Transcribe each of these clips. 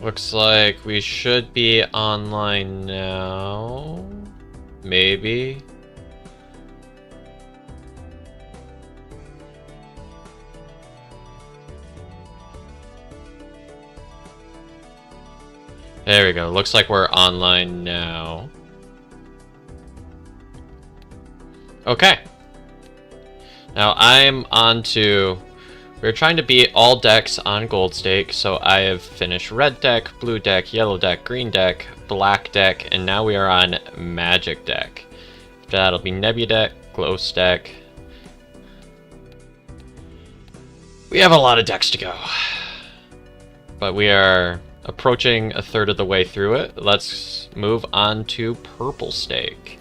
Looks like we should be online now. Maybe. There we go. Looks like we're online now. Okay. Now I'm on to... We're trying to beat all decks on Gold Stake, so I have finished Red deck, Blue deck, Yellow deck, Green deck, Black deck, and now we are on Magic deck. After that, it'll be Nebula deck, Glow deck. We have a lot of decks to go. But we are approaching a third of the way through it. Let's move on to Purple Stake.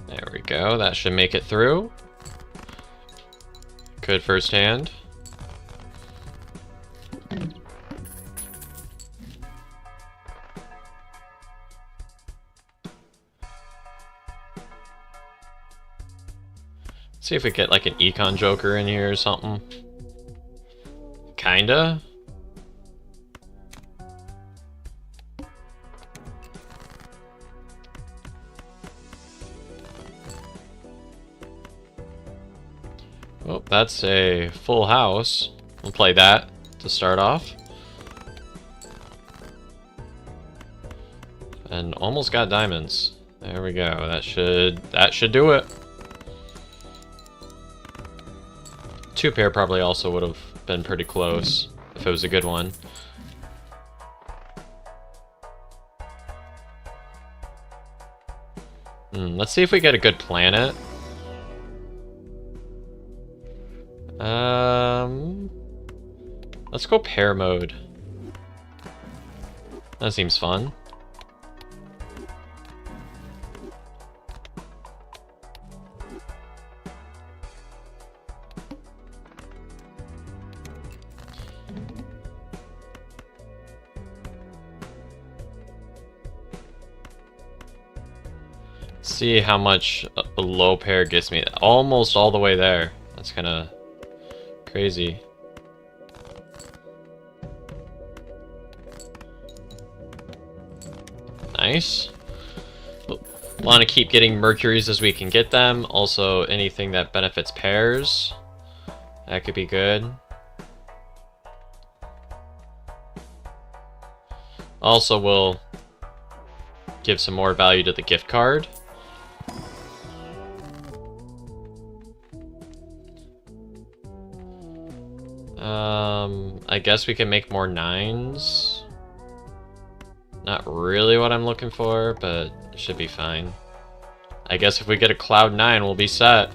There we go, that should make it through. Good first hand. See if we get like an Econ Joker in here or something. Kinda. Oh, that's a full house. We'll play that to start off. And almost got diamonds. There we go. That should do it. Two pair probably also would have been pretty close if it was a good one. Let's see if we get a good planet. Let's go pair mode. That seems fun. See how much a low pair gets me. Almost all the way there. That's kind of crazy. Nice. Want to keep getting Mercuries as we can get them. Also, anything that benefits pairs. That could be good. Also, will give some more value to the gift card. I guess we can make more 9s. Not really what I'm looking for, but it should be fine. I guess if we get a Cloud 9, we'll be set.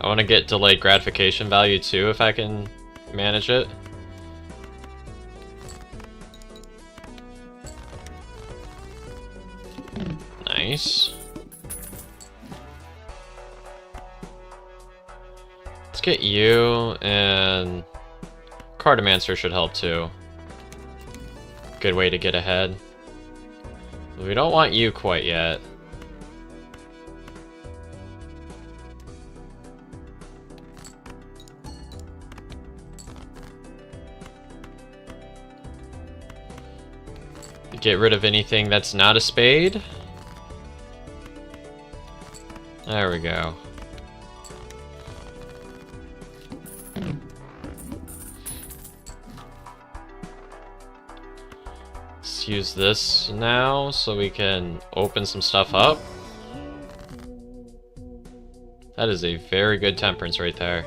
I want to get delayed gratification value too, if I can manage it. Nice. Let's get you, and Cartomancer should help too. Good way to get ahead. We don't want you quite yet. Get rid of anything that's not a spade. There we go. Let's use this now so we can open some stuff up. That is a very good temperance right there.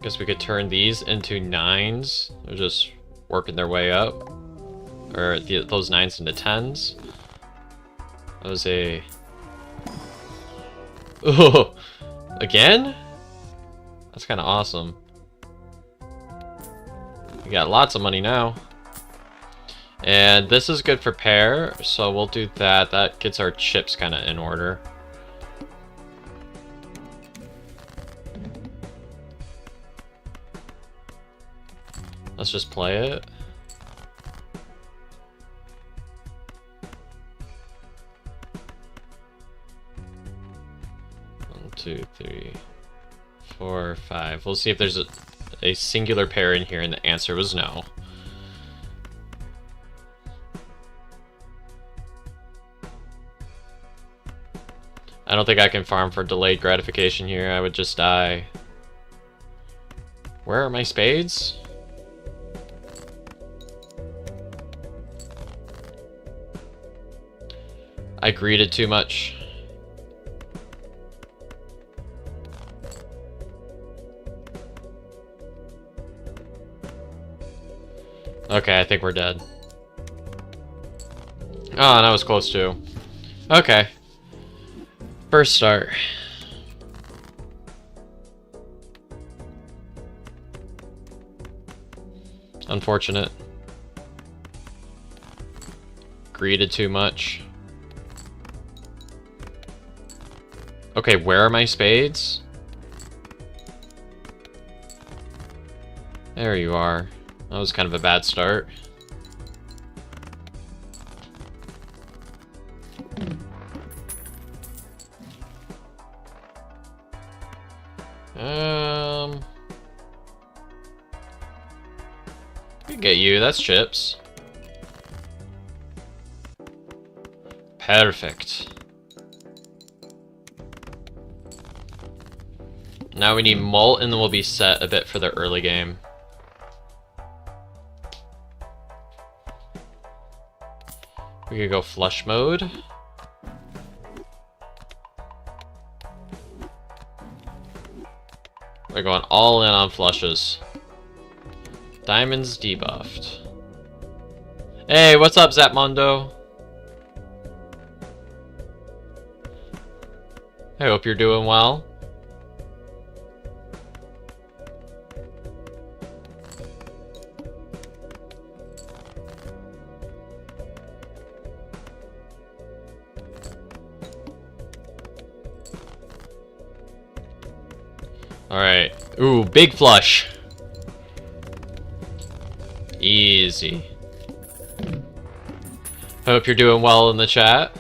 Guess we could turn these into 9s. They're just working their way up. Or those 9s into 10s. That was a... Oh! Again? That's kind of awesome. We got lots of money now. And this is good for pair, so we'll do that. That gets our chips kind of in order. Let's just play it. One, two, three, 4, 5. We'll see if there's a singular pair in here, and the answer was no. I don't think I can farm for delayed gratification here. I would just die. Where are my spades? I greeted too much. Okay, I think we're dead. Oh, that was close too. Okay. First start. Unfortunate. Greeted too much. Okay, where are my spades? There you are. That was kind of a bad start. We get you, that's chips. Perfect. Now we need mult, and then we'll be set a bit for the early game. We could go flush mode. We're going all in on flushes. Diamonds debuffed. Hey, what's up, Zapmondo? I hope you're doing well. Alright. Ooh, big flush. Easy. Hope you're doing well in the chat.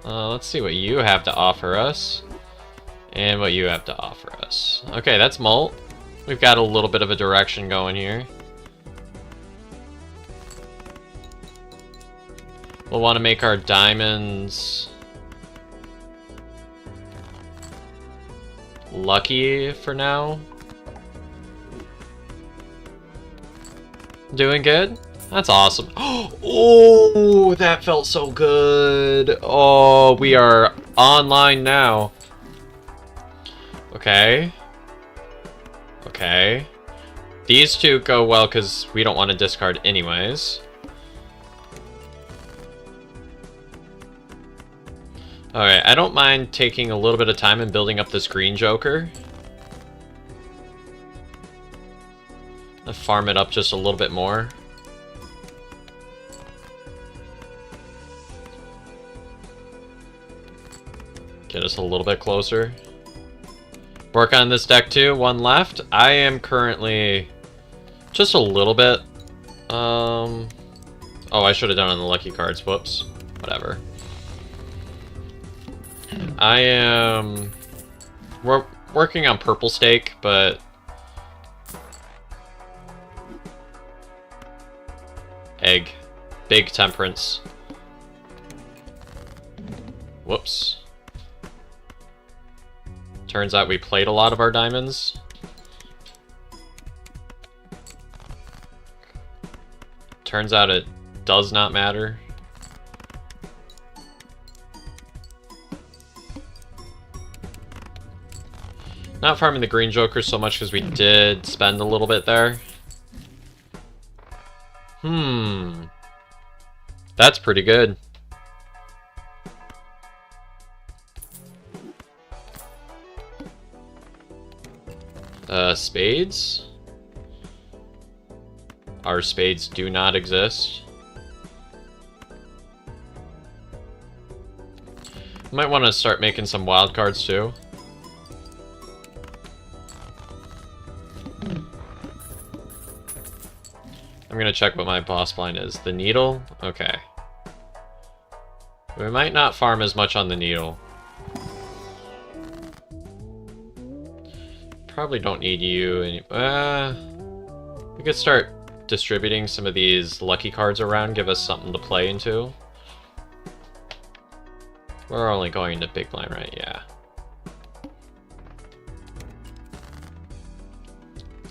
Let's see what you have to offer us. And what you have to offer us. Okay, that's mult. We've got a little bit of a direction going here. We'll want to make our diamonds lucky for now. Doing good? That's awesome. Oh, that felt so good. Oh, we are online now. Okay. Okay. These two go well because we don't want to discard anyways. Alright, I don't mind taking a little bit of time and building up this green joker. I'll farm it up just a little bit more. Get us a little bit closer. Work on this deck too, one left. I am currently just a little bit. Oh, I should have done on the lucky cards, whoops. Whatever. I am working on purple stake, but egg. Big temperance. Whoops. Turns out we played a lot of our diamonds. Turns out it does not matter. Not farming the green joker so much because we did spend a little bit there. That's pretty good. Spades? our spades do not exist. Might want to start making some wild cards too. I'm gonna check what my boss blind is. The needle? Okay. We might not farm as much on the needle. Probably don't need you any. We could start distributing some of these lucky cards around, give us something to play into. We're only going to big blind, right? Yeah.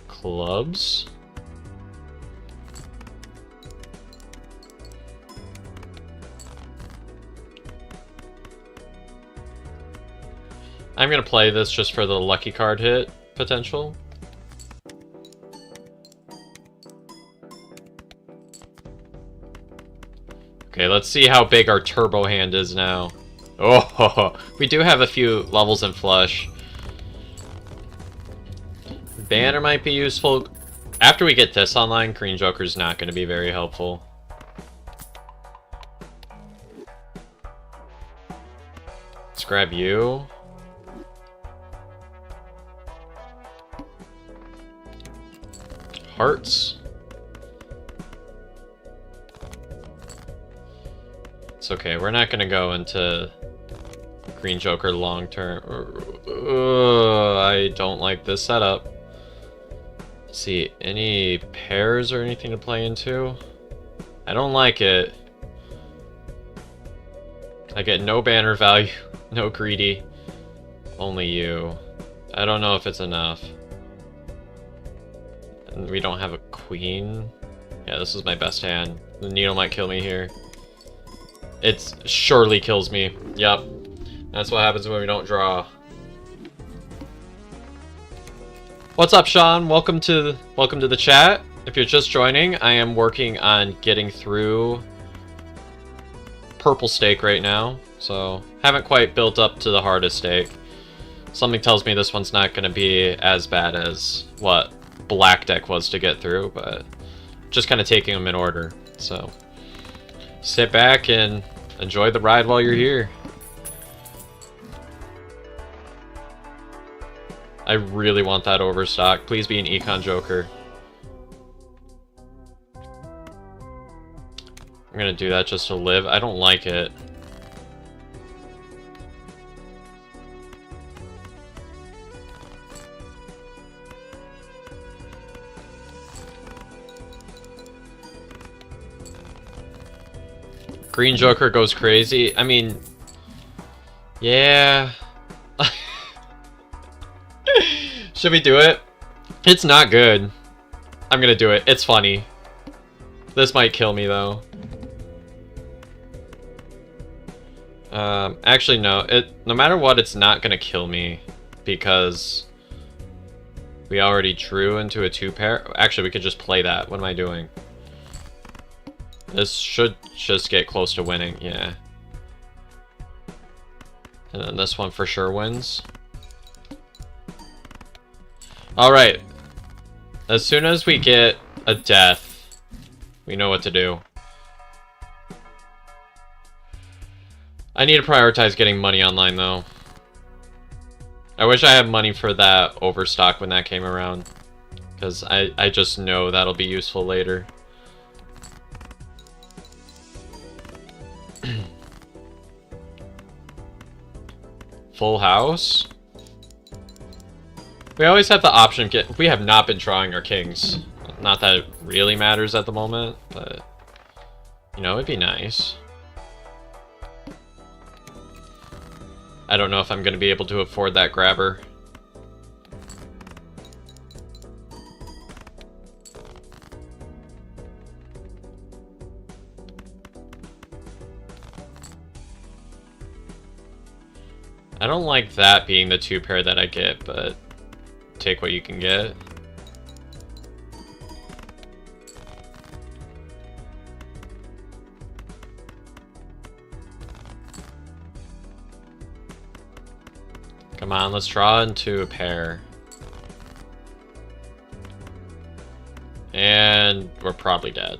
Clubs. I'm gonna play this just for the lucky card hit potential. Okay, let's see how big our turbo hand is now. Oh, we do have a few levels in flush. Banner might be useful. After we get this online, Green Joker's not going to be very helpful. Let's grab you. Hearts. It's okay, we're not gonna go into Green Joker long term. I don't like this setup. Let's see, any pairs or anything to play into? I don't like it. I get no banner value, no greedy, only you. I don't know if it's enough. And we don't have a queen. Yeah, this is my best hand. The needle might kill me here. It surely kills me. Yep. That's what happens when we don't draw. What's up, Sean? Welcome to the chat. If you're just joining, I am working on getting through purple stake right now. So, haven't quite built up to the hardest stake. Something tells me this one's not going to be as bad as what black deck was to get through, but just kind of taking them in order. So, sit back and enjoy the ride while you're here. I really want that overstock. Please be an Econ Joker. I'm gonna do that just to live. I don't like it. Green Joker goes crazy. I mean, yeah. Should we do it? It's not good. I'm gonna do it. It's funny. This might kill me though. Actually no. No matter what, it's not gonna kill me because we already drew into a 2-pair. Actually, we could just play that. What am I doing? This should just get close to winning, yeah. And then this one for sure wins. Alright. As soon as we get a death, we know what to do. I need to prioritize getting money online, though. I wish I had money for that overstock when that came around. Because I just know that'll be useful later. Full house? We always have the option of we have not been drawing our kings. Not that it really matters at the moment, but you know, it'd be nice. I don't know if I'm going to be able to afford that grabber. I don't like that being the 2-pair that I get, but take what you can get. Come on, let's draw into a pair. And we're probably dead.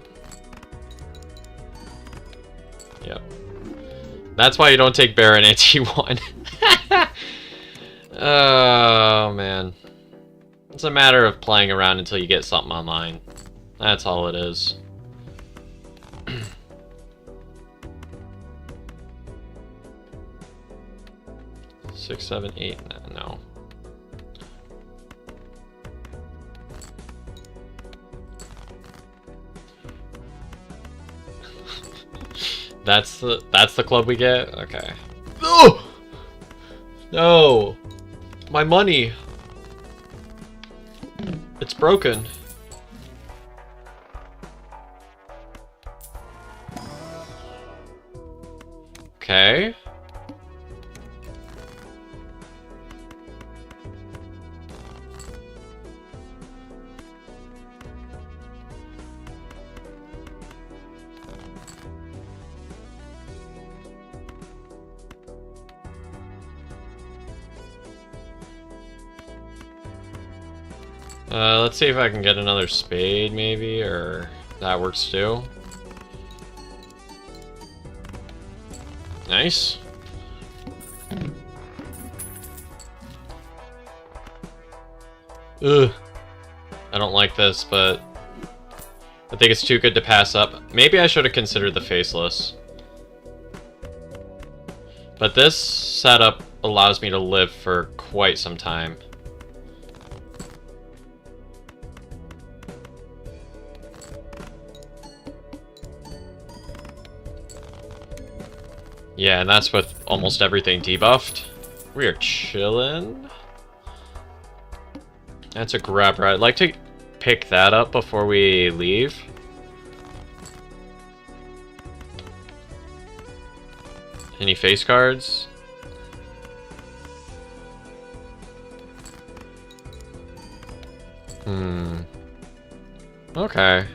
Yep. That's why you don't take Baron at T1. Oh, man. It's a matter of playing around until you get something online. That's all it is. 6, 7, 8, no. That's the club we get? Okay. Oh! No! My money! It's broken. Okay. Let's see if I can get another spade, maybe, or that works too. Nice. Ugh. I don't like this, but I think it's too good to pass up. Maybe I should have considered the faceless. But this setup allows me to live for quite some time. Yeah, and that's with almost everything debuffed. We are chillin'. That's a grabber. I'd like to pick that up before we leave. Any face cards? Okay.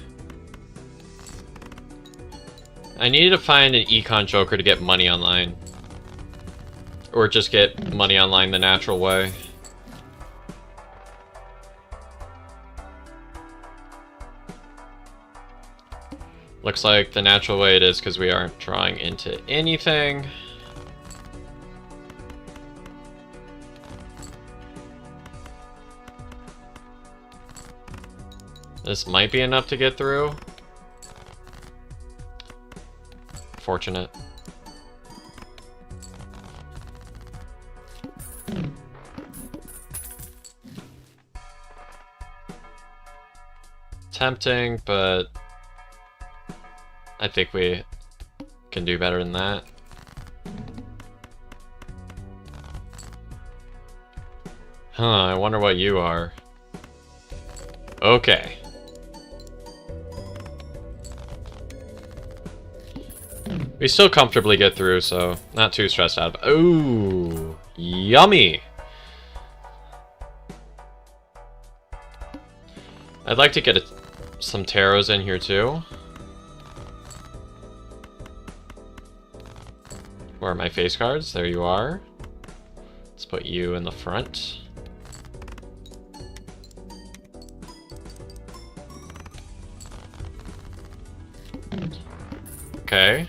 I needed to find an econ joker to get money online. Or just get money online the natural way. Looks like the natural way it is because we aren't drawing into anything. This might be enough to get through. Fortunate. Tempting, but I think we can do better than that. Huh, I wonder what you are. Okay. We still comfortably get through, so not too stressed out. Ooh, yummy! I'd like to get some tarots in here too. Where are my face cards? There you are. Let's put you in the front. Okay.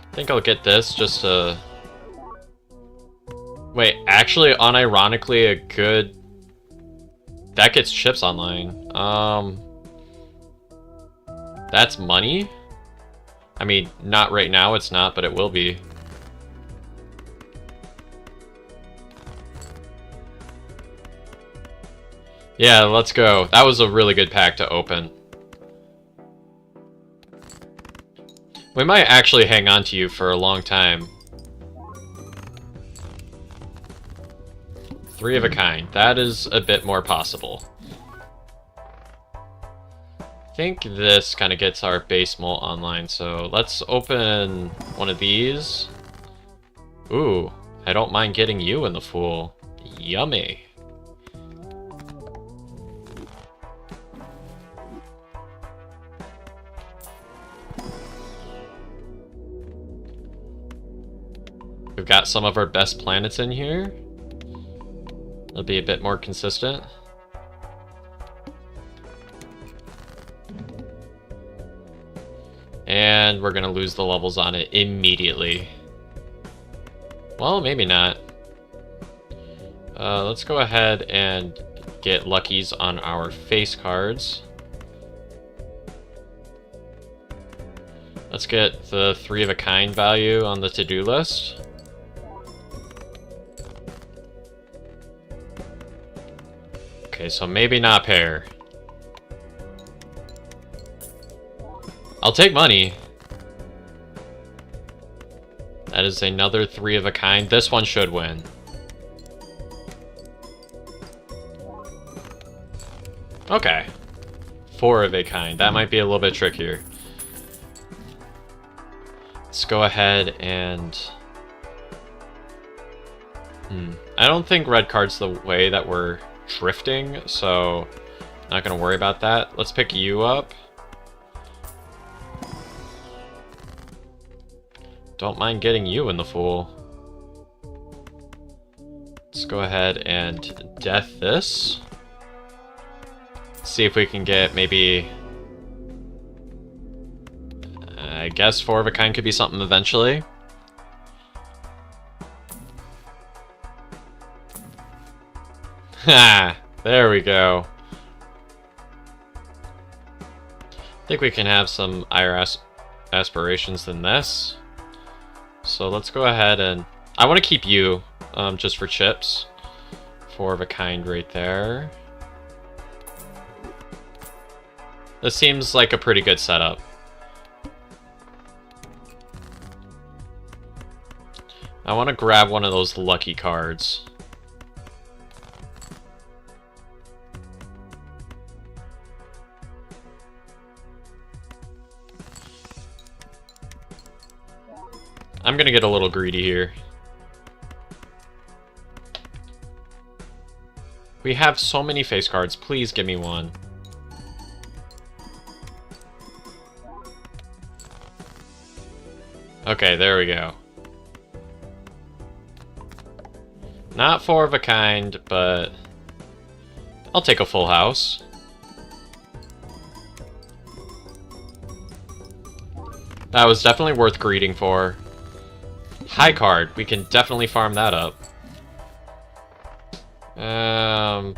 I think I'll get this just to... Wait, actually, unironically, a good... That gets chips online. That's money? I mean, not right now, it's not, but it will be. Yeah, let's go. That was a really good pack to open. We might actually hang on to you for a long time. 3 of a kind. That is a bit more possible. I think this kind of gets our base mult online, so let's open one of these. Ooh, I don't mind getting you in the Fool. Yummy. We've got some of our best planets in here. It'll be a bit more consistent. And we're gonna lose the levels on it immediately. Well, maybe not. Let's go ahead and get luckies on our face cards. Let's get the 3 of a kind value on the to-do list. Okay, so maybe not pair. I'll take money. That is another 3 of a kind. This one should win. Okay. 4 of a kind. That might be a little bit trickier. Let's go ahead and... I don't think red card's the way that we're drifting, so not gonna worry about that. Let's pick you up. Don't mind getting you in the fool. Let's go ahead and death this. See if we can get maybe... I guess 4 of a kind could be something eventually. Ha! There we go. I think we can have some higher aspirations than this. So let's go ahead and... I want to keep you, just for chips. 4 of a kind right there. This seems like a pretty good setup. I want to grab one of those lucky cards. I'm gonna get a little greedy here. We have so many face cards. Please give me one. Okay, there we go. Not 4 of a kind, but I'll take a full house. That was definitely worth greeting for. High card, we can definitely farm that up.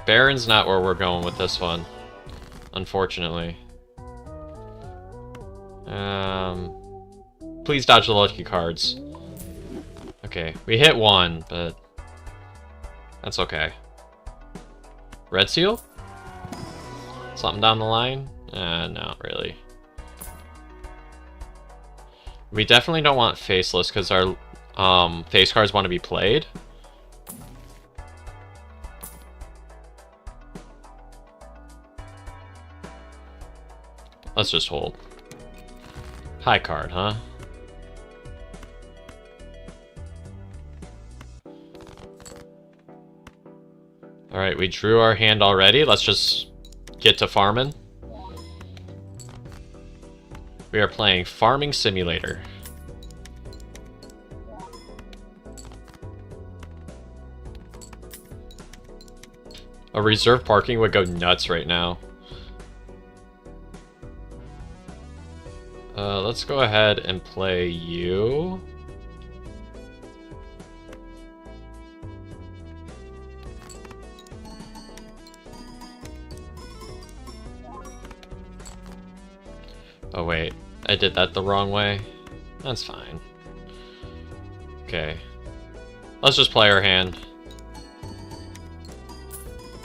Baron's not where we're going with this one, unfortunately. Please dodge the lucky cards. Okay, we hit 1, but that's okay. Red seal? Something down the line? Not really. We definitely don't want faceless because our face cards want to be played. Let's just hold. High card, huh? Alright, we drew our hand already. Let's just get to farming. We are playing Farming Simulator. A reserve parking would go nuts right now. Let's go ahead and play you. Oh wait, I did that the wrong way. That's fine. Okay. Let's just play our hand.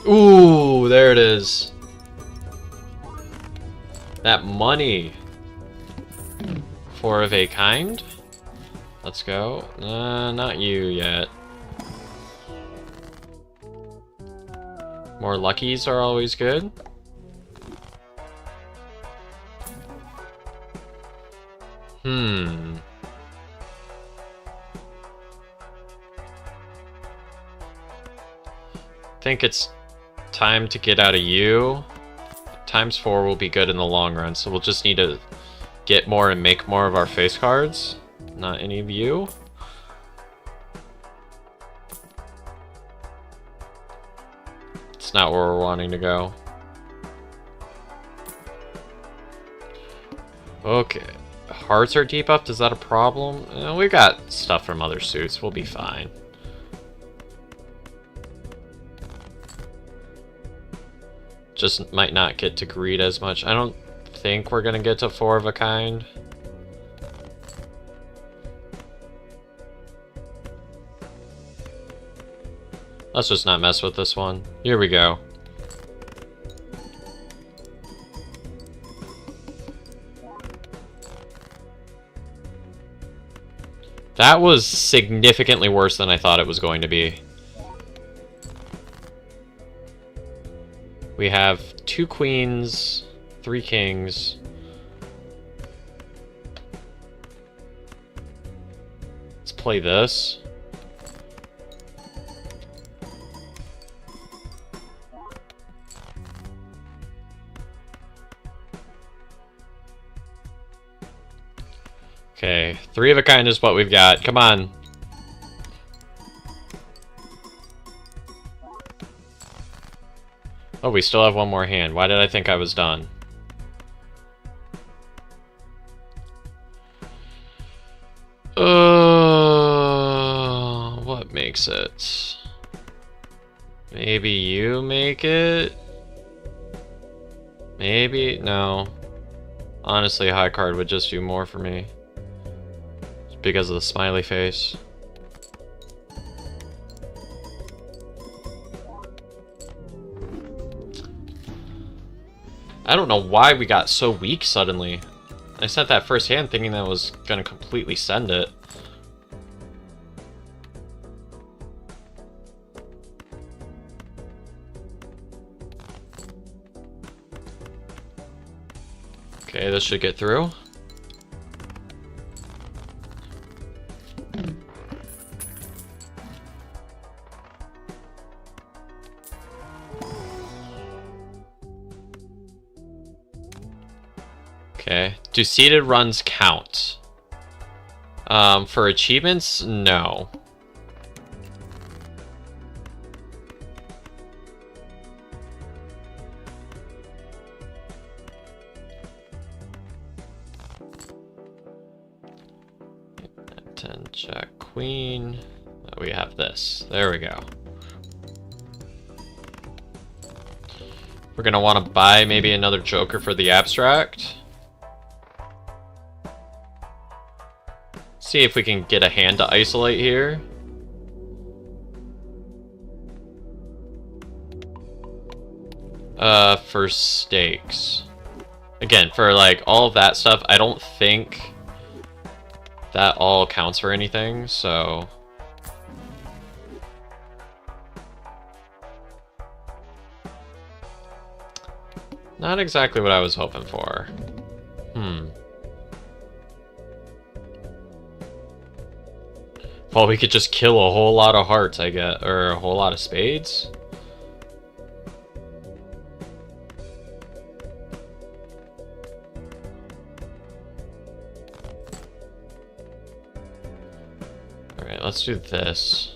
Ooh, there it is. That money. 4 of a kind. Let's go. Not you yet. More luckies are always good. Think it's time to get out of you. ×4 will be good in the long run, so we'll just need to get more and make more of our face cards. Not any of you. It's not where we're wanting to go. Okay. cards are debuffed, is that a problem? We got stuff from other suits, we'll be fine. Just might not get to greed as much. I don't think we're gonna get to 4 of a kind. Let's just not mess with this one. Here we go. That was significantly worse than I thought it was going to be. We have 2 queens, 3 kings. Let's play this. Okay, 3 of a kind is what we've got. Come on. Oh, we still have one more hand. Why did I think I was done? What makes it? Maybe you make it? Maybe? No. Honestly, a high card would just do more for me. It's because of the smiley face. I don't know why we got so weak suddenly. I sent that first hand thinking that was gonna completely send it. Okay, this should get through. Okay, do seeded runs count? For achievements, no. Ten, jack, queen. We have this. There we go. We're gonna want to buy maybe another joker for the abstract. See if we can get a hand to isolate here. For stakes. Again, for like all of that stuff, I don't think that all counts for anything, so... Not exactly what I was hoping for. Well, we could just kill a whole lot of hearts, I guess, or a whole lot of spades. Alright, let's do this.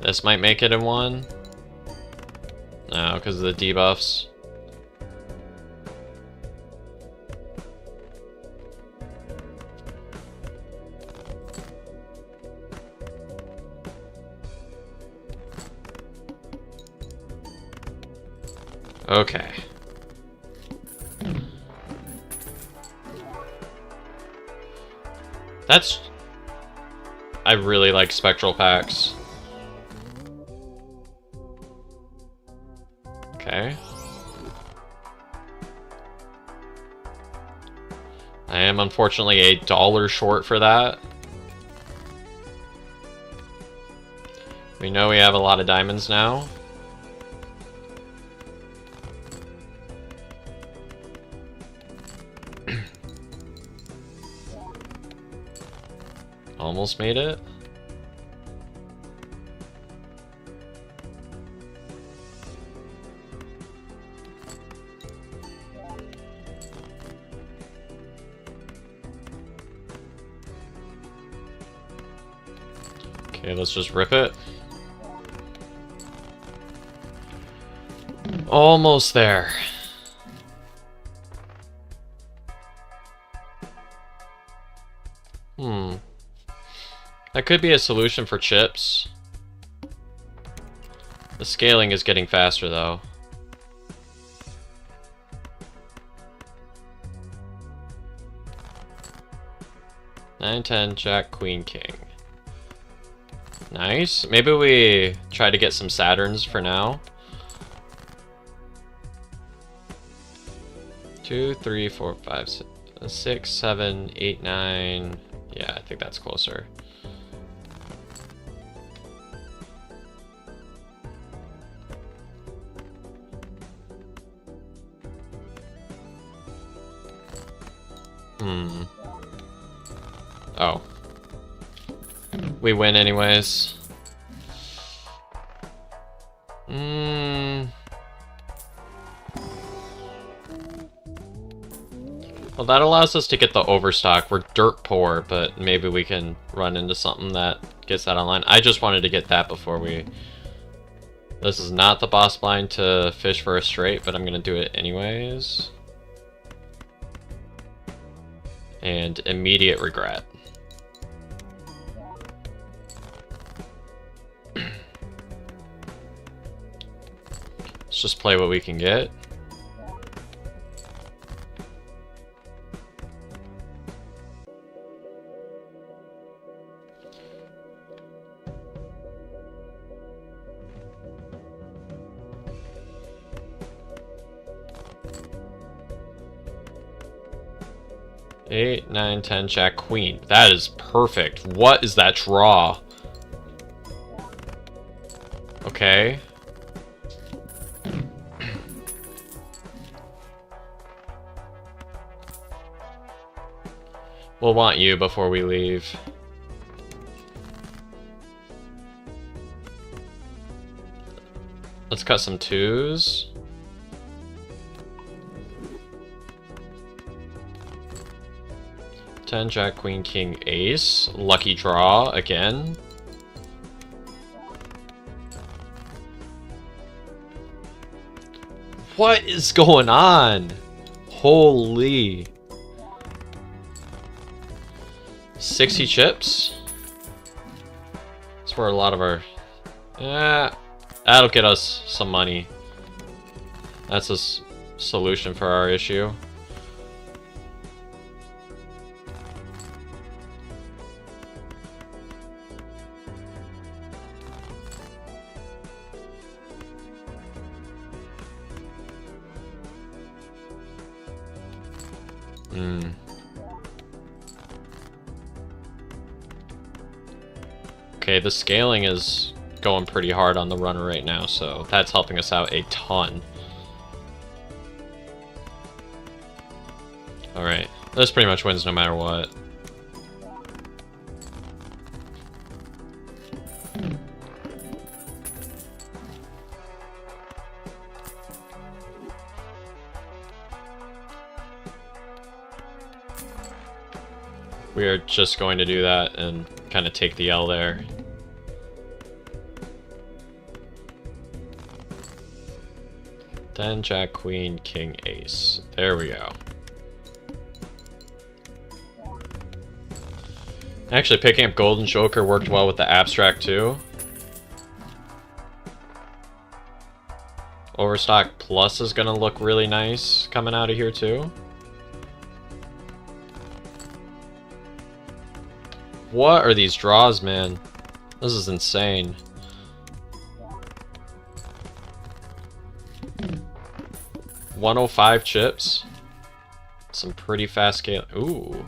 This might make it in 1. No, because of the debuffs. Okay. That's... I really like spectral packs. Okay. I am unfortunately $1 short for that. We know we have a lot of diamonds now. Almost made it. Okay, let's just rip it. Almost there. That could be a solution for chips. The scaling is getting faster though. Nine, 10, Jack, Queen, King. Nice. Maybe we try to get some Saturns for now. 2, 3, 4, 5, 6, 7, 8, 9. Yeah, I think that's closer. Oh. We win anyways. Well, that allows us to get the overstock. We're dirt poor, but maybe we can run into something that gets that online. I just wanted to get that before we... This is not the boss blind to fish for a straight, but I'm going to do it anyways. And immediate regret. Let's just play what we can get. Eight, 9, 10, Jack, Queen. That is perfect. What is that draw? Okay. We'll want you before we leave. Let's cut some twos. Ten, Jack, Queen, King, Ace. Lucky draw again. What is going on? Holy. 60 chips. That's where a lot of our... that'll get us some money. That's a solution for our issue. Okay, the scaling is going pretty hard on the runner right now, so that's helping us out a ton. Alright, this pretty much wins no matter what. We are just going to do that and kind of take the L there. Then Jack, Queen, King, Ace. There we go. Actually, picking up Golden Joker worked well with the abstract too. Overstock Plus is gonna look really nice coming out of here too. What are these draws, man? This is insane. $105 chips. Some pretty fast scale. Ooh.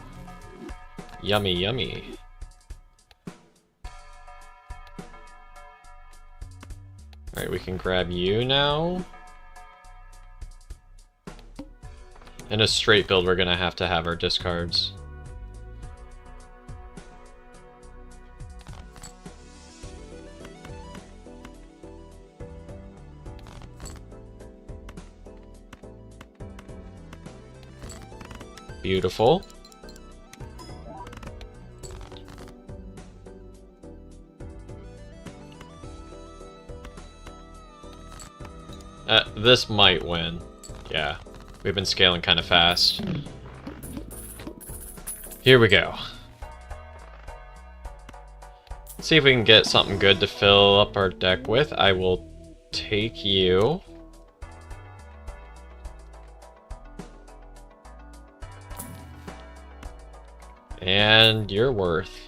Yummy, yummy. Alright, we can grab you now. In a straight build, we're gonna have to have our discards. Beautiful. This might win. Yeah. We've been scaling kind of fast. Here we go. Let's see if we can get something good to fill up our deck with. I will take you. And you're worth.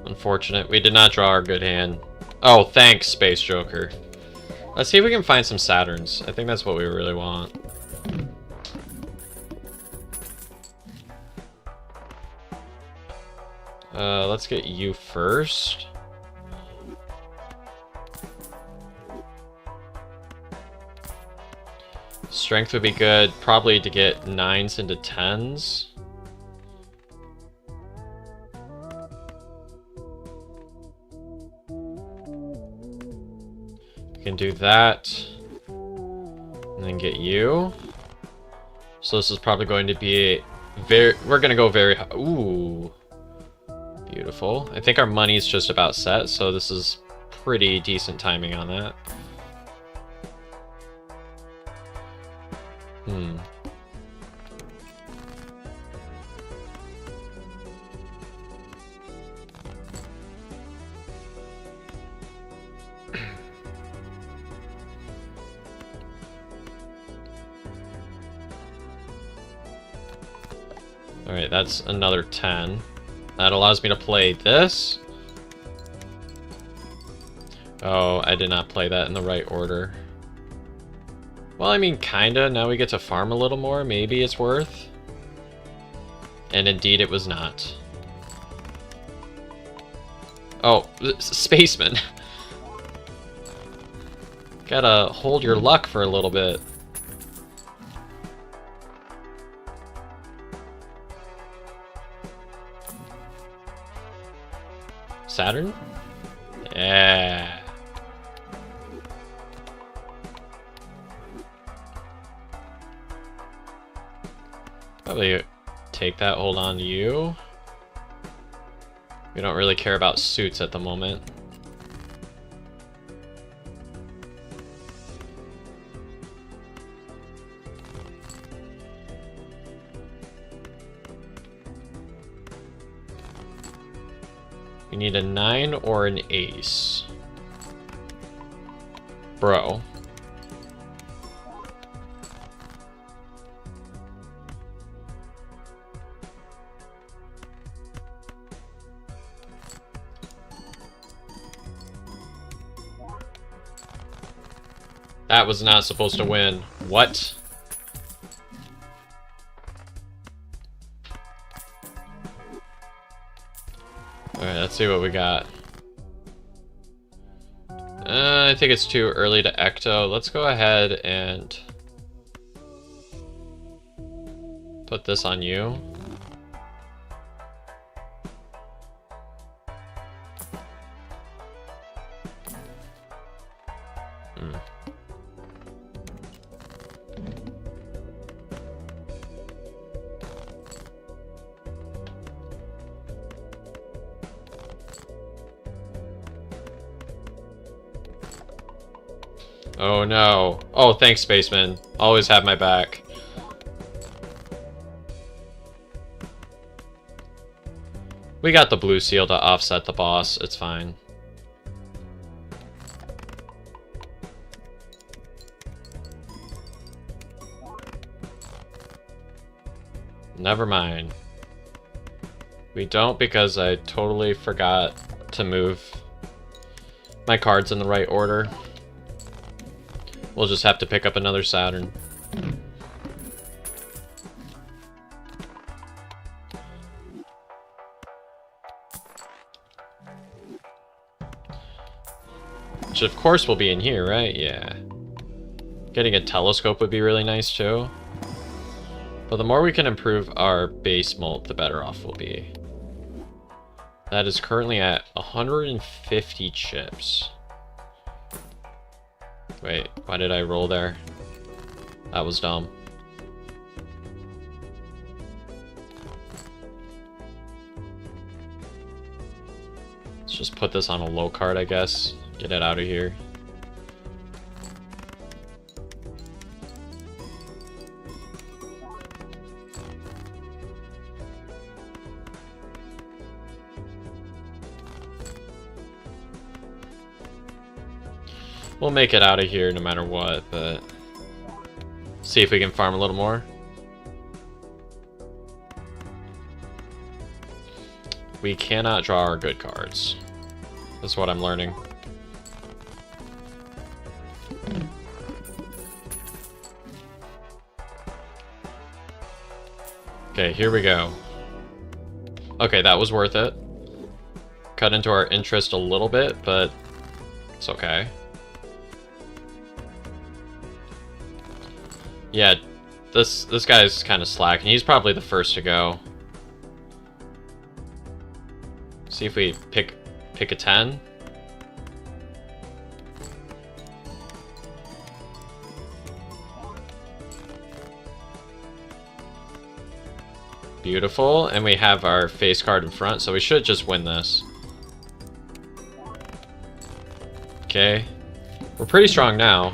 Unfortunate. We did not draw our good hand. Oh, thanks, Space Joker. Let's see if we can find some Saturns. I think that's what we really want. Let's get you first. Strength would be good, probably to get 9s into 10s. We can do that. And then get you. So this is probably going to be we're gonna go very high. Ooh. Beautiful. I think our money's just about set, so this is pretty decent timing on that. Alright, that's another 10. That allows me to play this. Oh, I did not play that in the right order. Well, I mean, kinda. Now we get to farm a little more. Maybe it's worth. And indeed, it was not. Oh, Spaceman. Gotta hold your luck for a little bit. Saturn? Yeah. Probably take that, hold on to you. We don't really care about suits at the moment. We need a 9 or an ace. Bro. That was not supposed to win. What? Alright, let's see what we got. I think it's too early to ecto. Let's go ahead and put this on you. Oh no. Oh, thanks, Spaceman. Always have my back. We got the blue seal to offset the boss. It's fine. Never mind. We don't because I totally forgot to move my cards in the right order. We'll just have to pick up another Saturn. Which of course will be in here, right? Yeah. Getting a telescope would be really nice too. But the more we can improve our base molt, the better off we'll be. That is currently at 150 chips. Wait, why did I roll there? That was dumb. Let's just put this on a low card, I guess. Get it out of here. We'll make it out of here no matter what, but see if we can farm a little more. We cannot draw our good cards. That's what I'm learning. Okay, here we go. Okay, that was worth it. Cut into our interest a little bit, but it's okay. Yeah, this guy's kind of slack, and he's probably the first to go. See if we pick a 10. Beautiful, and we have our face card in front, so we should just win this. Okay, we're pretty strong now.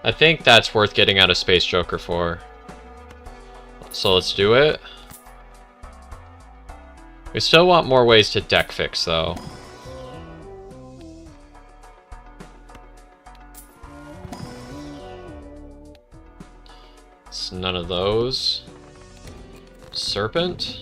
I think that's worth getting out of Space Joker for. So let's do it. We still want more ways to deck fix, though. It's none of those. Serpent.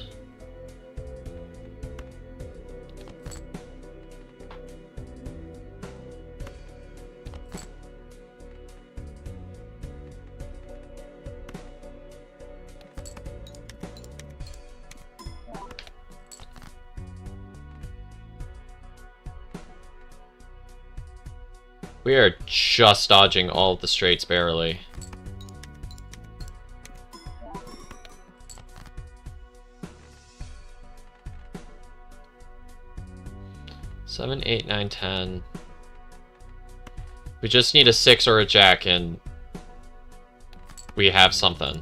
We are just dodging all of the straights barely. Seven, 8, 9, 10. We just need a 6 or a jack and we have something.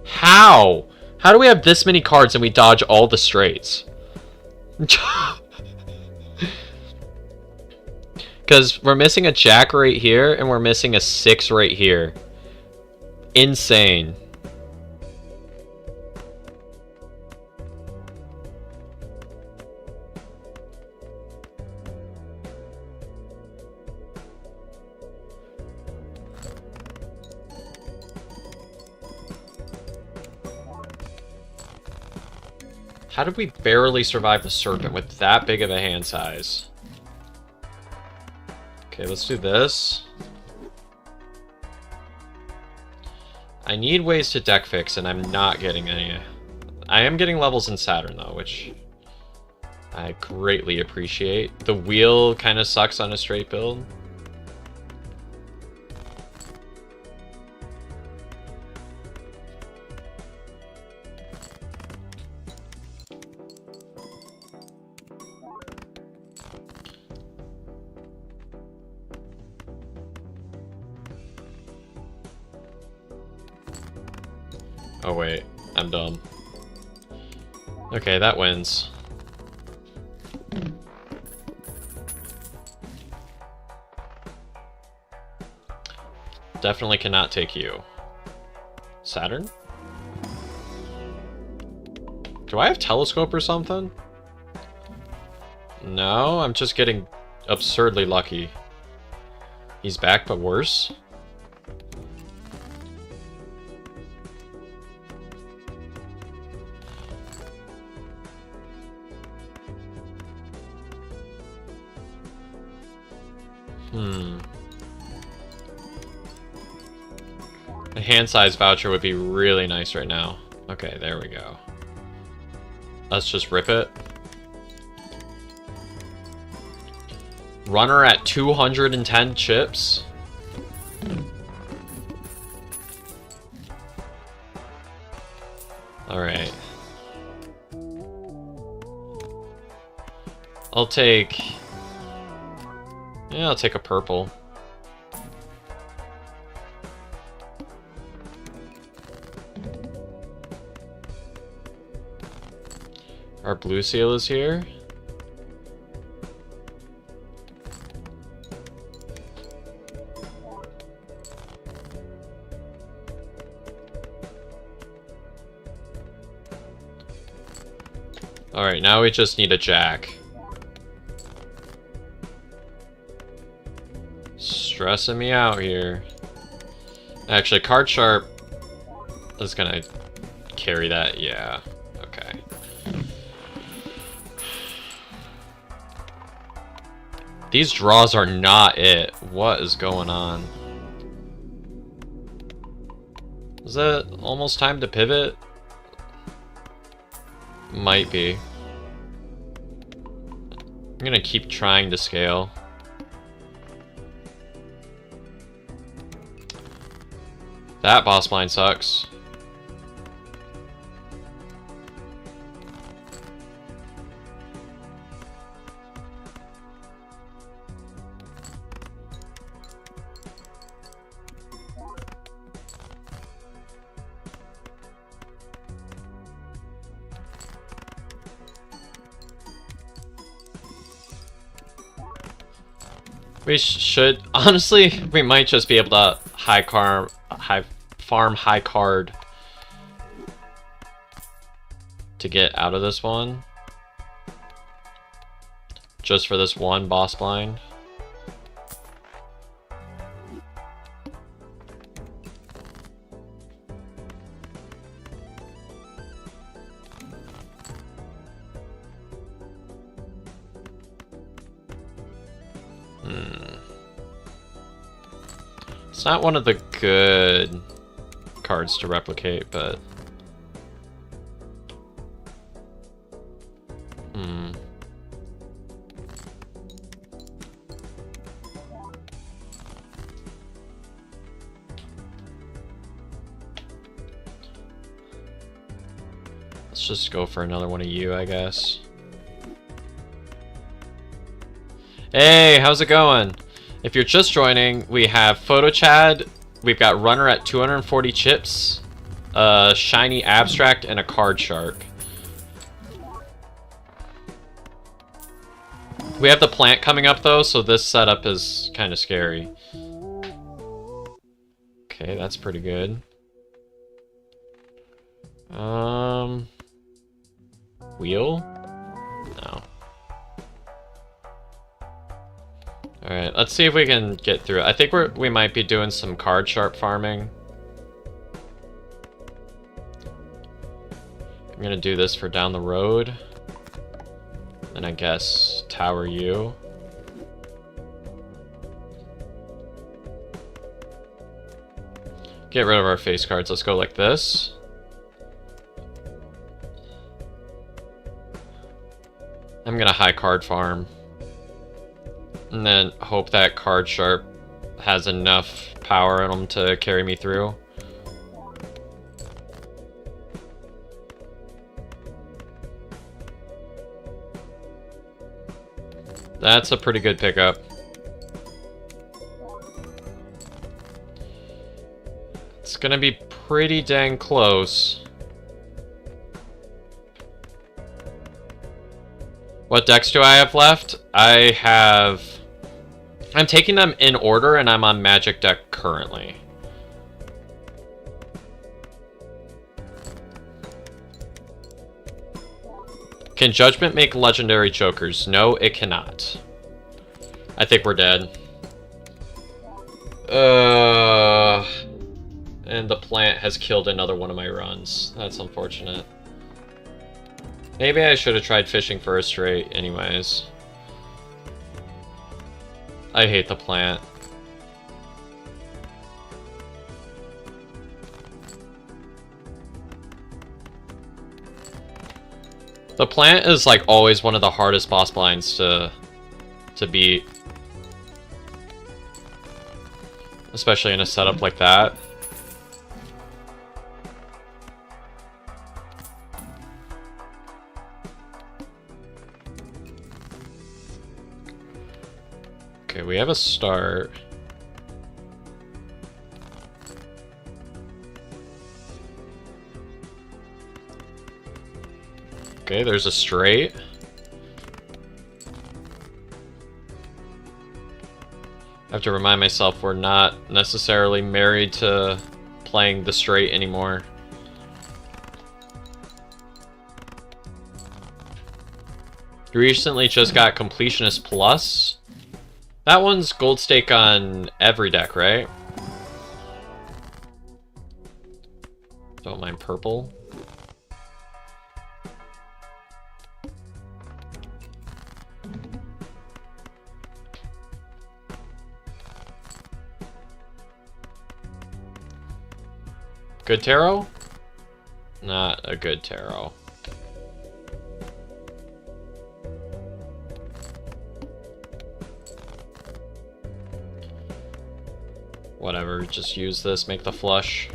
How? How do we have this many cards and we dodge all the straights? Because we're missing a jack right here and we're missing a 6 right here. Insane. How did we barely survive the serpent with that big of a hand size? Okay, let's do this. I need ways to deck fix, and I'm not getting any. I am getting levels in Saturn, though, which I greatly appreciate. The wheel kind of sucks on a straight build. Oh wait, I'm dumb. Okay, that wins. Definitely cannot take you. Saturn? Do I have telescope or something? No, I'm just getting absurdly lucky. He's back, but worse. A hand size voucher would be really nice right now. Okay, there we go. Let's just rip it. Runner at 210 chips. Alright. I'll take... Yeah, I'll take a purple. Our blue seal is here. Alright, now we just need a jack. Stressing me out here. Actually, card sharp is gonna carry that, yeah. Okay. These draws are not it. What is going on? Is it almost time to pivot? Might be. I'm gonna keep trying to scale. That boss line sucks. We should, honestly, we might just be able to farm high card to get out of this one. Just for this one boss blind. It's not one of the good cards to replicate, but... Let's just go for another one of you, I guess. Hey, how's it going? If you're just joining, we have Photo Chad, we've got Runner at 240 chips, a Shiny Abstract, and a Card Shark. We have the plant coming up though, so this setup is kind of scary. Okay, that's pretty good. Wheel? No. Alright, let's see if we can get through it. I think we might be doing some card sharp farming. I'm gonna do this for down the road. And I guess Tower U. Get rid of our face cards. Let's go like this. I'm gonna high card farm. And then hope that card sharp has enough power in them to carry me through. That's a pretty good pickup. It's gonna be pretty dang close. What decks do I have left? I'm taking them in order, and I'm on Magic deck currently. Can Judgment make legendary jokers? No, it cannot. I think we're dead. And the plant has killed another one of my runs. That's unfortunate. Maybe I should have tried fishing for a straight anyways. I hate the plant. The plant is like always one of the hardest boss lines to beat. Especially in a setup like that. Okay, we have a start. Okay, there's a straight. I have to remind myself we're not necessarily married to playing the straight anymore. You recently just got Completionist Plus. That one's gold stake on every deck, right? Don't mind purple. Good tarot? Not a good tarot. Whatever, just use this, make the flush.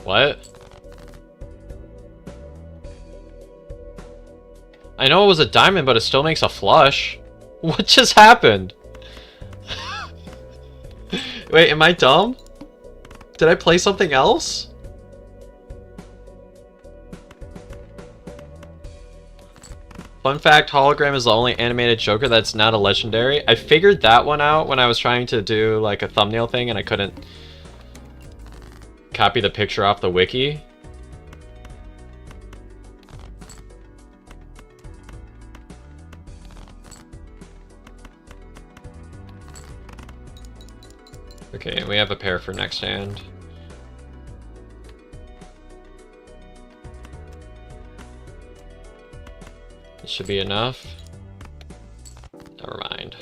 What? I know it was a diamond, but it still makes a flush. What just happened? Wait, am I dumb? Did I play something else? Fun fact, Hologram is the only animated Joker that's not a legendary. I figured that one out when I was trying to do like a thumbnail thing and I couldn't copy the picture off the wiki. Okay, and we have a pair for next hand. This should be enough. Never mind.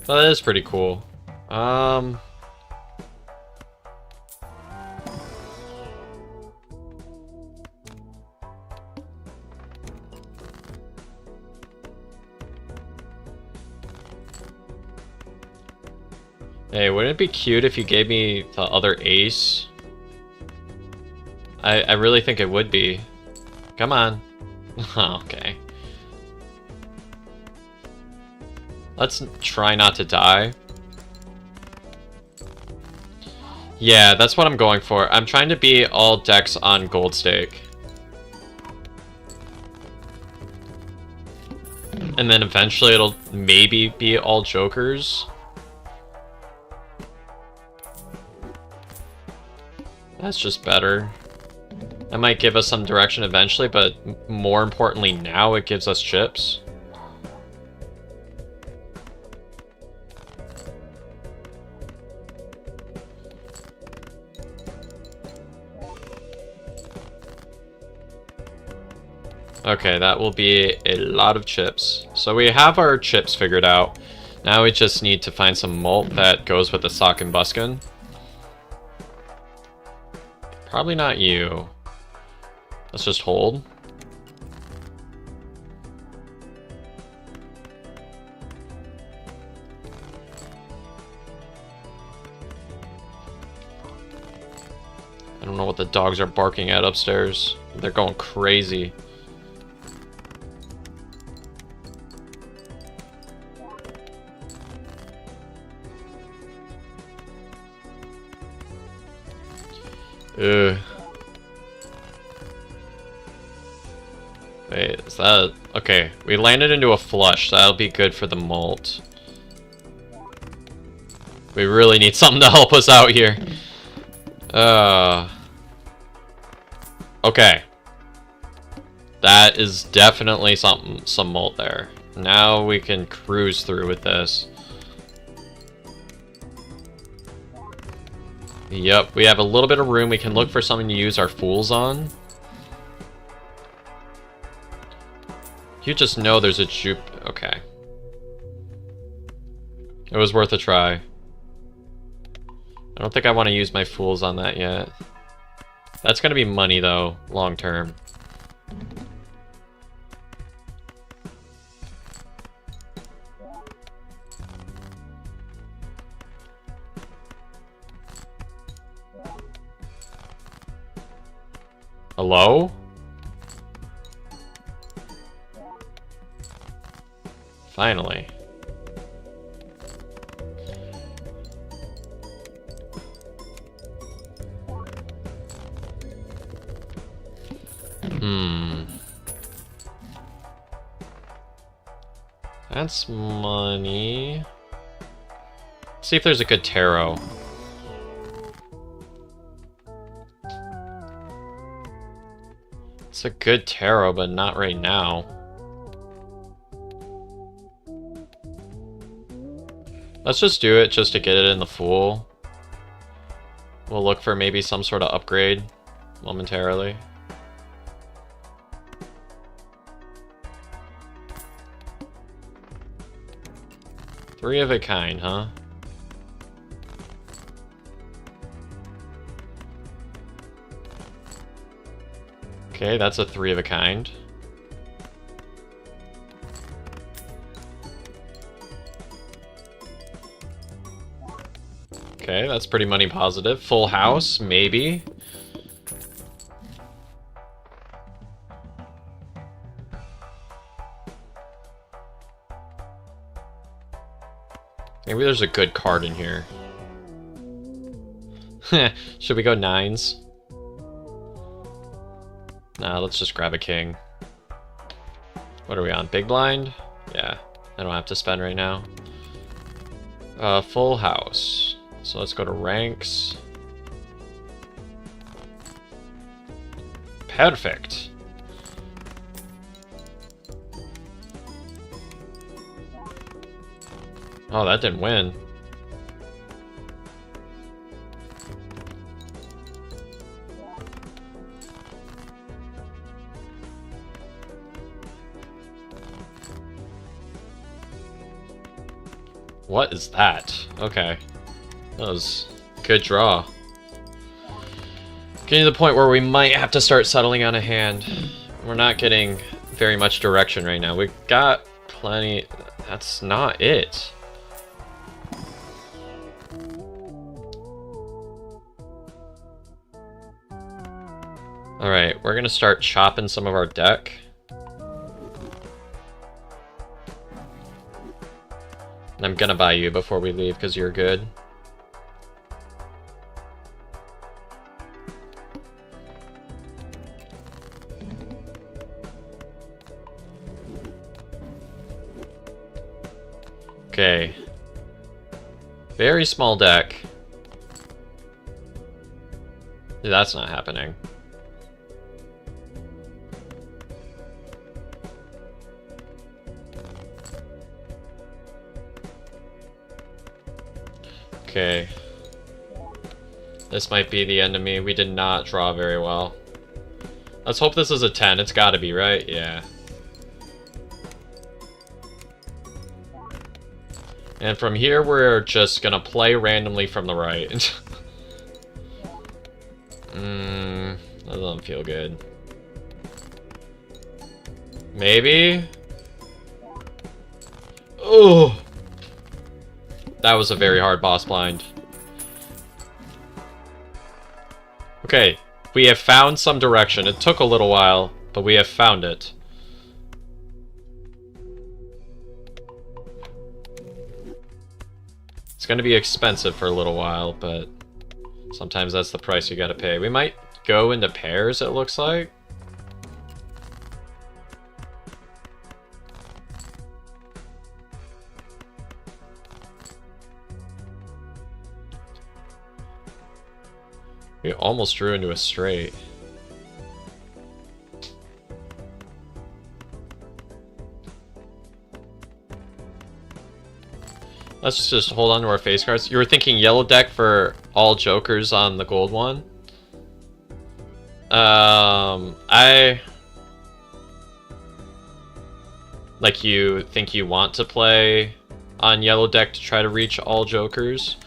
Well, that is pretty cool. Hey, wouldn't it be cute if you gave me the other ace? I really think it would be. Come on. Okay. Let's try not to die. Yeah, that's what I'm going for. I'm trying to beat all decks on gold stake. And then eventually it'll maybe be all jokers. That's just better. That might give us some direction eventually, but more importantly now it gives us chips. Okay, that will be a lot of chips. So we have our chips figured out. Now we just need to find some malt that goes with the sock and buskin. Probably not you. Let's just hold. I don't know what the dogs are barking at upstairs. They're going crazy. Ugh. Wait, is that... Okay, we landed into a flush. That'll be good for the malt. We really need something to help us out here. Okay. That is definitely some malt there. Now we can cruise through with this. Yep, we have a little bit of room. We can look for something to use our fools on. You just know there's a jupe. Okay. It was worth a try. I don't think I want to use my fools on that yet. That's going to be money, though, long term. Hello? Finally. That's money. See if there's a good tarot. It's a good tarot, but not right now. Let's just do it just to get it in the Fool. We'll look for maybe some sort of upgrade momentarily. Three of a kind, huh? Okay, that's a three of a kind. Okay, that's pretty money positive. Full house, maybe. Maybe there's a good card in here. Should we go nines? Nah, let's just grab a king. What are we on? Big blind? Yeah, I don't have to spend right now. Full house. So let's go to ranks. Perfect. Oh, that didn't win. What is that? Okay. That was a good draw. Getting to the point where we might have to start settling on a hand. We're not getting very much direction right now. We've got plenty. That's not it. Alright, we're gonna start chopping some of our deck. And I'm gonna buy you before we leave because you're good. Okay. Very small deck. That's not happening. Okay. This might be the end of me. We did not draw very well. Let's hope this is a 10. It's gotta be, right? Yeah. And from here, we're just gonna play randomly from the right. That doesn't feel good. Maybe? Oh! That was a very hard boss blind. Okay, we have found some direction. It took a little while, but we have found it. It's gonna be expensive for a little while, but sometimes that's the price you gotta pay. We might go into pairs, it looks like. We almost drew into a straight. Let's just hold on to our face cards. You were thinking yellow deck for all jokers on the gold one? Like, you think you want to play on yellow deck to try to reach all jokers?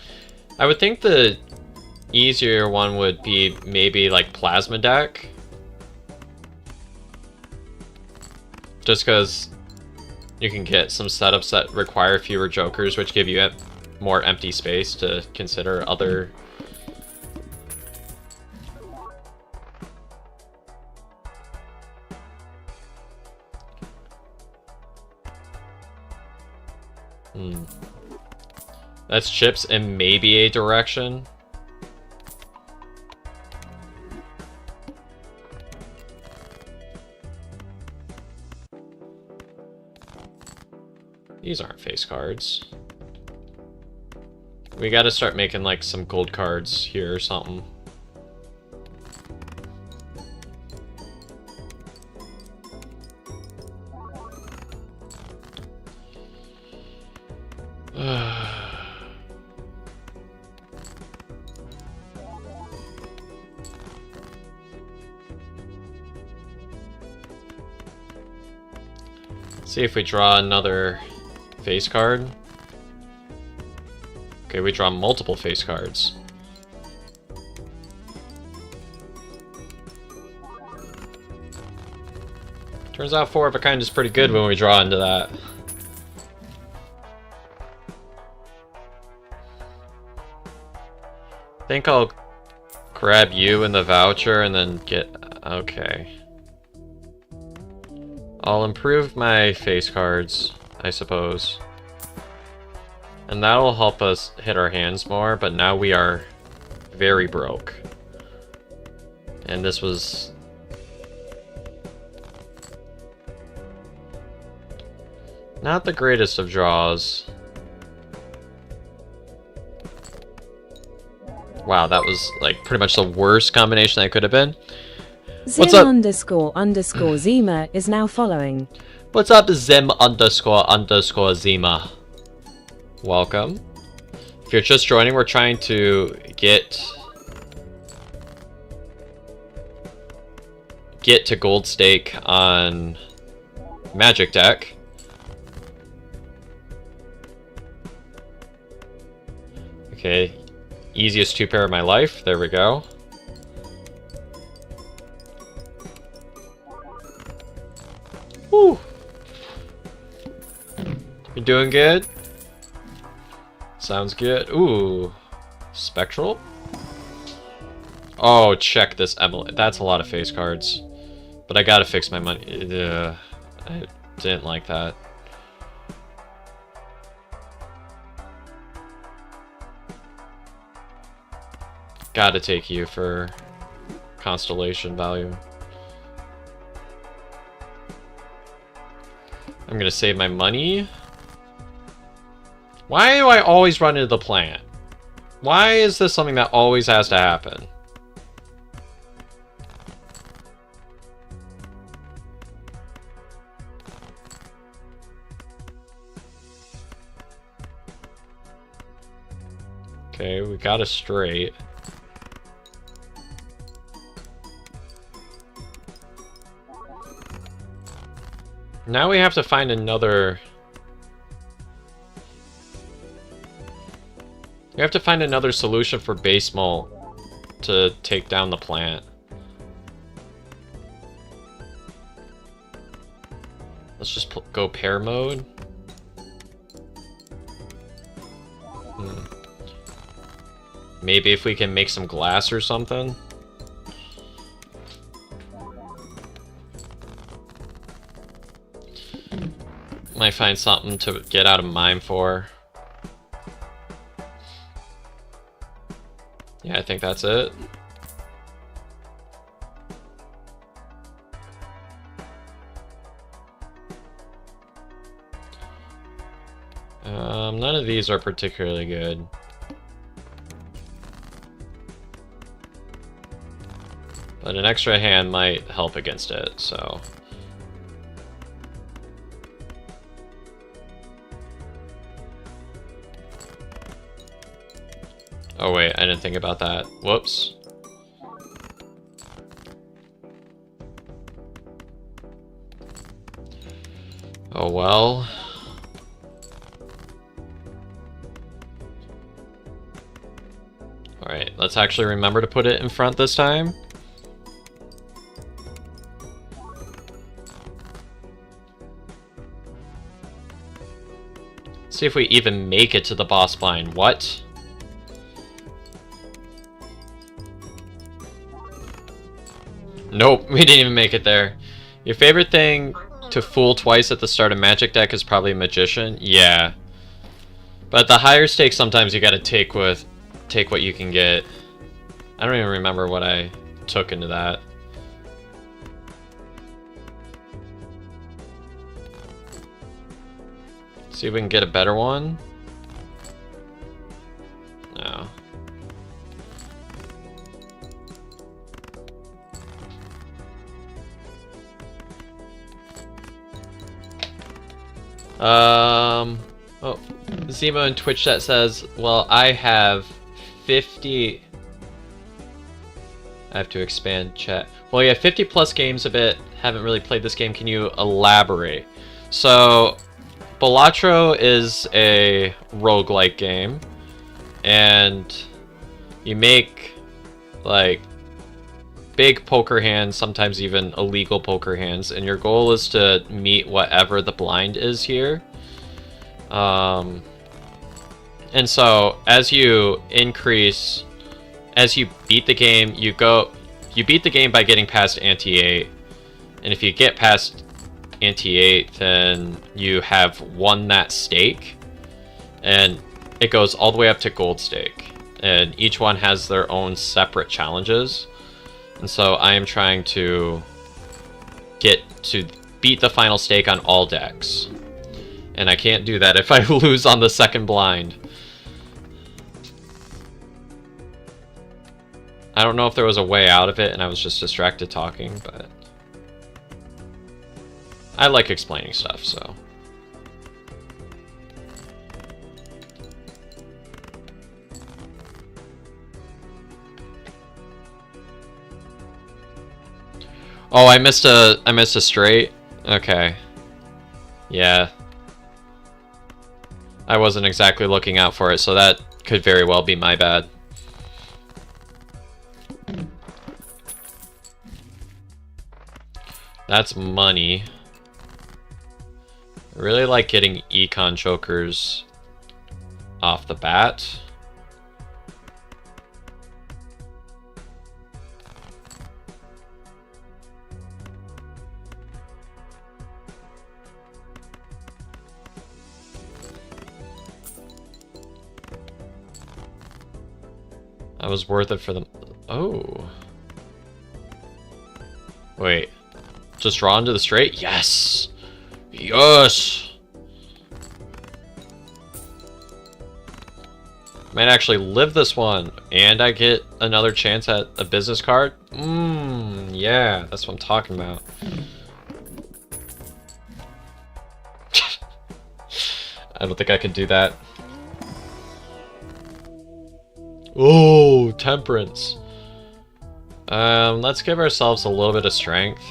I would think the easier one would be maybe like Plasma deck. Just because you can get some setups that require fewer jokers, which give you more empty space to consider other... That's chips and maybe a direction. These aren't face cards. We gotta start making like some gold cards here or something. See if we draw another face card. Okay, we draw multiple face cards. Turns out 4 of a kind is pretty good when we draw into that. I think I'll grab you in the voucher and then get... Okay. I'll improve my face cards, I suppose. And that'll help us hit our hands more, but now we are very broke. And this was... not the greatest of draws. Wow, that was like pretty much the worst combination that could have been. What's up? Zim__Zima is now following. What's up, Zim__Zima? Welcome. If you're just joining, we're trying to get to gold stake on Magic deck. Okay, easiest 2-pair of my life. There we go. Woo! You're doing good? Sounds good. Ooh. Spectral? Oh, check this Emily. That's a lot of face cards. But I gotta fix my money. I didn't like that. Gotta take you for constellation value. I'm gonna save my money. Why do I always run into the plant? Why is this something that always has to happen? Okay, we got a straight. Now we have to find another... We have to find another solution for base mult to take down the plant. Let's just go pair mode. Maybe if we can make some glass or something. Might find something to get out of mine for. Yeah, I think that's it. None of these are particularly good. But an extra hand might help against it, so... Oh wait, I didn't think about that. Whoops. Oh well. Alright, let's let's actually remember to put it in front this time. See if we even make it to the boss blind. What? Nope, we didn't even make it there. Your favorite thing to fool twice at the start of Magic deck is probably Magician? Yeah. But the higher stakes, sometimes you gotta take what you can get. I don't even remember what I took into that. See if we can get a better one. No. Oh, Zemo in Twitch chat says, well, I have 50... I have to expand chat. Well, yeah, 50 plus games of it. Haven't really played this game. Can you elaborate? So, Balatro is a roguelike game, and you make, like, big poker hands, sometimes even illegal poker hands, and your goal is to meet whatever the blind is here. And so as you increase, as you beat the game, you beat the game by getting past ante 8, and if you get past ante 8, then you have won that stake, and it goes all the way up to gold stake, and each one has their own separate challenges. And so I am trying to get to beat the final stake on all decks. And I can't do that if I lose on the second blind. I don't know if there was a way out of it and I was just distracted talking, but I like explaining stuff, so. Oh, I missed a straight? Okay. Yeah. I wasn't exactly looking out for it, so that could very well be my bad. That's money. I really like getting econ chokers off the bat. That was worth it for them. Oh. Wait. Just draw into the straight? Yes! Yes! Might actually live this one. And I get another chance at a business card? Yeah, that's what I'm talking about. I don't think I can do that. Oh, temperance. Let's give ourselves a little bit of strength.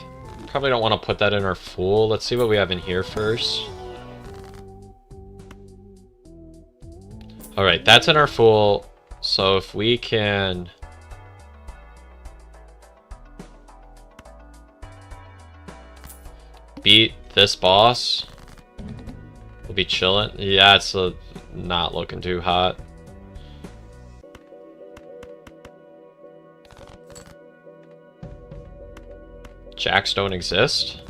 Probably don't want to put that in our fool. Let's see what we have in here first. Alright, that's in our fool. So if we can... beat this boss, we'll be chilling. Yeah, it's not looking too hot. Jacks don't exist.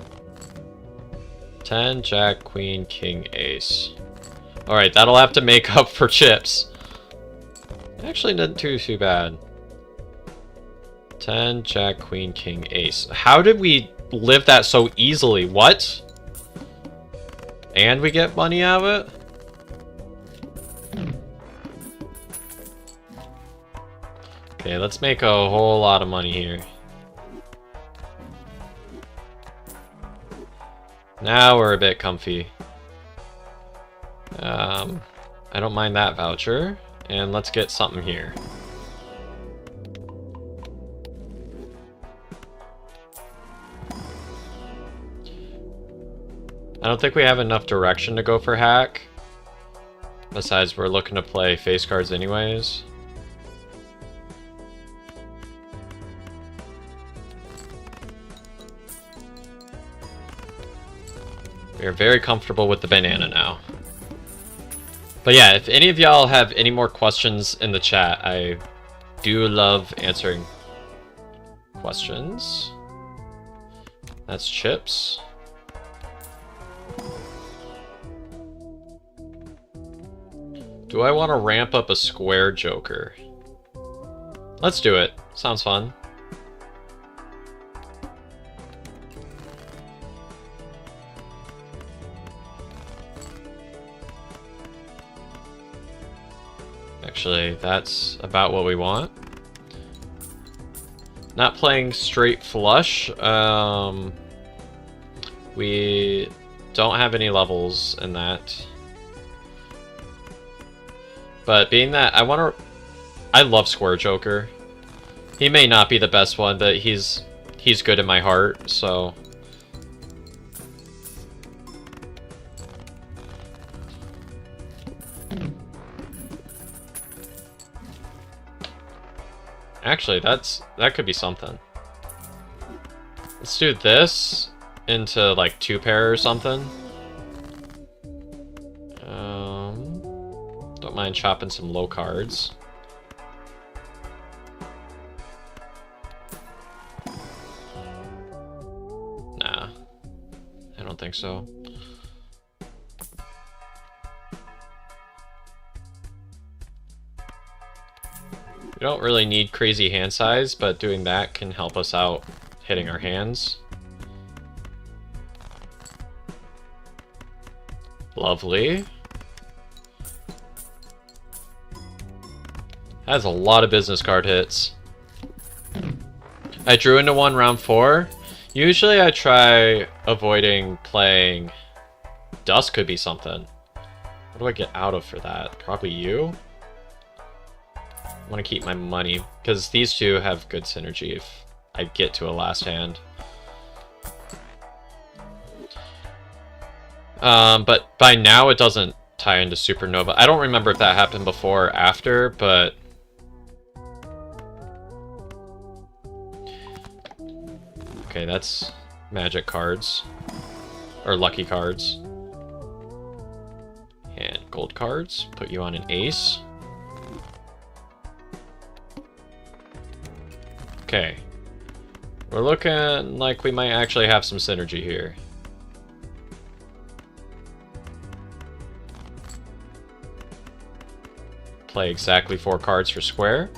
10, Jack, Queen, King, Ace. Alright, that'll have to make up for chips. Actually, not too bad. 10, Jack, Queen, King, Ace. How did we live that so easily? What? And we get money out of it? Okay, let's make a whole lot of money here. Now we're a bit comfy. I don't mind that voucher. And let's get something here. I don't think we have enough direction to go for hack. Besides, we're looking to play face cards anyways. We are very comfortable with the banana now. But yeah, if any of y'all have any more questions in the chat, I do love answering questions. That's chips. Do I want to ramp up a square joker? Let's do it. Sounds fun. Actually, that's about what we want. Not playing straight flush. We don't have any levels in that. But being that I love Square Joker. He may not be the best one, but he's good in my heart, so. Actually, that could be something. Let's do this into like 2-pair or something. Don't mind chopping some low cards. Nah, I don't think so. We don't really need crazy hand size, but doing that can help us out hitting our hands. Lovely. That has a lot of business card hits. I drew into one round 4. Usually I try avoiding playing... Dust could be something. What do I get out of for that? Probably you? I want to keep my money, because these two have good synergy if I get to a last hand. But by now it doesn't tie into Supernova. I don't remember if that happened before or after, but... Okay, that's magic cards. Or lucky cards. And gold cards. Put you on an ace. Okay. We're looking like we might actually have some synergy here. Play exactly 4 cards for square.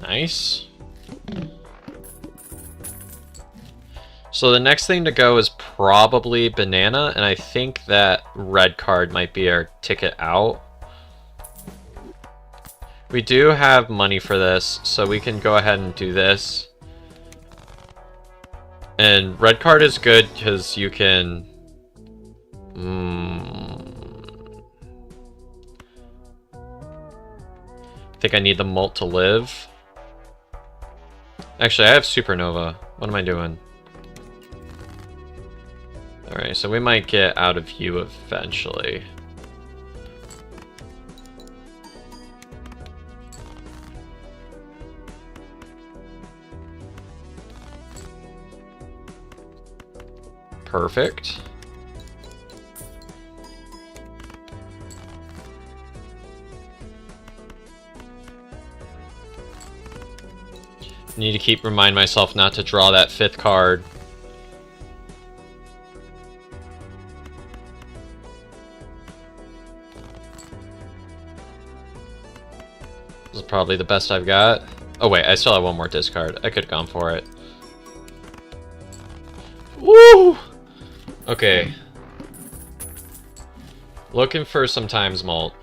Nice. So the next thing to go is probably banana, and I think that red card might be our ticket out. We do have money for this, so we can go ahead and do this. And red card is good because you can... I think I need the mult to live. Actually, I have Supernova. What am I doing? Alright, so we might get out of you eventually. Perfect. Need to remind myself not to draw that 5th card. This is probably the best I've got. Oh wait, I still have one more discard. I could have gone for it. Woo! Okay. Looking for some times mult.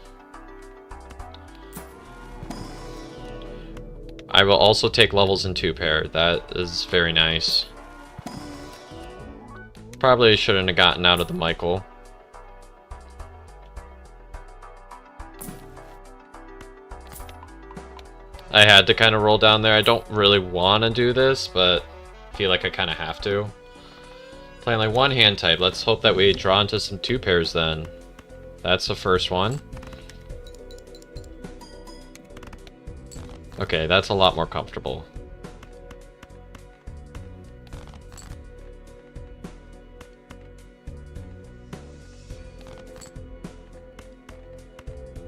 I will also take levels in 2-pair. That is very nice. Probably shouldn't have gotten out of the Michael. I had to kind of roll down there. I don't really want to do this, but I feel like I kind of have to. Playing like one hand type. Let's hope that we draw into some 2 pairs then. That's the first one. Okay, that's a lot more comfortable.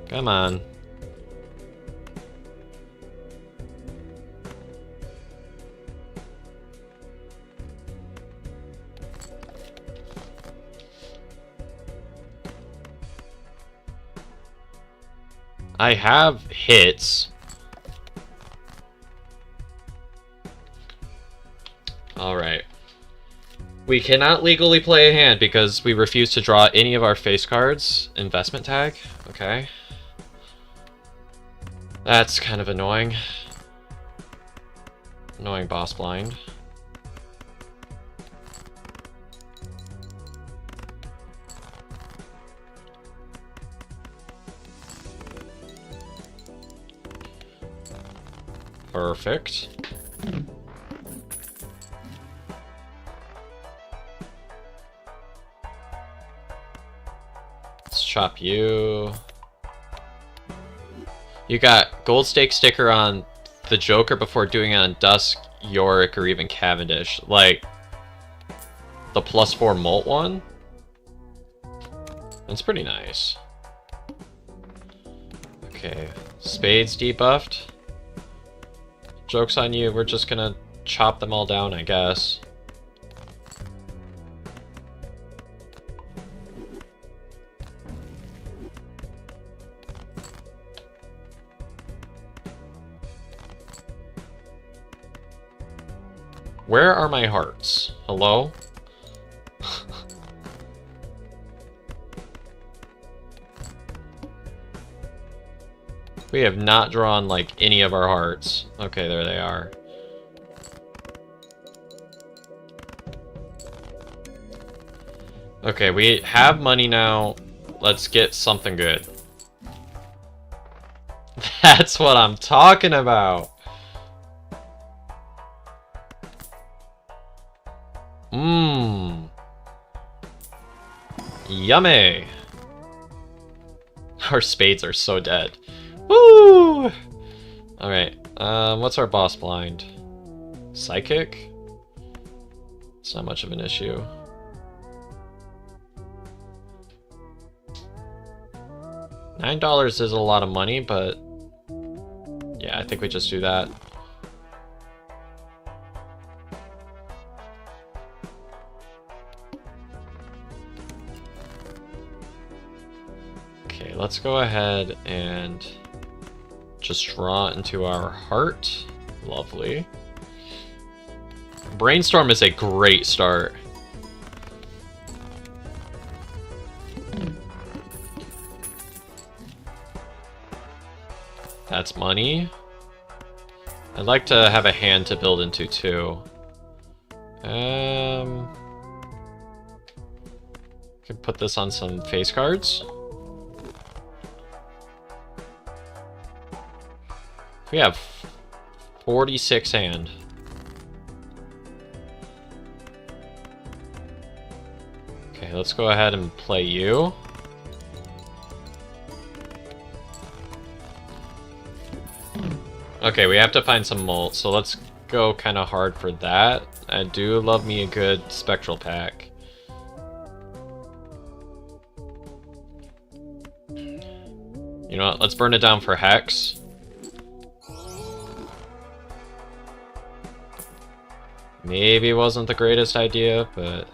Come on. I have hits. Alright. We cannot legally play a hand because we refuse to draw any of our face cards. Investment tag. Okay. That's kind of annoying. Annoying boss blind. Perfect. Let's chop you. You got gold stake sticker on the Joker before doing it on Dusk, Yorick, or even Cavendish. Like, the +4 Molt one? That's pretty nice. Okay, Spades debuffed. Joke's on you, we're just gonna chop them all down, I guess. Where are my hearts? Hello? We have not drawn, like, any of our hearts. Okay, there they are. Okay, we have money now. Let's get something good. That's what I'm talking about! Mmm. Yummy! Our spades are so dead. Woo! Alright, what's our boss blind? Psychic? It's not much of an issue. $9 is a lot of money, but yeah, I think we just do that. Okay, let's go ahead and just draw into our heart. Lovely. Brainstorm is a great start. That's money. I'd like to have a hand to build into too. Could put this on some face cards. We have 46 hand. Okay, let's go ahead and play you. Okay, we have to find some molt, so let's go kind of hard for that. I do love me a good spectral pack. You know what, let's burn it down for Hex. Maybe it wasn't the greatest idea, but...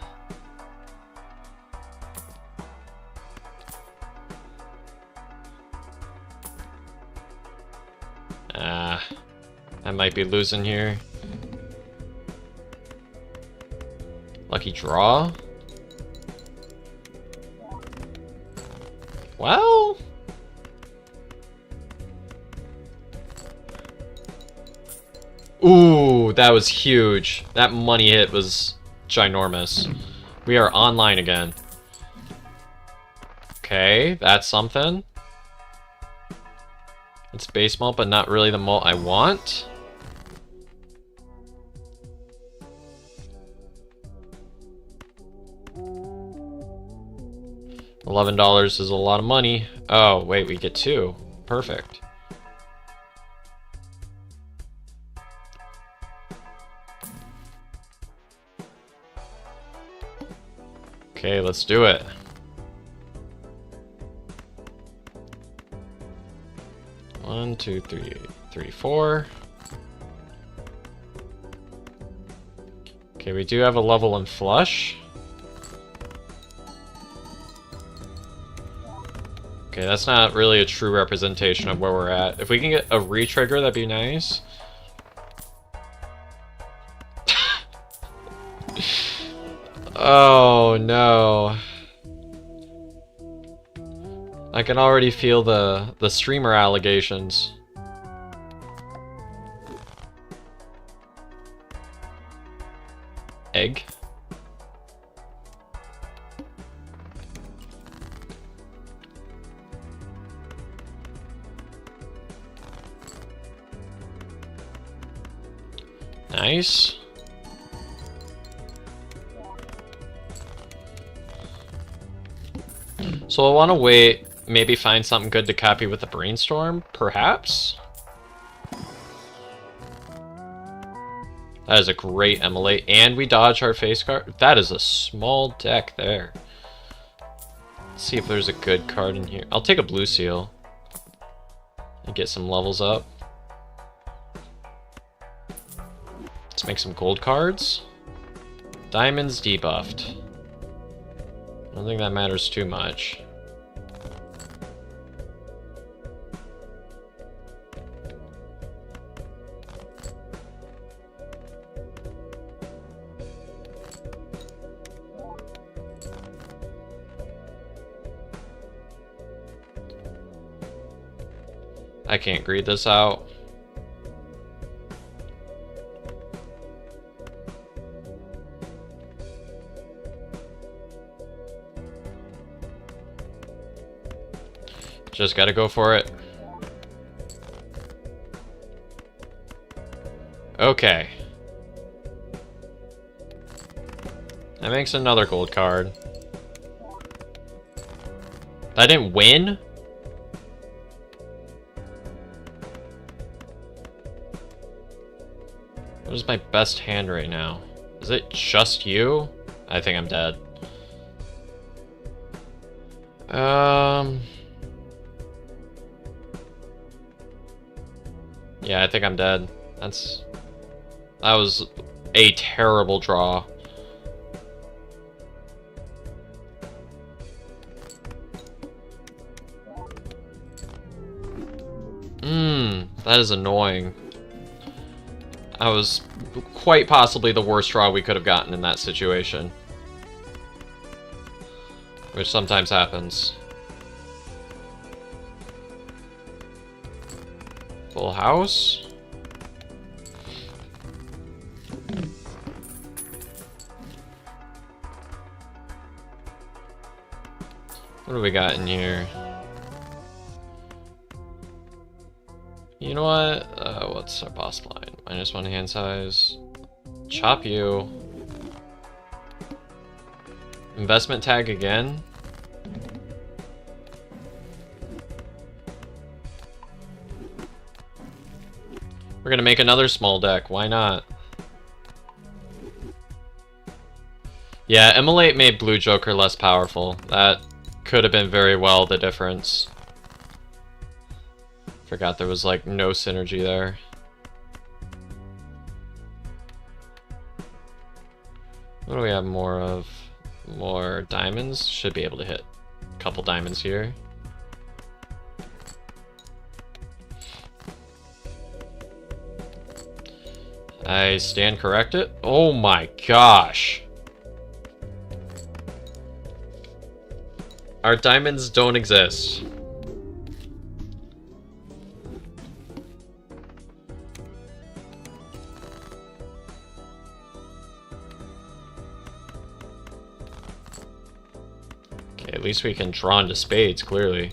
I might be losing here. Lucky draw? Well... Ooh, that was huge. That money hit was ginormous. We are online again. Okay, that's something. It's base malt, but not really the malt I want. $11 is a lot of money. Oh, wait, we get 2. Perfect. Okay, let's do it. One, two, three, 4. Okay, we do have a level in flush. Okay, that's not really a true representation of where we're at. If we can get a re-trigger, that'd be nice. Oh no. I can already feel the streamer allegations. Egg. Nice. So I want to wait, maybe find something good to copy with the brainstorm, perhaps? That is a great emulate, and we dodge our face card. That is a small deck there. Let's see if there's a good card in here. I'll take a blue seal and get some levels up. Let's make some gold cards. Diamonds debuffed. I don't think that matters too much. I can't greed this out. Just gotta go for it. Okay. That makes another gold card. I didn't win? What is my best hand right now? Is it just you? I think I'm dead. Yeah, I think I'm dead. That was a terrible draw. That is annoying. That was quite possibly the worst draw we could have gotten in that situation. Which sometimes happens. Full house. What do we got in here? You know what? What's our boss line? -1 hand size. Chop you. Investment tag again. We're gonna make another small deck. Why not? Yeah, Immolate made Blue Joker less powerful. That could have been very well the difference. Forgot there was like no synergy there. What do we have more of? More diamonds? Should be able to hit a couple diamonds here. I stand corrected. Oh my gosh. Our diamonds don't exist. Okay, at least we can draw into spades, clearly.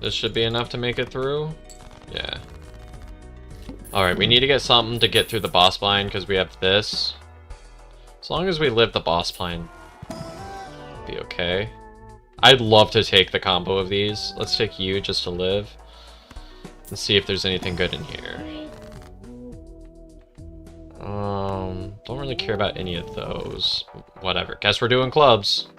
This should be enough to make it through. Yeah. Alright, we need to get something to get through the boss blind because we have this. As long as we live the boss blind, be okay. I'd love to take the combo of these. Let's take you just to live. And see if there's anything good in here. Don't really care about any of those. Whatever. Guess we're doing clubs.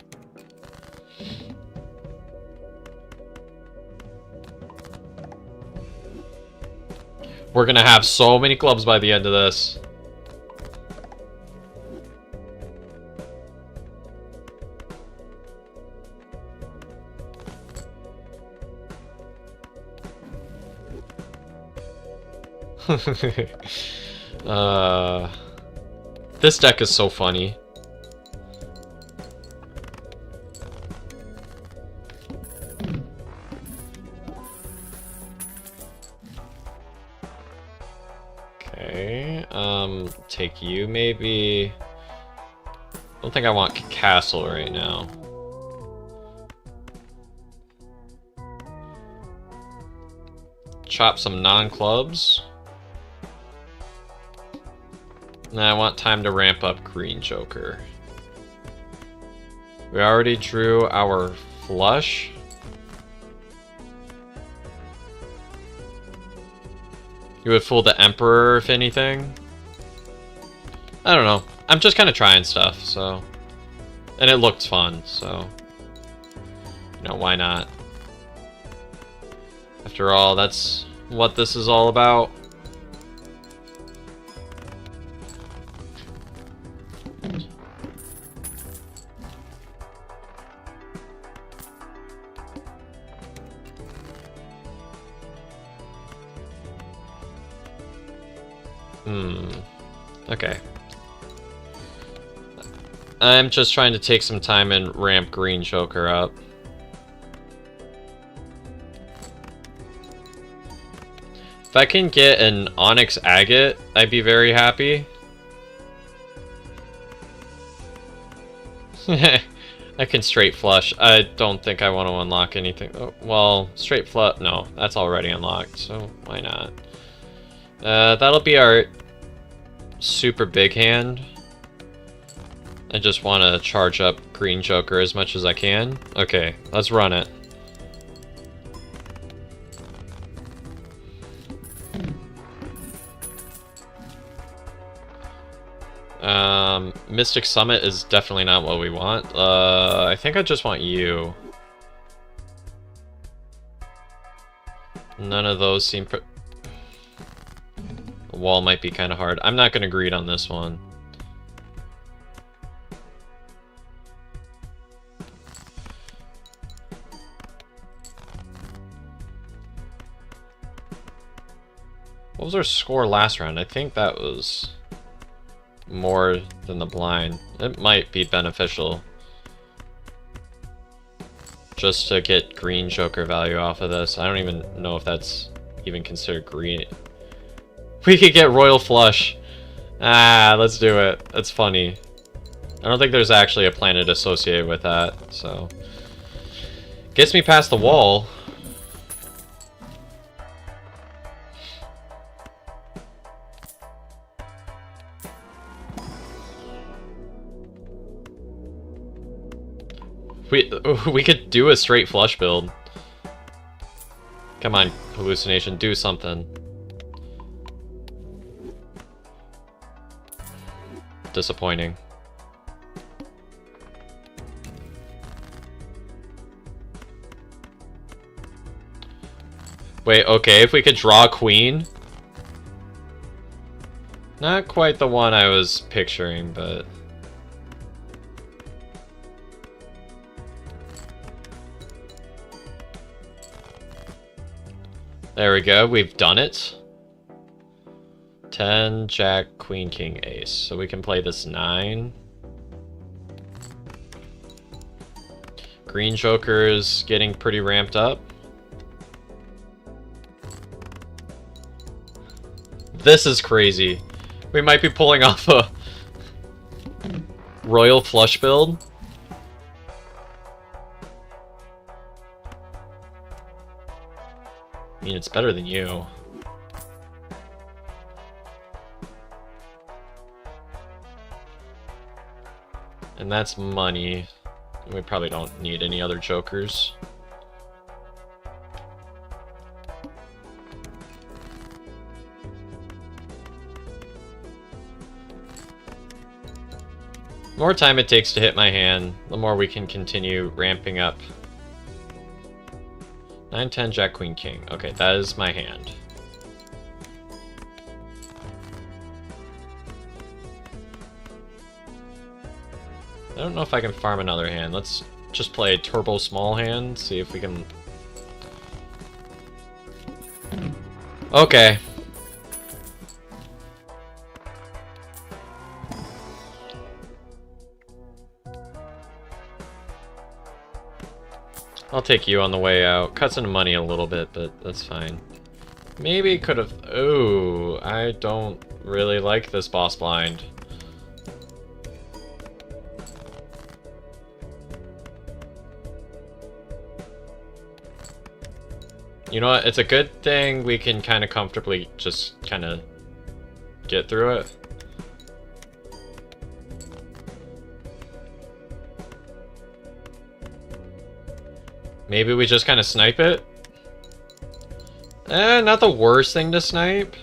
We're gonna have so many clubs by the end of this. This deck is so funny. Okay, take you maybe. I don't think I want castle right now. Chop some non-clubs. Now I want time to ramp up Green Joker. We already drew our flush. You would fool the Emperor, if anything. I don't know. I'm just kind of trying stuff, so... And it looked fun, so... You know, why not? After all, that's what this is all about. Okay. I'm just trying to take some time and ramp Green Joker up. If I can get an Onyx Agate, I'd be very happy. I can straight flush. I don't think I want to unlock anything. Oh, well, straight flush. No, that's already unlocked, so why not? That'll be our super big hand. I just want to charge up Green Joker as much as I can. Okay, let's run it. Mystic Summit is definitely not what we want. I think I just want you. None of those seem... The wall might be kind of hard. I'm not going to greed on this one. What was our score last round? I think that was more than the blind. It might be beneficial just to get Green Joker value off of this. I don't even know if that's even considered green. We could get Royal Flush. Ah, let's do it. That's funny. I don't think there's actually a planet associated with that, so... Gets me past the wall. We could do a straight flush build. Come on, Hallucination, do something. Disappointing. Wait, okay, if we could draw a queen. Not quite the one I was picturing, but... There we go, we've done it. 10, Jack, Queen, King, Ace. So we can play this 9. Green Joker's getting pretty ramped up. This is crazy. We might be pulling off a Royal Flush build. I mean, it's better than you. And that's money. We probably don't need any other jokers. The more time it takes to hit my hand, the more we can continue ramping up. 9, 10, Jack, Queen, King. Okay, that is my hand. I don't know if I can farm another hand. Let's just play a turbo small hand, see if we can... Okay. I'll take you on the way out. Cuts into money a little bit, but that's fine. Maybe could have... Ooh, I don't really like this boss blind. You know what? It's a good thing we can kind of comfortably just kind of get through it. Maybe we just kind of snipe it? Not the worst thing to snipe.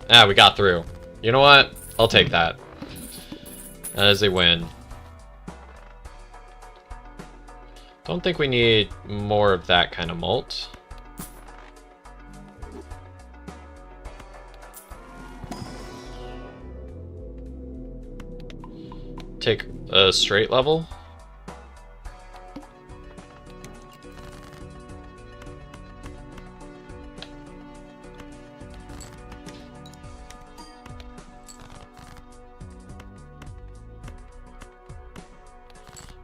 Ah, we got through. You know what? I'll take that. That is a win. Don't think we need more of that kind of malt. Take a straight level.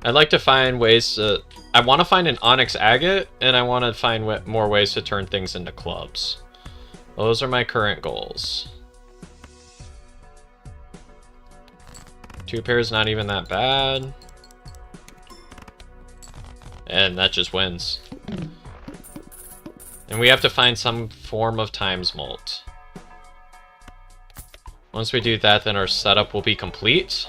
I'd like to find ways to... I want to find an onyx agate, and I want to find more ways to turn things into clubs. Those are my current goals. 2 pairs not even that bad. And that just wins. And we have to find some form of times malt. Once we do that, then our setup will be complete.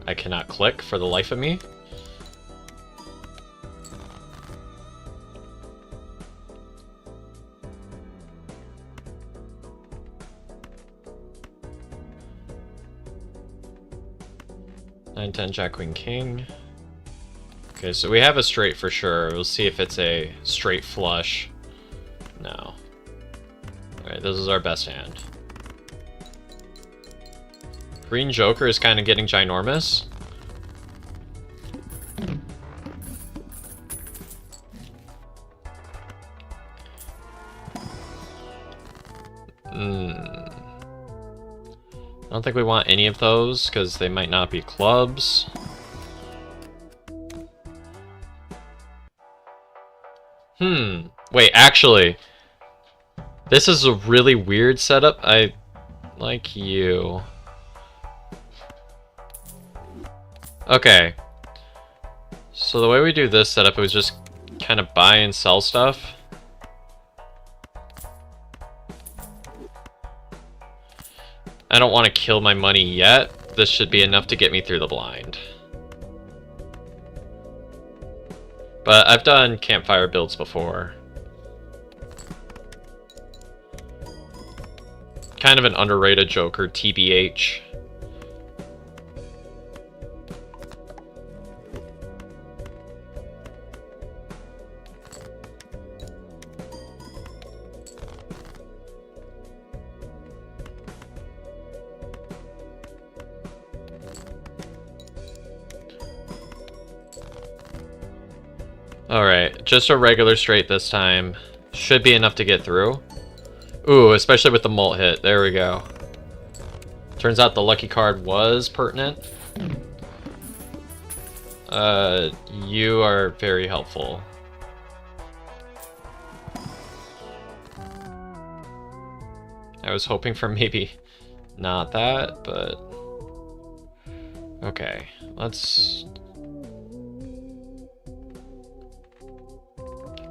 I cannot click for the life of me. Nine, 10, Jack, Queen, King. Okay, so we have a straight for sure. We'll see if it's a straight flush. No. Alright, this is our best hand. Green Joker is kind of getting ginormous. I don't think we want any of those because they might not be clubs. Wait, actually, this is a really weird setup. I like you. Okay, so the way we do this setup is just kind of buy and sell stuff. I don't want to kill my money yet. This should be enough to get me through the blind. But I've done campfire builds before. Kind of an underrated Joker, TBH. Alright, just a regular straight this time. Should be enough to get through. Ooh, especially with the malt hit. There we go. Turns out the lucky card was pertinent. You are very helpful. I was hoping for maybe not that, but... Okay, let's...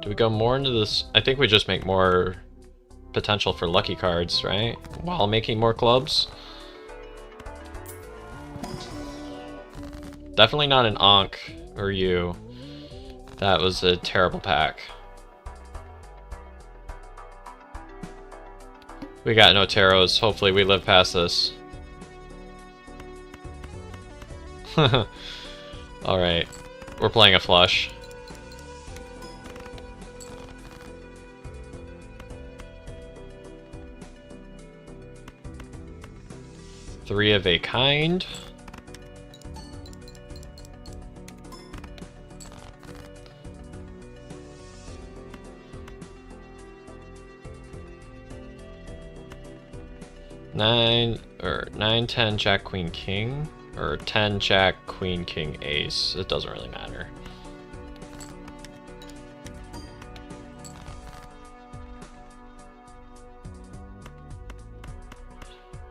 Do we go more into this? I think we just make more potential for lucky cards, right? While making more clubs. Definitely not an Ankh or you. That was a terrible pack. We got no tarots. Hopefully we live past this. Alright. We're playing a flush. Three of a kind. Nine, 10, Jack, Queen, King, or 10, Jack, Queen, King, Ace. It doesn't really matter.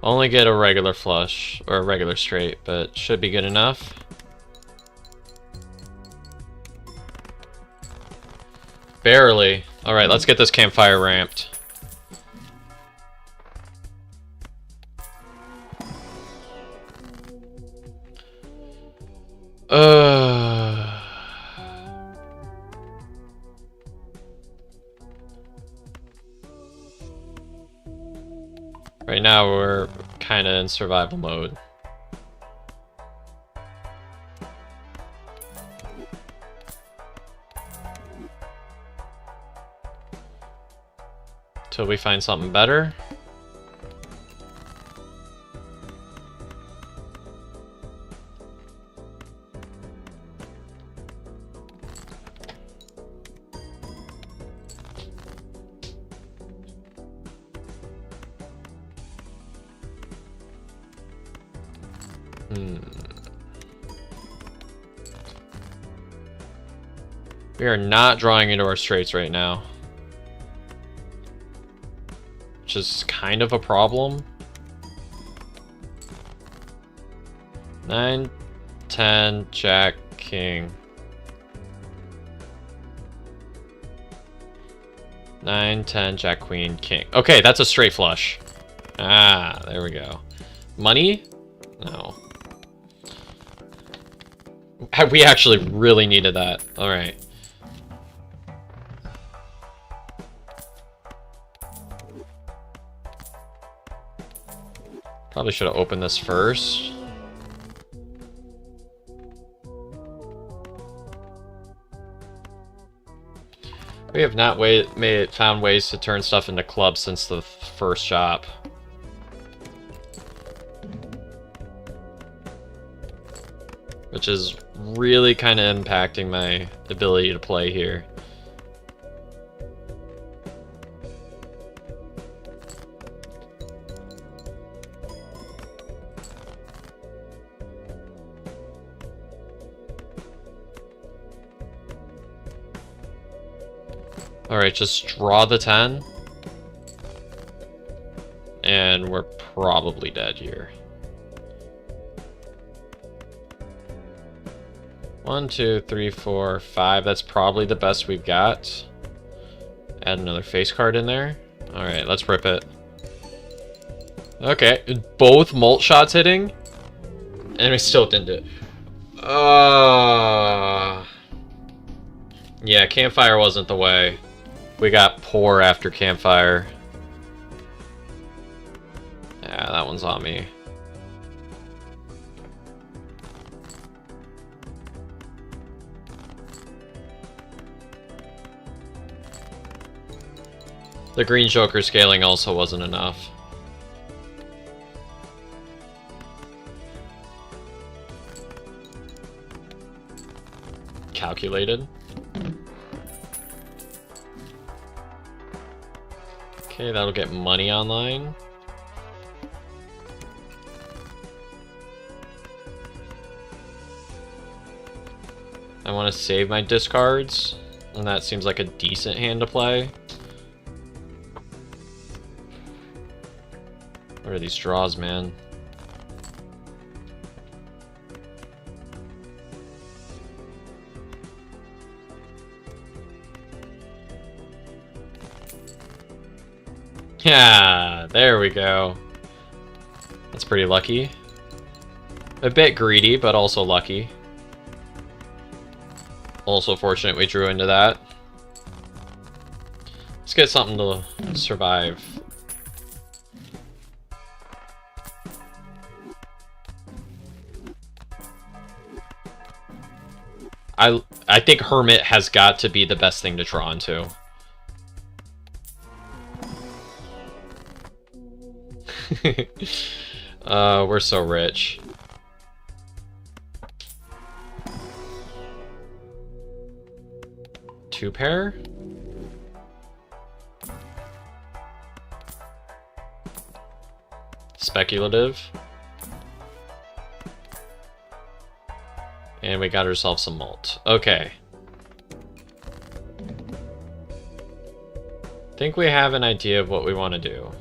Only get a regular flush, or a regular straight, but should be good enough. Barely. Alright, let's get this campfire ramped. Right now we're kind of in survival mode. Till we find something better. We are not drawing into our straights right now. Which is kind of a problem. 9, 10, Jack, King. 9, 10, Jack, Queen, King. Okay, that's a straight flush. Ah, there we go. Money? No. We actually really needed that. Alright. Probably should have opened this first. We have not found ways to turn stuff into clubs since the first shop. Which is really kind of impacting my ability to play here. Alright, just draw the 10. And we're probably dead here. 1, 2, 3, 4, 5. That's probably the best we've got. Add another face card in there. Alright, let's rip it. Okay, both mult shots hitting. And we still didn't do it. Yeah, campfire wasn't the way. We got poor after campfire. Yeah, that one's on me. The green Joker scaling also wasn't enough. Calculated. Okay, that'll get money online. I want to save my discards, and that seems like a decent hand to play. What are these draws, man? Yeah, there we go. That's pretty lucky. A bit greedy, but also lucky. Also fortunate we drew into that. Let's get something to survive. I think Hermit has got to be the best thing to draw into. We're so rich. Two pair? Speculative. And we got ourselves some malt. Okay. Think we have an idea of what we want to do.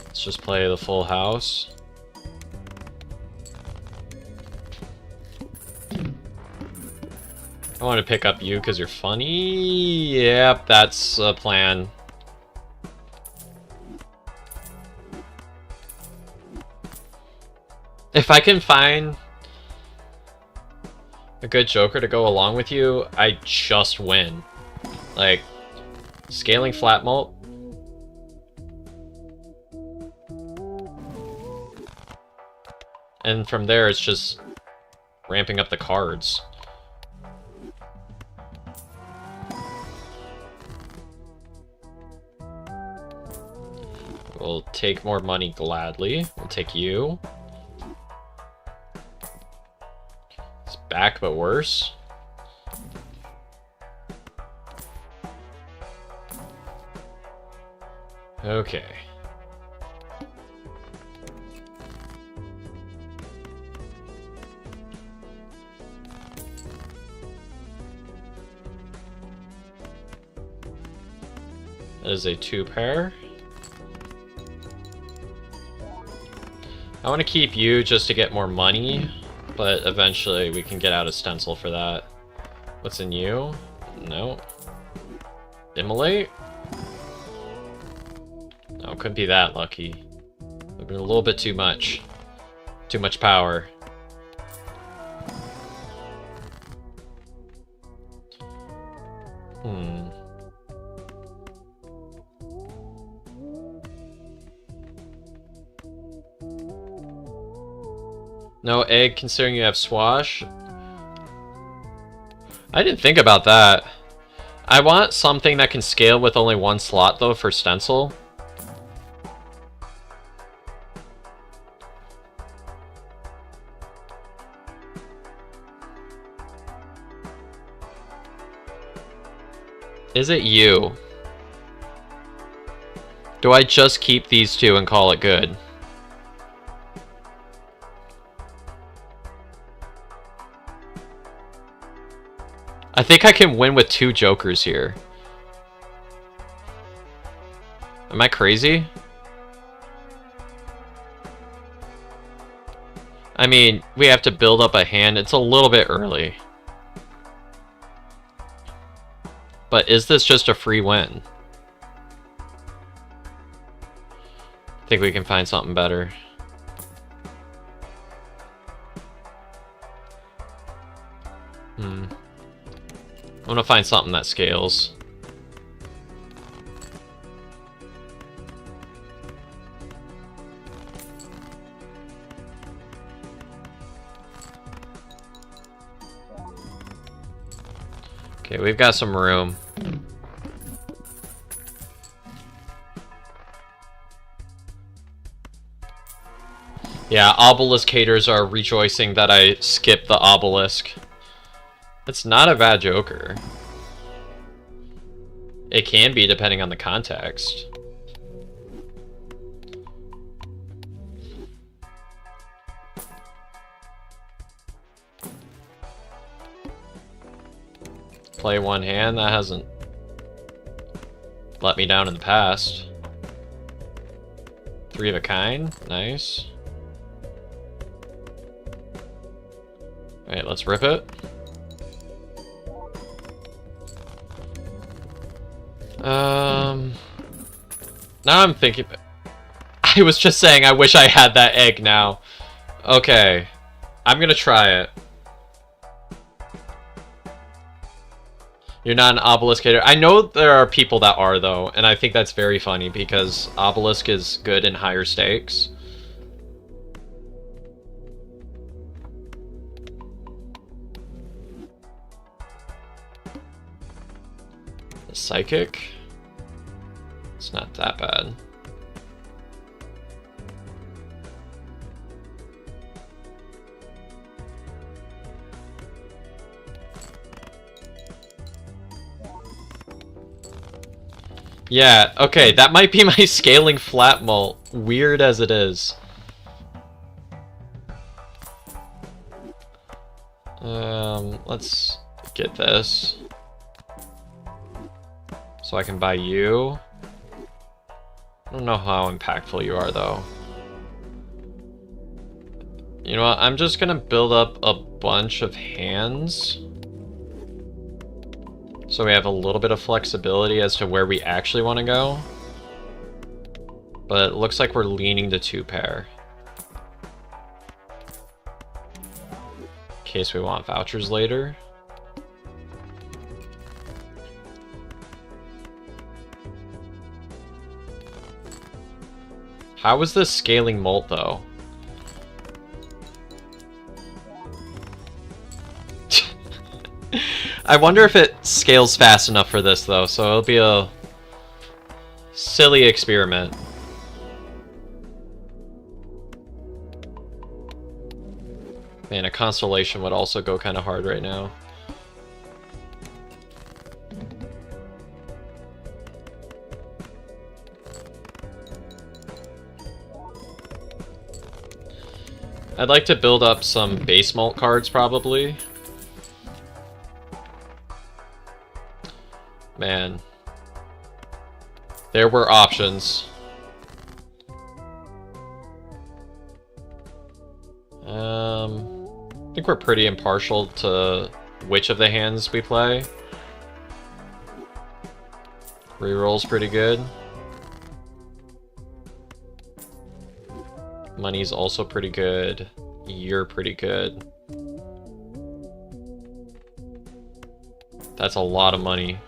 Let's just play the full house. I want to pick up you because you're funny. Yep, that's a plan. If I can find a good Joker to go along with you, I just win. Like, scaling flat malt. And from there, it's just ramping up the cards. We'll take more money gladly. We'll take you. It's back, but worse. Okay. That is a 2-pair. I want to keep you just to get more money, but eventually we can get out a stencil for that. What's in you? No. Immolate? No, couldn't be that lucky. Would've been a little bit too much. Too much power. No egg, considering you have swash. I didn't think about that. I want something that can scale with only one slot, though, for stencil. Is it you? Do I just keep these two and call it good? I think I can win with 2 Jokers here. Am I crazy? I mean, we have to build up a hand. It's a little bit early. But is this just a free win? I think we can find something better. I'm gonna find something that scales. Okay, we've got some room. Yeah, obelisk haters are rejoicing that I skipped the obelisk. It's not a bad Joker. It can be, depending on the context. play one hand. That hasn't let me down in the past. 3 of a kind. Nice. Alright, let's rip it. Now I'm thinking... I was just saying I wish I had that egg now. Okay. I'm gonna try it. You're not an obeliskator. I know there are people that are, though, and I think that's very funny because obelisk is good in higher stakes. The psychic? It's not that bad. Yeah, okay, that might be my scaling flat mult, weird as it is. Let's get this. So I can buy you. I don't know how impactful you are, though. You know what, I'm just gonna build up a bunch of hands. So we have a little bit of flexibility as to where we actually want to go. But it looks like we're leaning to 2-pair. In case we want vouchers later. How is this scaling mult, though? I wonder if it scales fast enough for this, though, so it'll be a silly experiment. Man, a constellation would also go kind of hard right now. I'd like to build up some base mult cards, probably. Man. There were options. I think we're pretty impartial to which of the hands we play. Reroll's pretty good. Money's also pretty good. You're pretty good. That's a lot of money.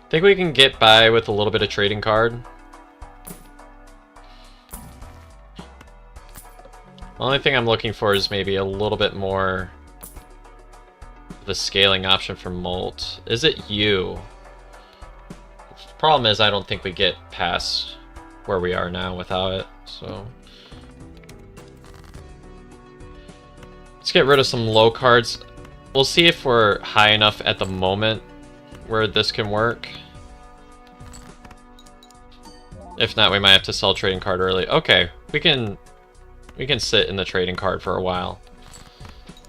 Think we can get by with a little bit of trading card. Only thing I'm looking for is maybe a little bit more of a scaling option for Molt. Is it you? Problem is I don't think we get past where we are now without it, so... Let's get rid of some low cards. We'll see if we're high enough at the moment where this can work. If not, we might have to sell trading card early. Okay, we can sit in the trading card for a while.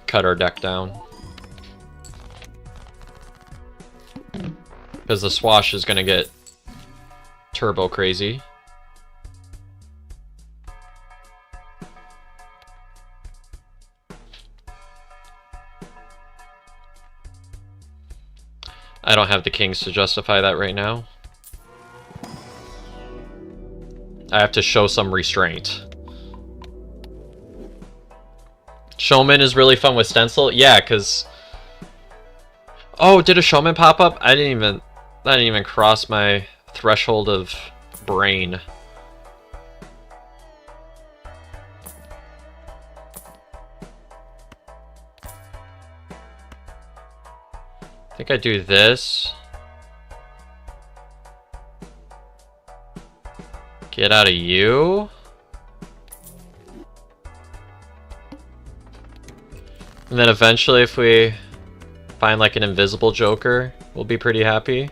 Cut our deck down. Because the swash is going to get turbo crazy. I don't have the kings to justify that right now. I have to show some restraint. Showman is really fun with stencil? Yeah, because... Oh, did a showman pop up? That didn't even cross my threshold of brain. I think I do this. Get out of you. And then eventually if we find like an invisible joker, we'll be pretty happy.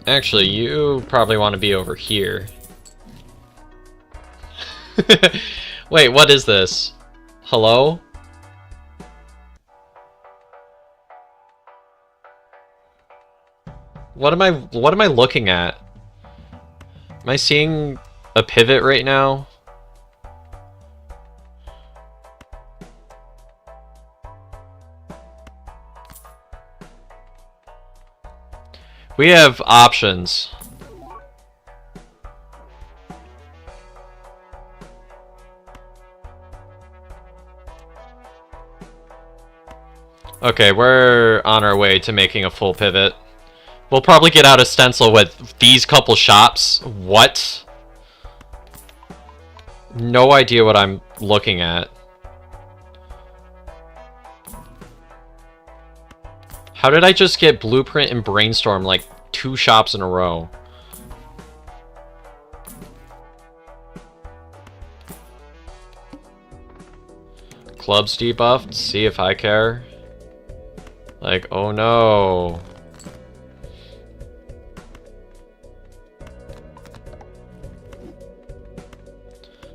Actually, you probably want to be over here. Wait, what is this? Hello? What am I looking at? Am I seeing a pivot right now? We have options. Okay, we're on our way to making a full pivot. We'll probably get out a stencil with these couple shops. What? No idea what I'm looking at. How did I just get Blueprint and Brainstorm like 2 shops in a row? Clubs debuffed? See if I care. Like, oh no.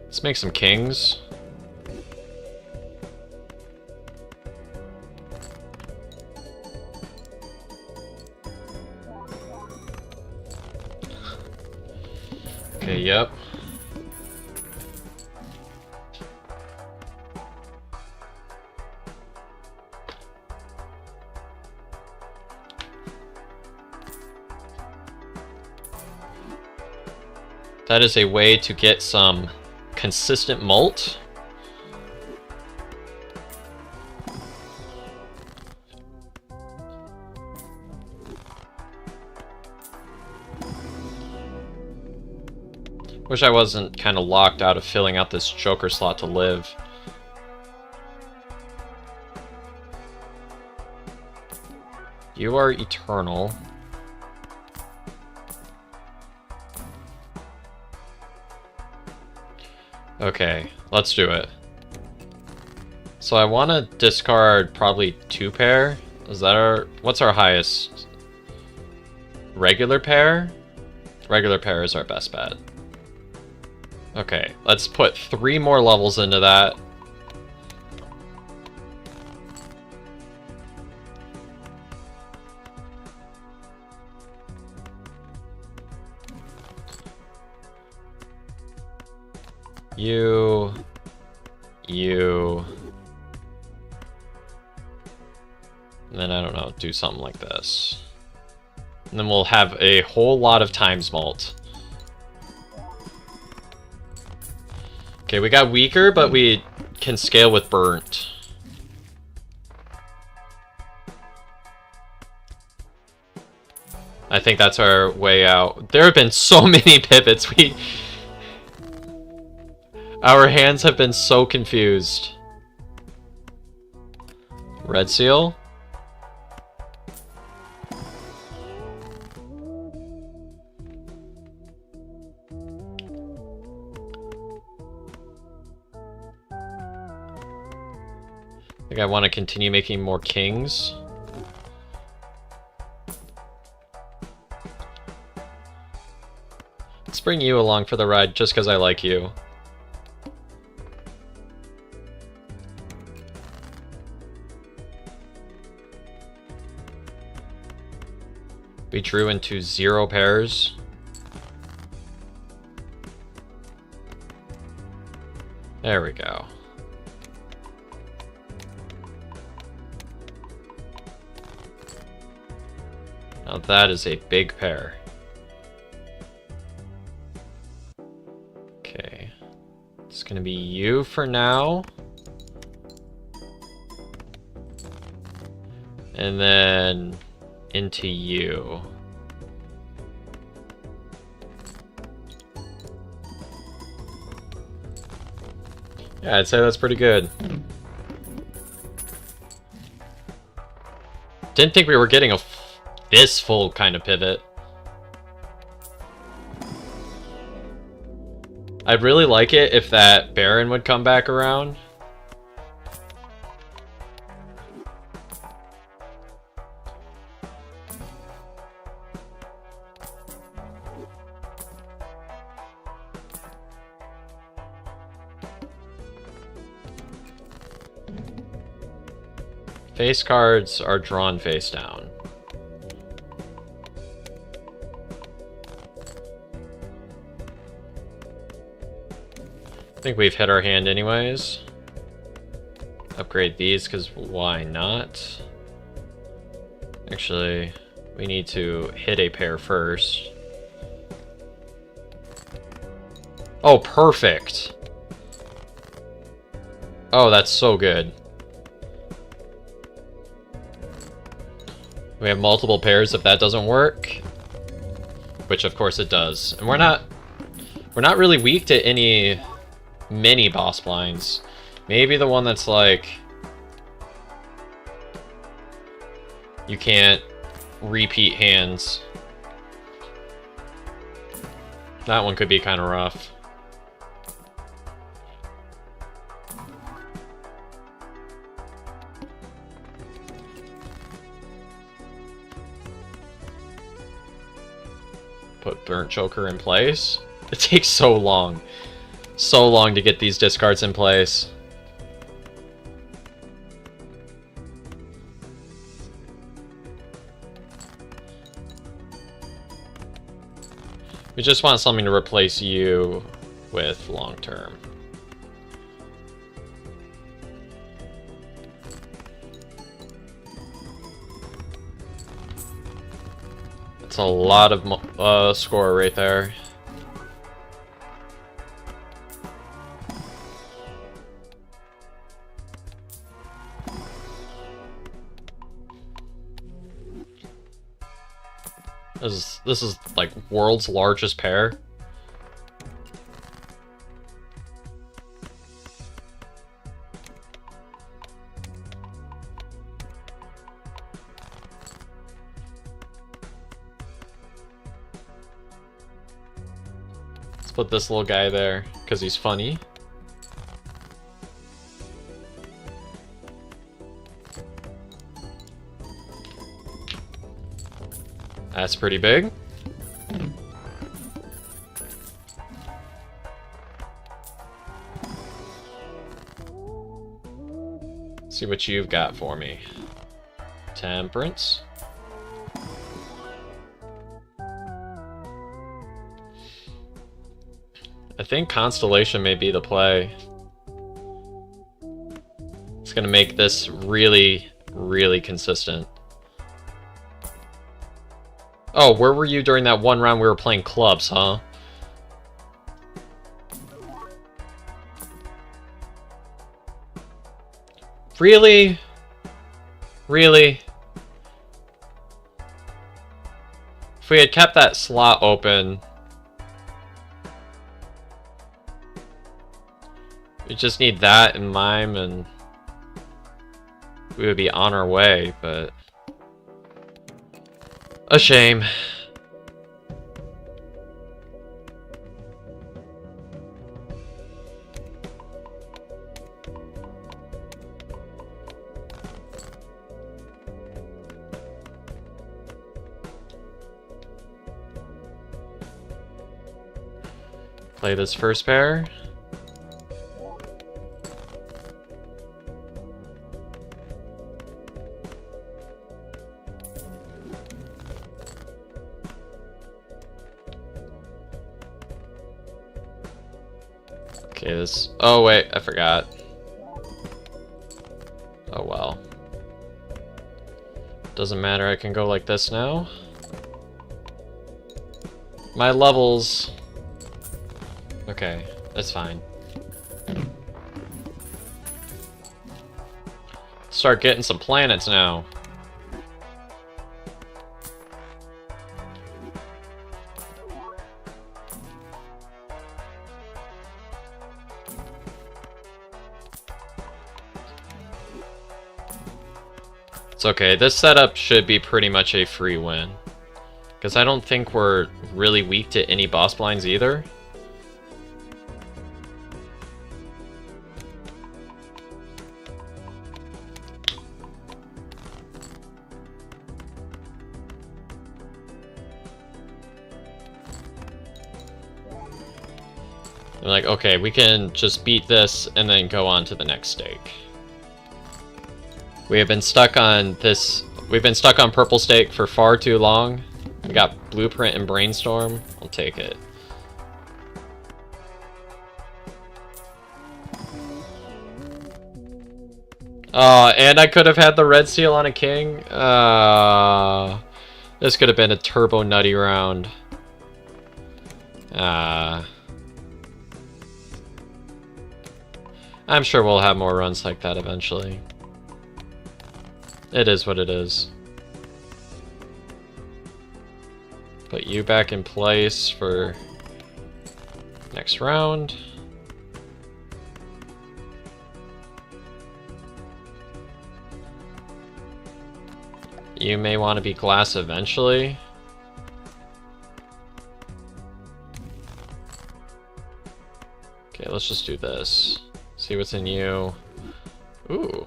Let's make some kings. Okay, yep. That is a way to get some consistent malt. Wish I wasn't kind of locked out of filling out this Joker slot to live. You are eternal. Okay, let's do it. So I want to discard probably 2 pair. Is that our... What's our highest? Regular pair? Regular pair is our best bet. Okay, let's put 3 more levels into that. You... And then, I don't know, do something like this. And then we'll have a whole lot of times malt. Okay, we got weaker, but we can scale with burnt. I think that's our way out. There have been so many pivots. Our hands have been so confused. Red seal? I think I want to continue making more kings. Let's bring you along for the ride just because I like you. We drew into 0 pairs. There we go. Now that is a big pair. Okay. It's gonna be you for now. And then into you. Yeah, I'd say that's pretty good. Didn't think we were getting this full kind of pivot. I'd really like it if that Baron would come back around. Face cards are drawn face down. I think we've hit our hand anyways. Upgrade these, because why not? Actually, we need to hit a pair first. Oh, perfect! Oh, that's so good. We have multiple pairs if that doesn't work. Which of course it does. And we're not really weak to any mini boss blinds. Maybe the one that's like you can't repeat hands. That one could be kind of rough. Put Burnt Choker in place. It takes so long. So long to get these discards in place. We just want something to replace you with long term. It's a lot of score right there. This is like world's largest pair. Let's put this little guy there because he's funny. That's pretty big. Let's see what you've got for me. Temperance. I think Constellation may be the play. It's gonna make this really, really consistent. Oh, where were you during that one round we were playing clubs, huh? Really? Really? If we had kept that slot open... We just need that and Mime and... we would be on our way, but... A shame. Play this first pair. Okay, this... oh wait, I forgot. Oh well. Doesn't matter, I can go like this now. My levels... okay, that's fine. Start getting some planets now. It's okay, this setup should be pretty much a free win. Because I don't think we're really weak to any boss blinds either. They're like, okay, we can just beat this and then go on to the next stake. We have been stuck on this. We've been stuck on purple stake for far too long. We got blueprint and brainstorm. I'll take it. And I could have had the red seal on a king. This could have been a turbo nutty round. I'm sure we'll have more runs like that eventually. It is what it is. Put you back in place for next round. You may want to be glass eventually. Okay, let's just do this. See what's in you. Ooh.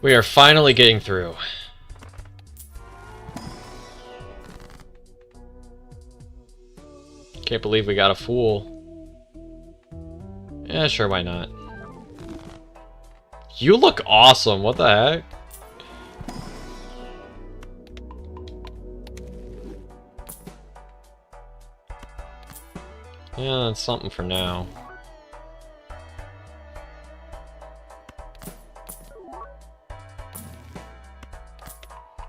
We are finally getting through. Can't believe we got a fool. Yeah, sure, why not? You look awesome, what the heck? Yeah, that's something for now.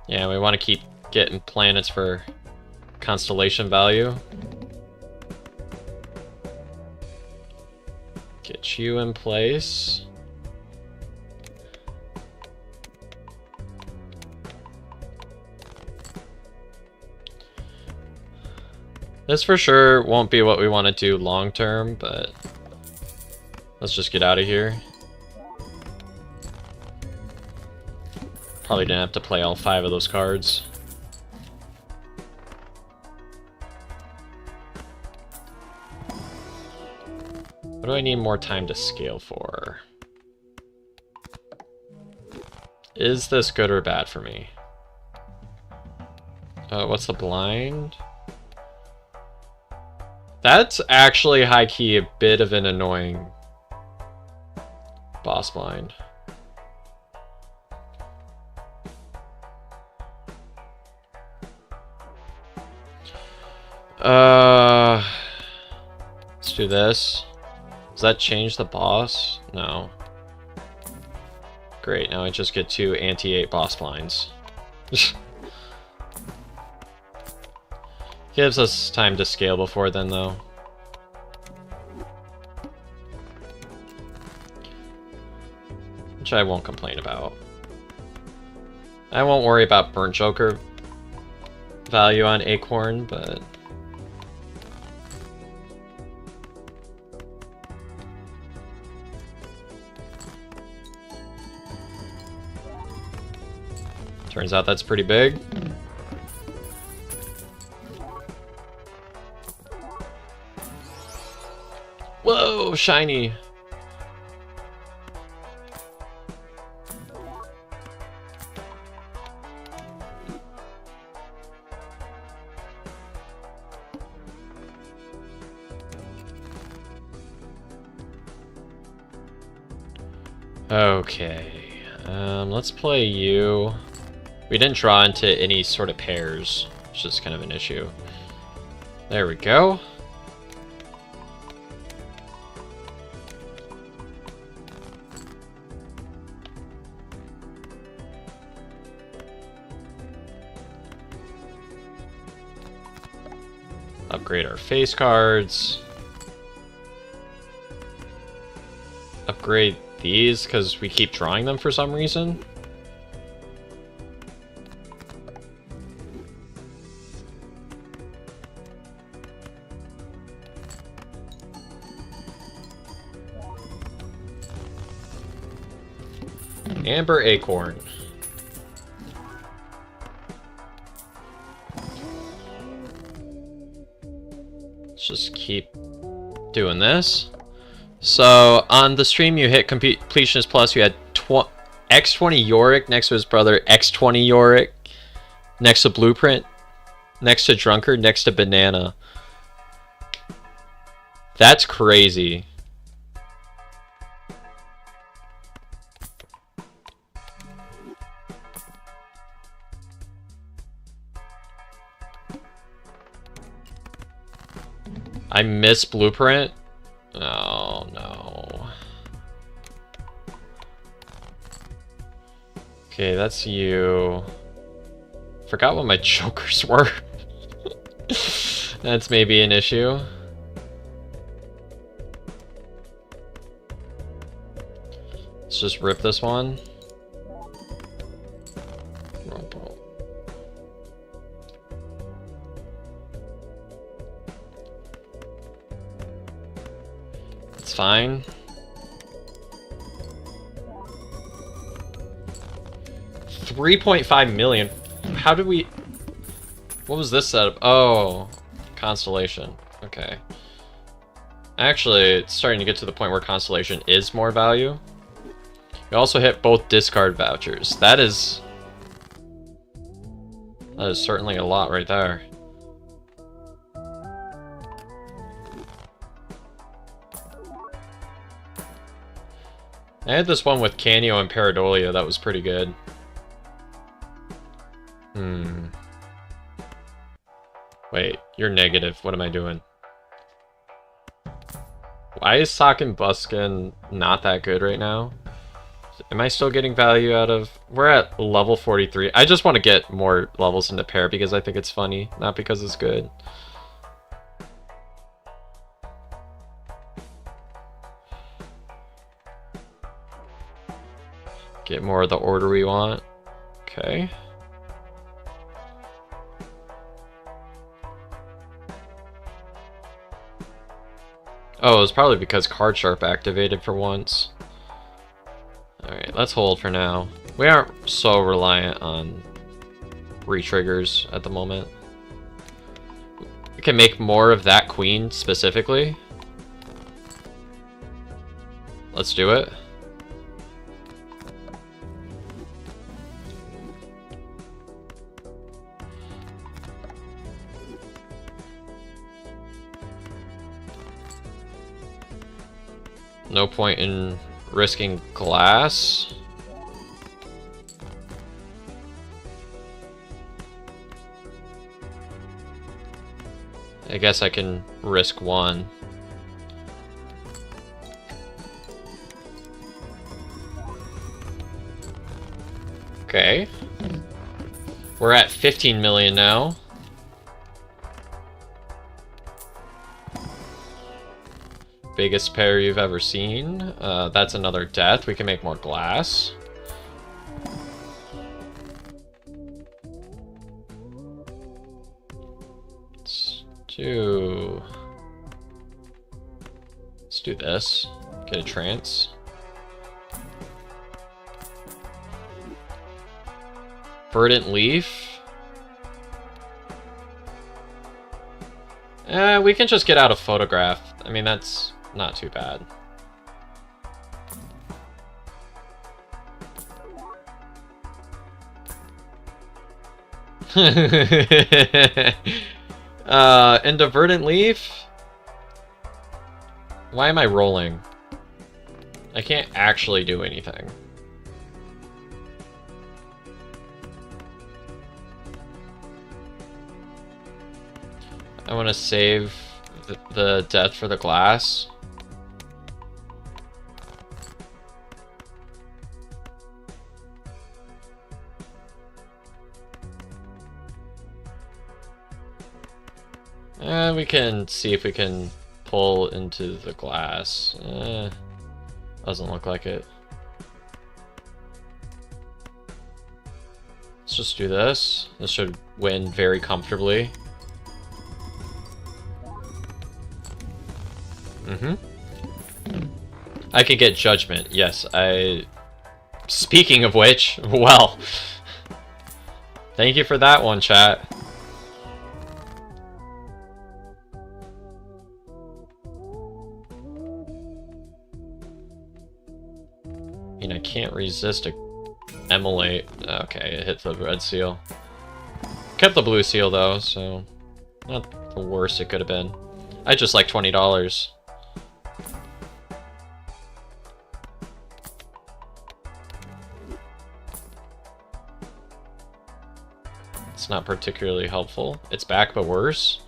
Yeah, we want to keep getting planets for constellation value. Get you in place. This for sure won't be what we want to do long term, but let's just get out of here. Probably didn't have to play all 5 of those cards. What do I need more time to scale for? Is this good or bad for me? What's the blind? That's actually high-key a bit of an annoying boss blind. Let's do this. Does that change the boss? No. Great, now I just get 2 anti-8 boss blinds. Gives us time to scale before then, though. Which I won't complain about. I won't worry about Burnt Joker value on Acorn, but... turns out that's pretty big. Whoa, shiny! Okay, let's play you. We didn't draw into any sort of pairs, which is kind of an issue. There we go. Upgrade our face cards. Upgrade these because we keep drawing them for some reason. Amber Acorn. Let's just keep doing this. So on the stream you hit Completionist Plus, you had X20 Yorick next to his brother X20 Yorick, next to Blueprint, next to Drunkard, next to Banana. That's crazy. I miss Blueprint. Oh no. Okay, that's you. Forgot what my jokers were. That's maybe an issue. Let's just rip this one. It's fine. $3.5 million. How did we... What was this setup? Oh, Constellation. Okay. Actually, it's starting to get to the point where Constellation is more value. We also hit both discard vouchers. That is certainly a lot right there. I had this one with Canio and Paradolia that was pretty good. Wait, you're negative. What am I doing? Why is Sock and Buskin not that good right now? Am I still getting value out of... We're at level 43. I just want to get more levels into pair because I think it's funny, not because it's good. Get more of the order we want. Okay. Oh, it's probably because Card Sharp activated for once. Alright, let's hold for now. We aren't so reliant on re-triggers at the moment. We can make more of that queen specifically. Let's do it. No point in risking glass. I guess I can risk one. Okay. We're at 15 million now. Biggest pair you've ever seen. That's another death. We can make more glass. Let's do this. Get a trance. Verdant Leaf. We can just get out a photograph. I mean, that's not too bad. Into Verdant Leaf? Why am I rolling? I can't actually do anything. I want to save the death for the glass. We can see if we can pull into the glass. Doesn't look like it. Let's just do this. This should win very comfortably. I could get Judgment. Yes, Speaking of which, well, thank you for that one, chat. I mean, I can't resist a Emulate. Okay, it hit the red seal. Kept the blue seal though, so not the worst it could have been. I just like $20. It's not particularly helpful. It's back, but worse.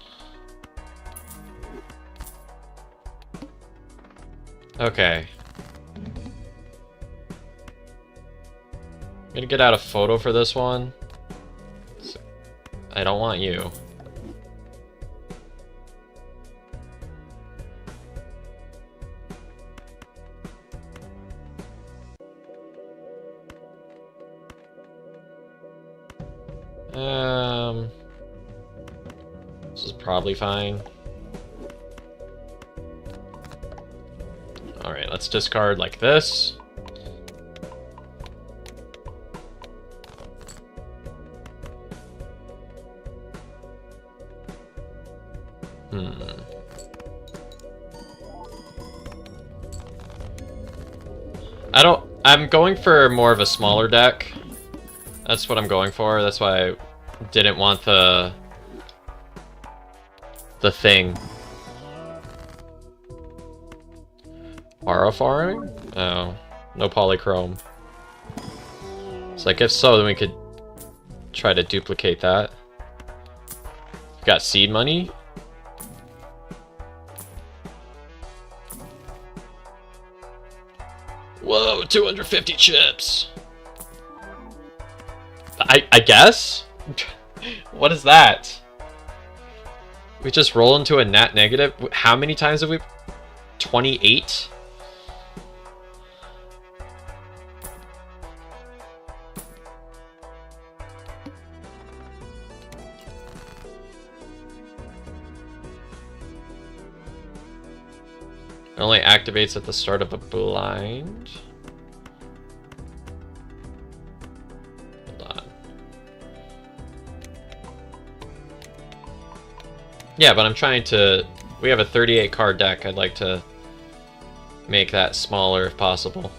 Okay. I'm gonna get out a photo for this one. I don't want you. This is probably fine. Alright, let's discard like this. I'm going for more of a smaller deck. That's what I'm going for. That's why I didn't want the thing. Farming? Oh, no polychrome. It's like, if so, then we could try to duplicate that. Got seed money? Whoa, 250 chips! I guess? What is that? We just roll into a net negative? How many times have we... 28? It only activates at the start of a blind. Hold on. Yeah, but I'm trying to... We have a 38 card deck. I'd like to make that smaller if possible.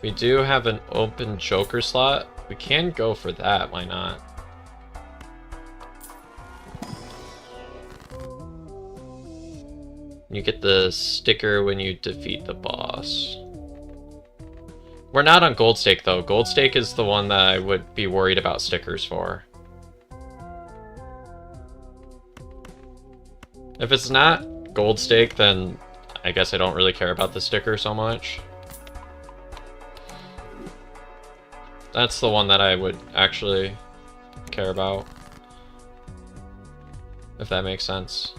We do have an open Joker slot. We can go for that, why not? You get the sticker when you defeat the boss. We're not on Gold Stake though. Gold Stake is the one that I would be worried about stickers for. If it's not Gold Stake, then I guess I don't really care about the sticker so much. That's the one that I would actually care about. If that makes sense.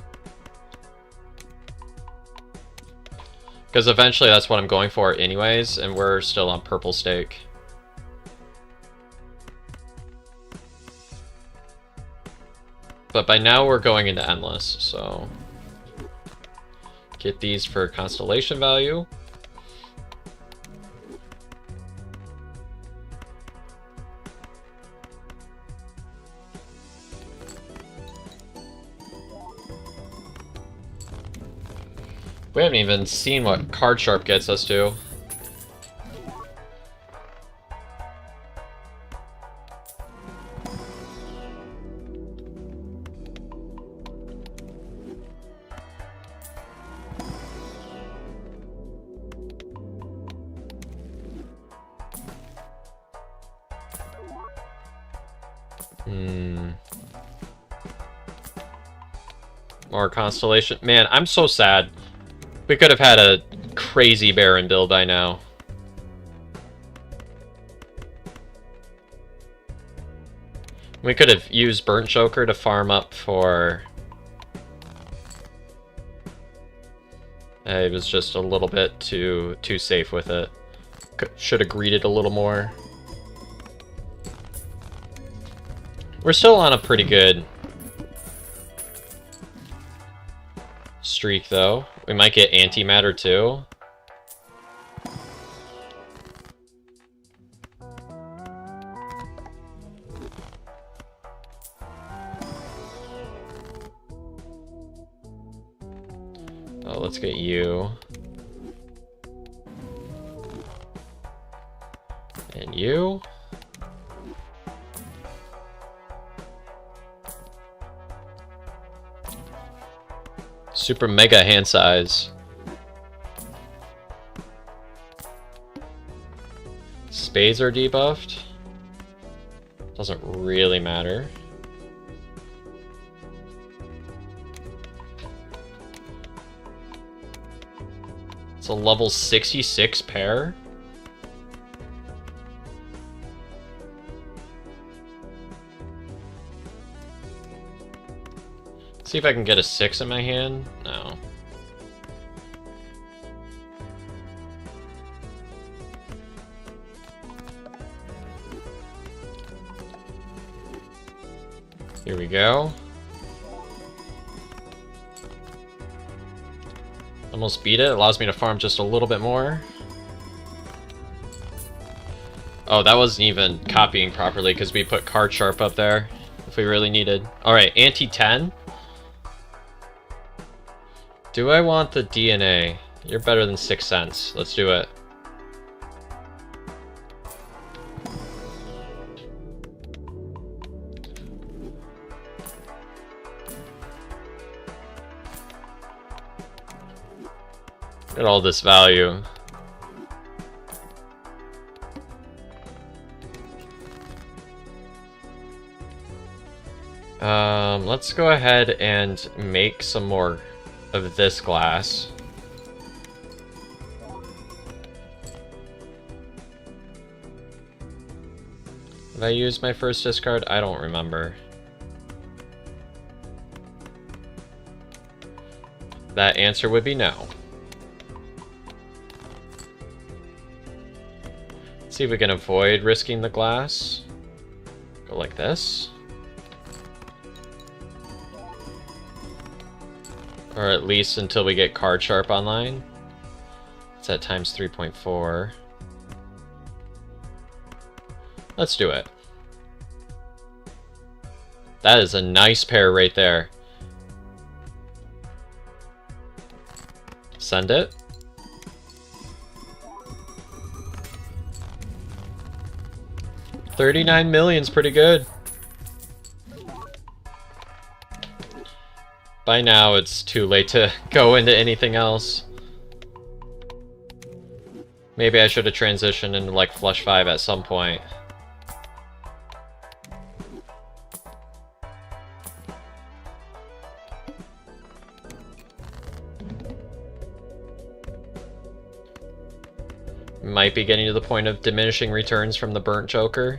Because eventually that's what I'm going for anyways, and we're still on purple stake. But by now we're going into endless, so... Get these for constellation value. We haven't even seen what Card Sharp gets us to. More Constellation. Man, I'm so sad. We could have had a crazy Baron build by now. We could have used Burnt Joker to farm up for... I was just a little bit too safe with it. Should have greeted a little more. We're still on a pretty good streak, though. We might get antimatter, too. let's get you. And you. Super mega hand size. Spades are debuffed. Doesn't really matter. It's a level 66 pair. See if I can get a 6 in my hand. No. Here we go. Almost beat it. Allows me to farm just a little bit more. Oh, that wasn't even copying properly because we put card sharp up there if we really needed. Alright, anti-10. Do I want the DNA? You're better than 6 cents. Let's do it. Look at all this value. Let's go ahead and make some more of this glass. Did I use my first discard? I don't remember. That answer would be no. Let's see if we can avoid risking the glass. Go like this. Or at least until we get card sharp online. It's at times 3.4. Let's do it. That is a nice pair right there. Send it. $39 million's pretty good. By now, it's too late to go into anything else. Maybe I should have transitioned into like Flush 5 at some point. Might be getting to the point of diminishing returns from the burnt Joker.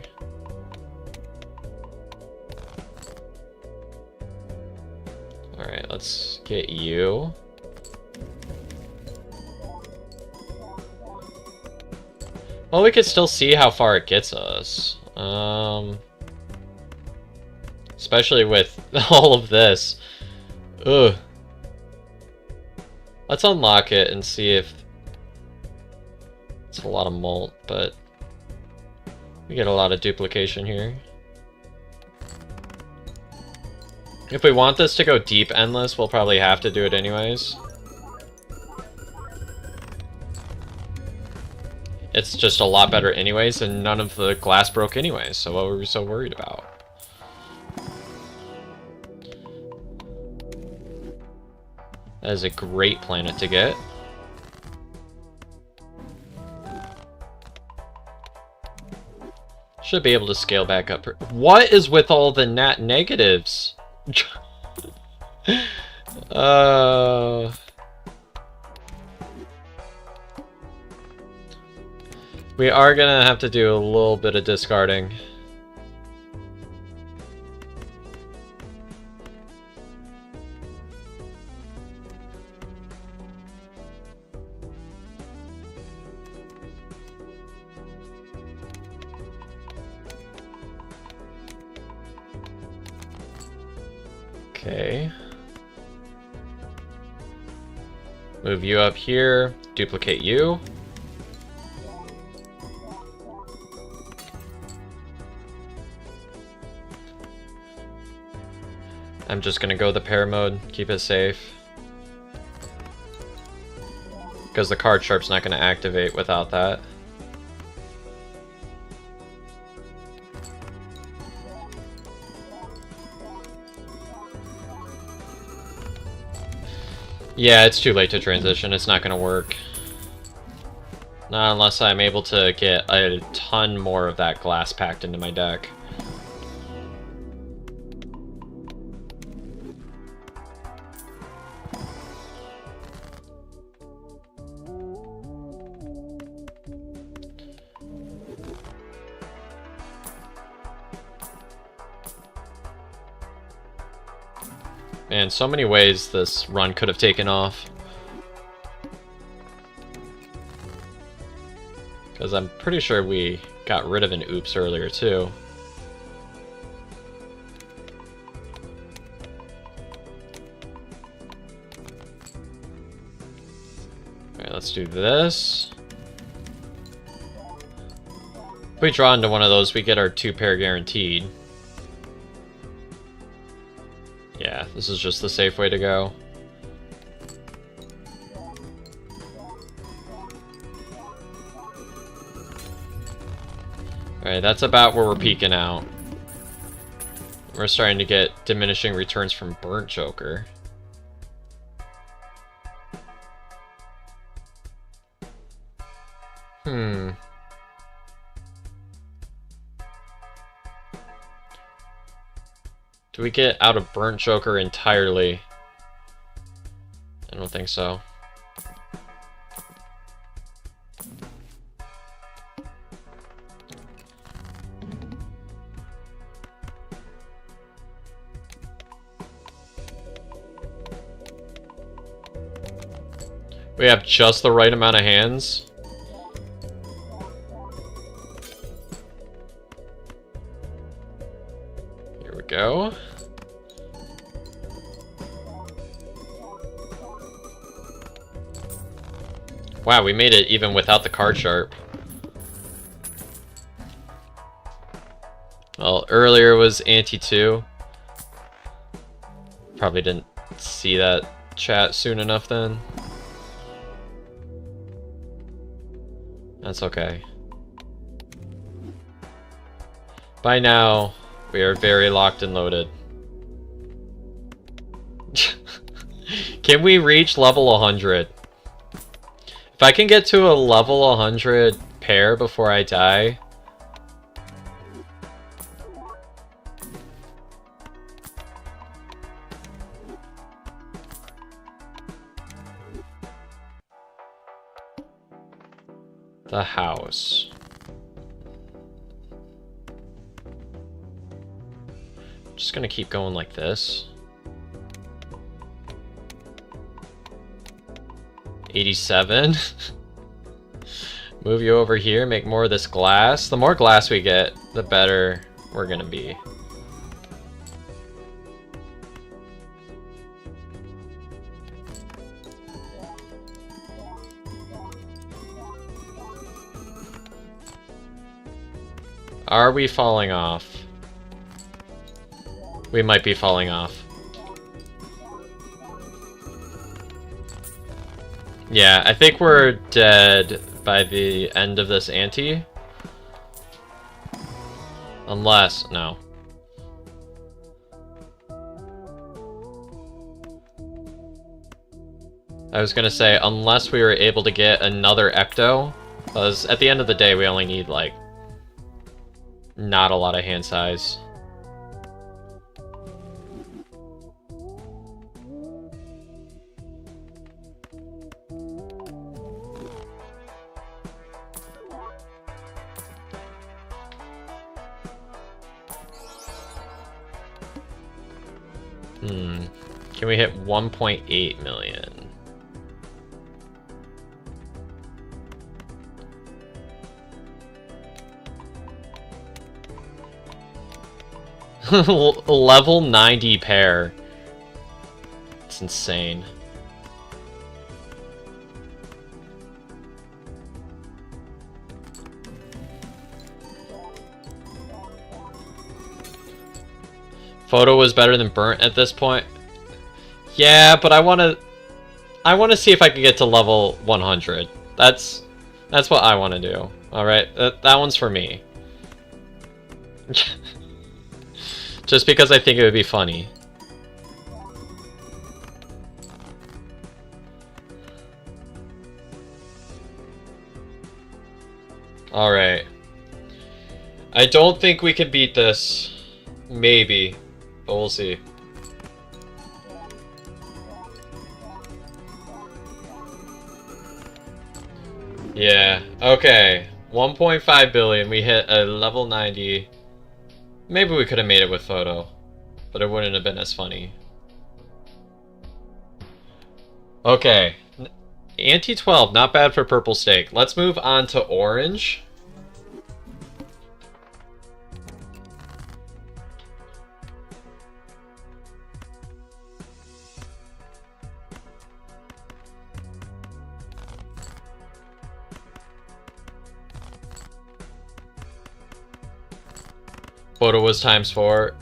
Alright, let's get you. Well, we could still see how far it gets us. Especially with all of this. Ugh. Let's unlock it and see if... It's a lot of molt, but... we get a lot of duplication here. If we want this to go deep endless, we'll probably have to do it anyways. It's just a lot better anyways, and none of the glass broke anyways, so what were we so worried about? That is a great planet to get. Should be able to scale back up. What is with all the nat negatives? We are gonna have to do a little bit of discarding. Okay. Move you up here, duplicate you. I'm just gonna go the pair mode, keep it safe. Because the card sharp's not going to activate without that. Yeah, it's too late to transition. It's not going to work. Not unless I'm able to get a ton more of that glass packed into my deck. Man, so many ways this run could have taken off. Because I'm pretty sure we got rid of an oops earlier too. Alright, let's do this. If we draw into one of those, we get our 2-pair guaranteed. Yeah, this is just the safe way to go. Alright, that's about where we're peaking out. We're starting to get diminishing returns from Burnt Joker. Do we get out of Burnt Joker entirely? I don't think so. We have just the right amount of hands. Here we go. Wow, we made it even without the card sharp. Well, earlier was Ante 2. Probably didn't see that chat soon enough then. That's okay. By now, we are very locked and loaded. Can we reach level 100? If I can get to a level 100 pair before I die... The house. Just gonna keep going like this. 87. Move you over here, make more of this glass. The more glass we get, the better we're gonna be. Are we falling off? We might be falling off. Yeah, I think we're dead by the end of this ante. Unless, no. I was gonna say, unless we were able to get another Ecto, because at the end of the day we only need, like, not a lot of hand size. Can we hit 1.8 million? Level 90 pair. It's insane. Photo was better than Burnt at this point. Yeah, but I want to... I want to see if I can get to level 100. That's what I want to do. All right, that one's for me. Just because I think it would be funny. All right. I don't think we can beat this. Maybe, but we'll see. Yeah, okay. 1.5 billion, we hit a level 90. Maybe we could have made it with photo, but it wouldn't have been as funny. Okay. Ante 12, not bad for purple steak. Let's move on to orange. Photo was ×4.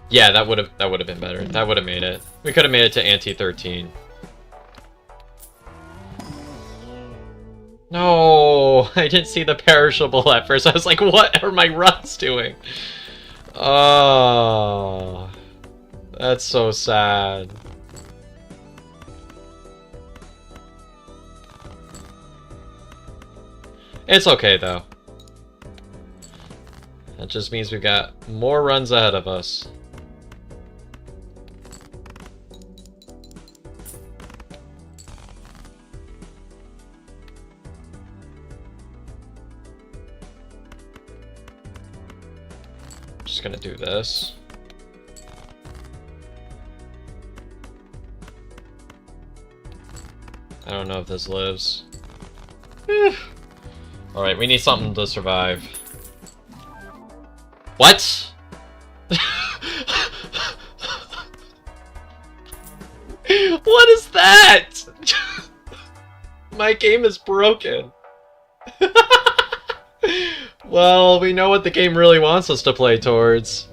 Yeah, that would have been better. That would have made it. We could have made it to Ante 13. No, I didn't see the perishable at first. I was like, what are my runs doing? Oh, that's so sad. It's okay though. That just means we've got more runs ahead of us. Just gonna do this. I don't know if this lives. Alright, we need something to survive. What? What is that? My game is broken. Well, we know what the game really wants us to play towards.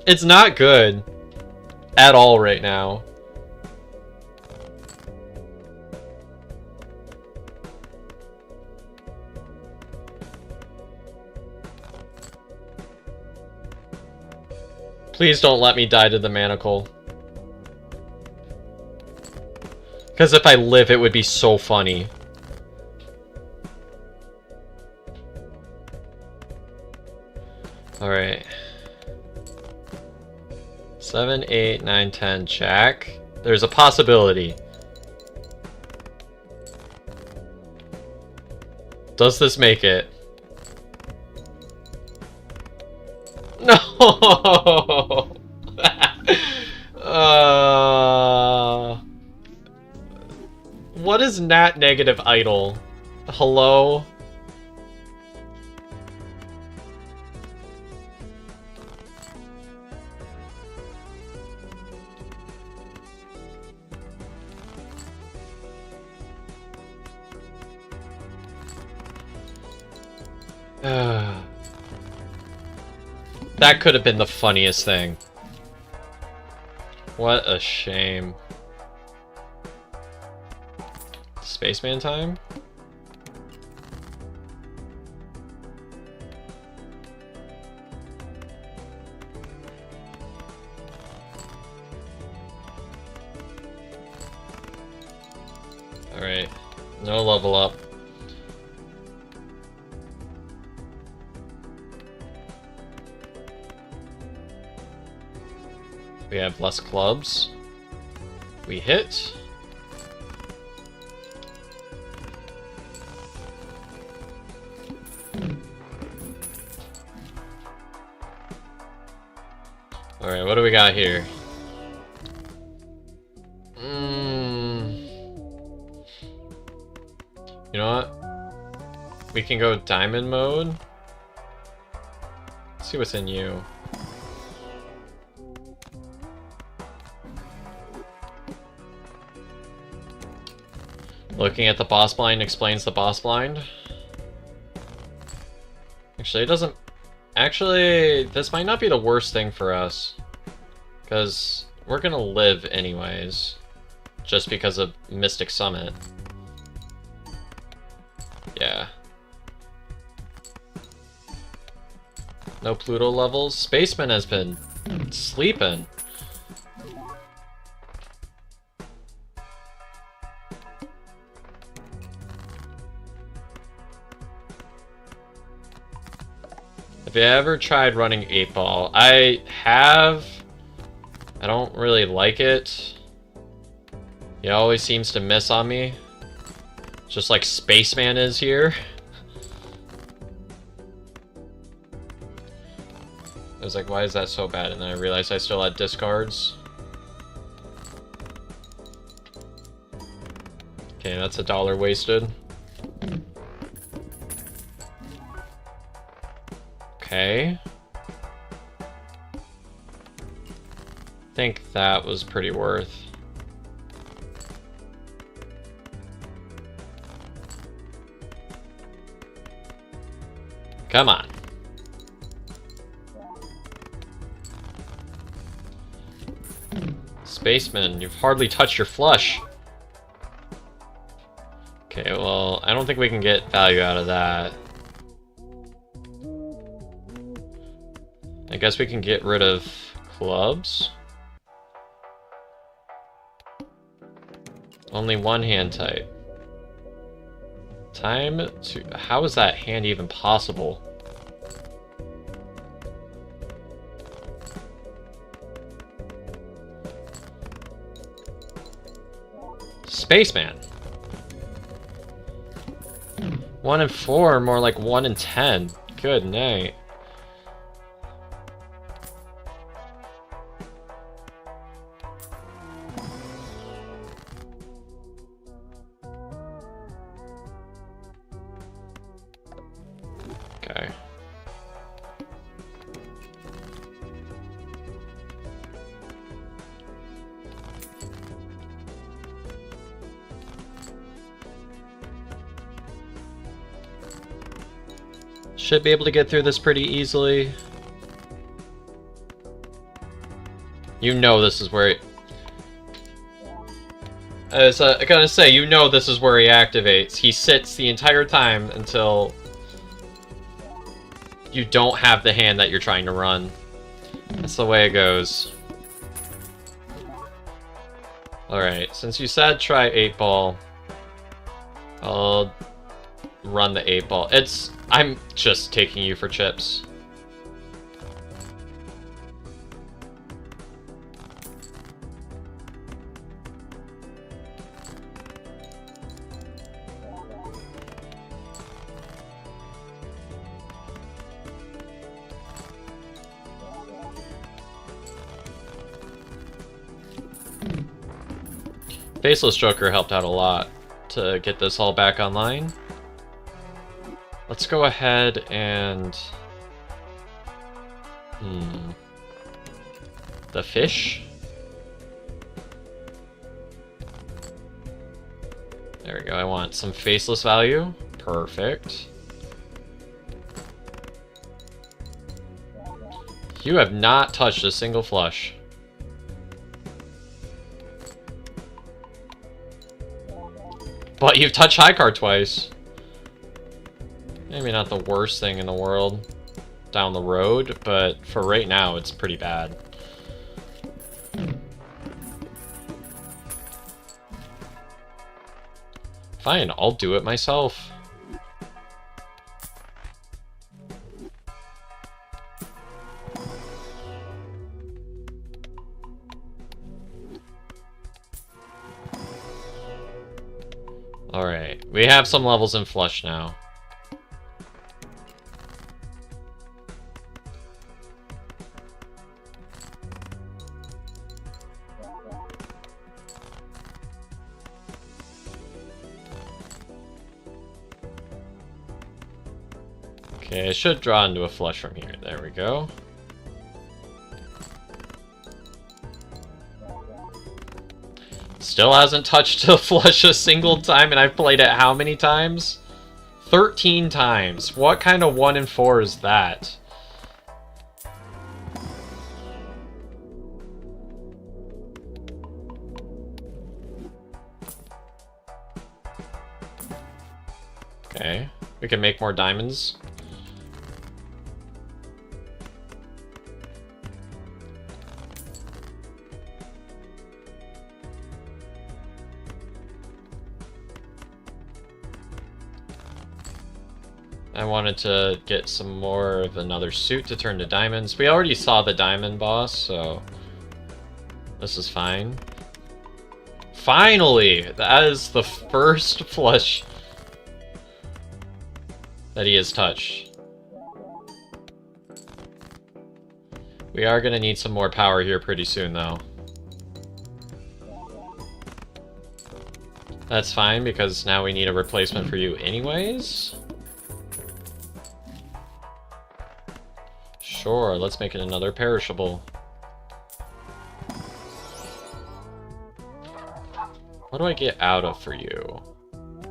It's not good. At all right now. Please don't let me die to the manacle. Because if I live, it would be so funny. Alright. 7, 8, 9, 10, jack. There's a possibility. Does this make it? No! What is Nat negative idle? Hello? That could have been the funniest thing. What a shame. Spaceman time? Alright. No level up. We have less clubs. We hit. Alright, what do we got here? You know what? We can go diamond mode. Let's see what's in you. Looking at the boss blind explains the boss blind. Actually, it doesn't... Actually, this might not be the worst thing for us. Because we're gonna live anyways. Just because of Mystic Summit. Yeah. No Pluto levels. Spaceman has been sleeping. Have you ever tried running 8-ball? I have. I don't really like it. He always seems to miss on me. Just like Spaceman is here. I was like, why is that so bad? And then I realized I still had discards. Okay, that's $1 wasted. Okay. I think that was pretty worth. Come on. Spaceman, you've hardly touched your flush. Okay, well, I don't think we can get value out of that. I guess we can get rid of clubs. Only one hand type. Time to... How is that hand even possible? Spaceman. 1 in 4, more like 1 in 10. Good night. Okay. Should be able to get through this pretty easily. You know this is where I gotta say, you know this is where he activates. He sits the entire time until you don't have the hand that you're trying to run. That's the way it goes. Alright, since you said try 8-ball, I'll run the 8-ball. I'm just taking you for chips. Faceless Joker helped out a lot to get this all back online. Let's go ahead and... The fish? There we go, I want some faceless value. Perfect. You have not touched a single flush. But you've touched high card twice. Maybe not the worst thing in the world down the road, but for right now, it's pretty bad. Fine, I'll do it myself. Alright, we have some levels in flush now. Okay, I should draw into a flush from here. There we go. Still hasn't touched a flush a single time, and I've played it how many times? 13 times. What kind of 1 in 4 is that? We can make more diamonds. I wanted to get some more of another suit to turn to diamonds. We already saw the diamond boss, so this is fine. Finally! That is the first flesh that he has touched. We are going to need some more power here pretty soon, though. That's fine, because now we need a replacement for you anyways. Sure, let's make it another perishable. What do I get out of for you?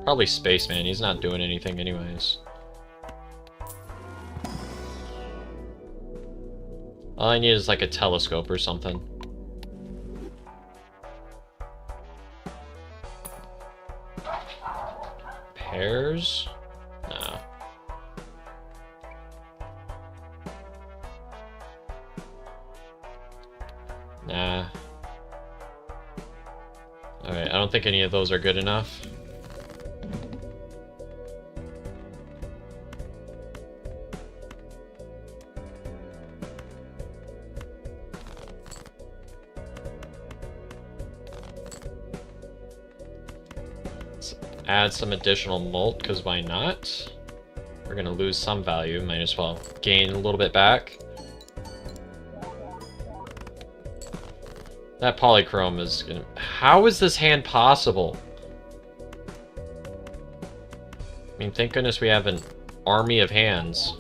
Probably Spaceman, he's not doing anything anyways. All I need is like a telescope or something. Pears? No. Nah. Alright, I don't think any of those are good enough. Let's add some additional molt, because why not? We're gonna lose some value, might as well gain a little bit back. That polychrome is gonna... How is this hand possible? I mean, thank goodness we have an army of hands.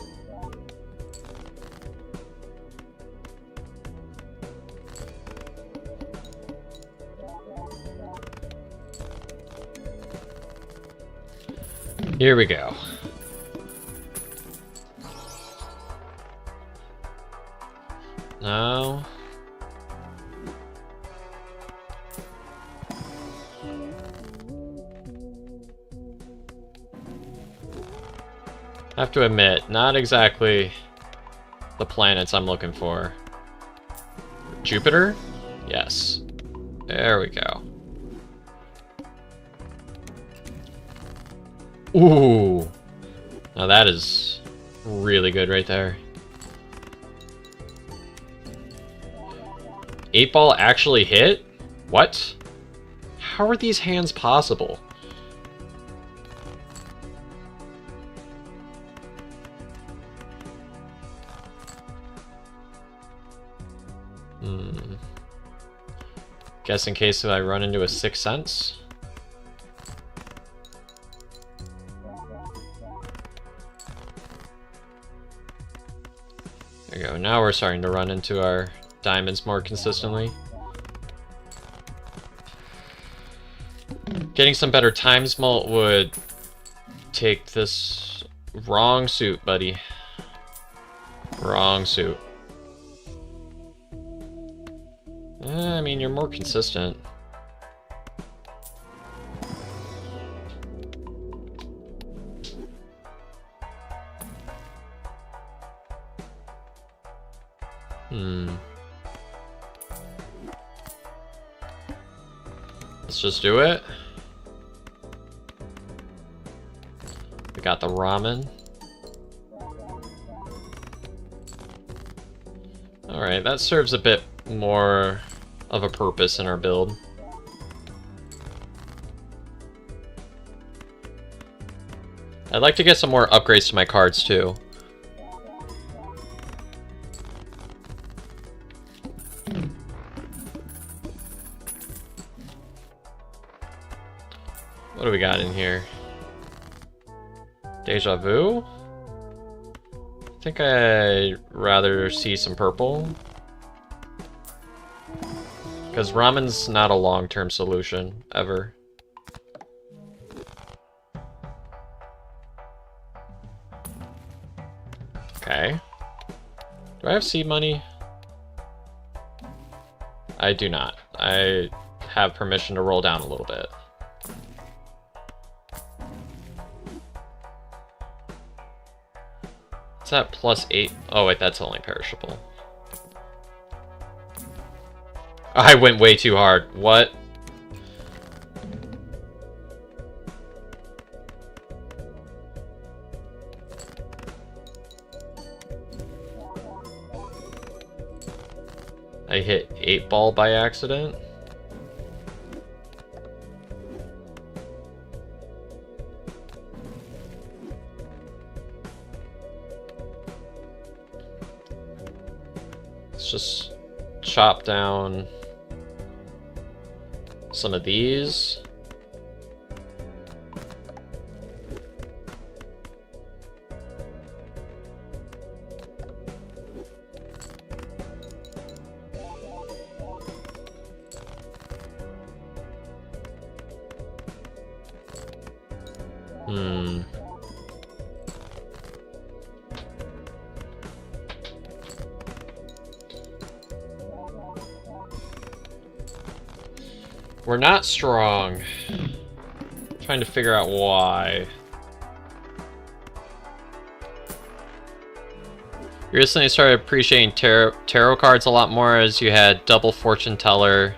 Here we go. Now... I have to admit, not exactly the planets I'm looking for. Jupiter? Yes. There we go. Ooh! Now that is really good right there. 8-ball actually hit? What? How are these hands possible? Guess in case I run into a Sixth Sense. There you go. Now we're starting to run into our diamonds more consistently. Getting some better times mult would take this wrong suit, buddy. Wrong suit. I mean, you're more consistent. Let's just do it. We got the ramen. Alright, that serves a bit more of a purpose in our build. I'd like to get some more upgrades to my cards too. What do we got in here? Deja vu? I think I'd rather see some purple. Because ramen's not a long-term solution, ever. Okay. Do I have seed money? I do not. I have permission to roll down a little bit. What's that +8? Oh wait, that's only perishable. I went way too hard. What? I hit 8-ball by accident. Let's just chop down some of these. We're not strong. Trying to figure out why. You recently started appreciating tarot cards a lot more as you had double fortune teller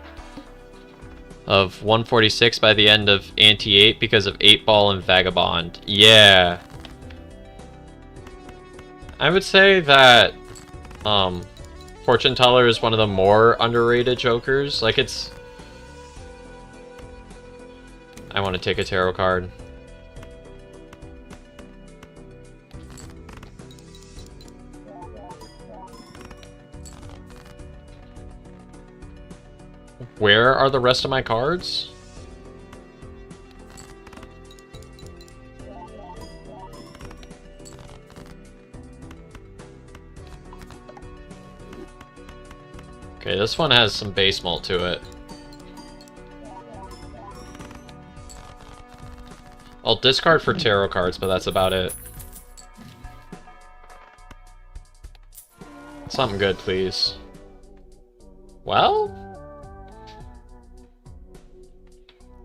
of 146 by the end of Ante 8 because of 8-ball and Vagabond. Yeah. I would say that fortune teller is one of the more underrated jokers. Like, it's... I want to take a tarot card. Where are the rest of my cards? Okay, this one has some base malt to it. I'll discard for tarot cards, but that's about it. Something good, please. Well?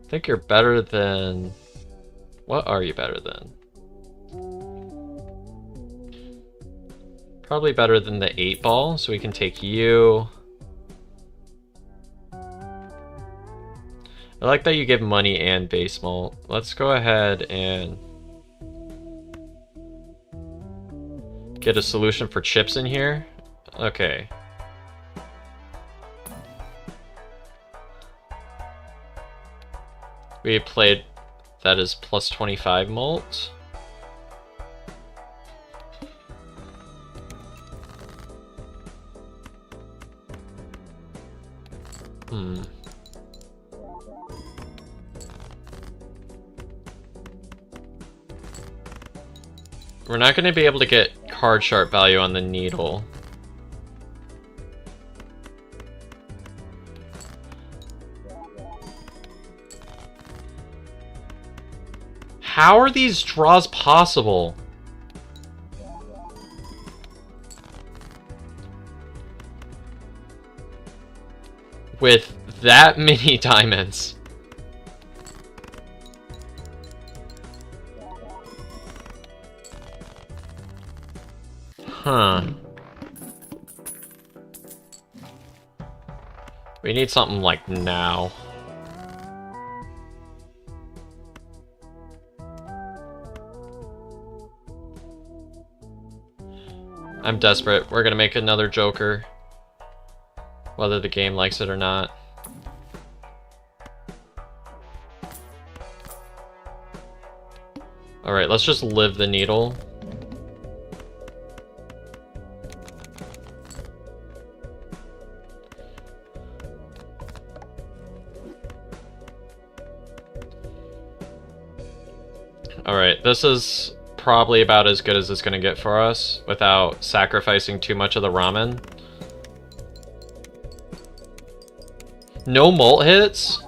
I think you're better than... What are you better than? Probably better than the 8-ball, so we can take you. I like that you give money and base malt. Let's go ahead and get a solution for chips in here. Okay. We played that is plus 25 malt. We're not going to be able to get card sharp value on the needle. How are these draws possible? With that many diamonds. Huh. We need something like now. I'm desperate. We're gonna make another Joker. Whether the game likes it or not. Alright, let's just live the needle. Alright, this is probably about as good as it's gonna get for us without sacrificing too much of the ramen. No malt hits?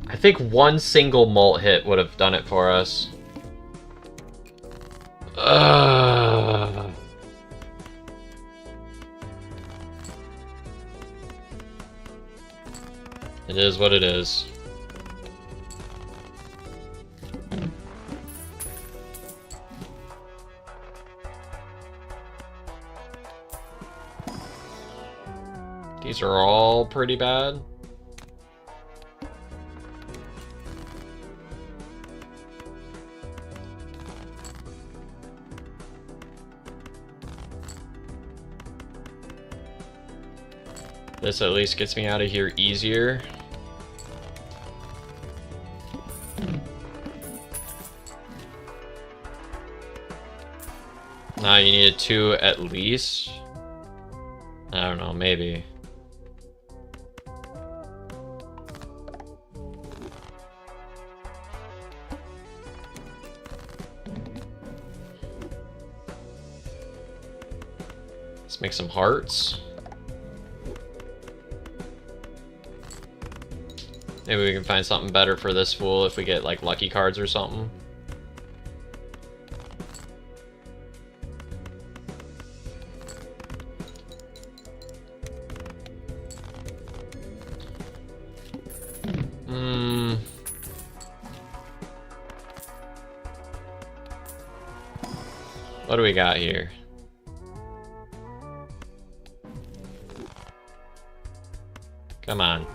I think one single malt hit would have done it for us. Ugh. It is what it is. These are all pretty bad. This at least gets me out of here easier. Now you needed 2 at least. I don't know, maybe. Let's make some hearts. Maybe we can find something better for this fool if we get like lucky cards or something. What do we got here? Come on.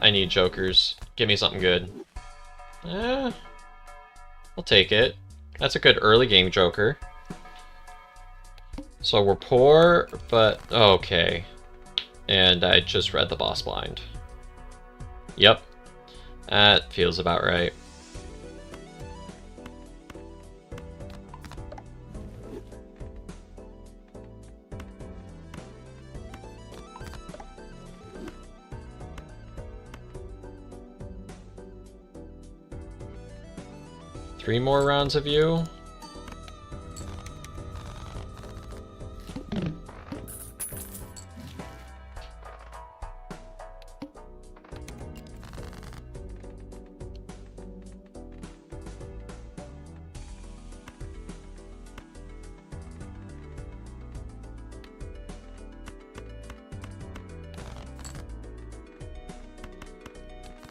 I need jokers. Give me something good. I'll take it. That's a good early game joker. So we're poor, but okay. And I just read the boss blind. Yep. That feels about right. Three more rounds of you.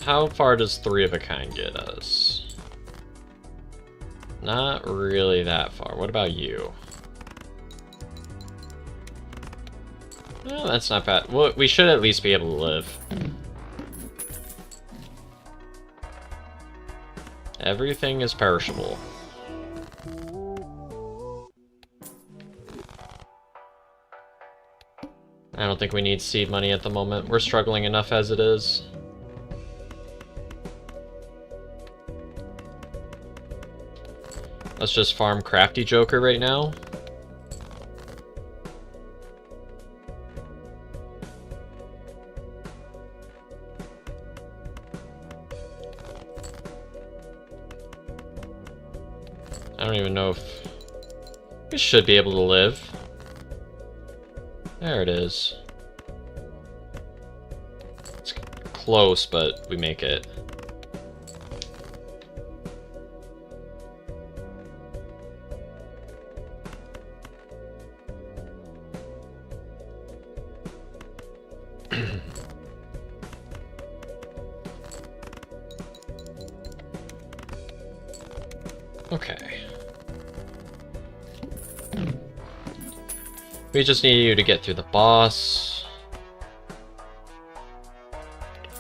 How far does 3 of a kind get us? Not really that far. What about you? Well, that's not bad. Well, we should at least be able to live. Everything is perishable. I don't think we need seed money at the moment. We're struggling enough as it is. Let's just farm Crafty Joker right now. I don't even know if... We should be able to live. There it is. It's close, but we make it. Okay. We just need you to get through the boss.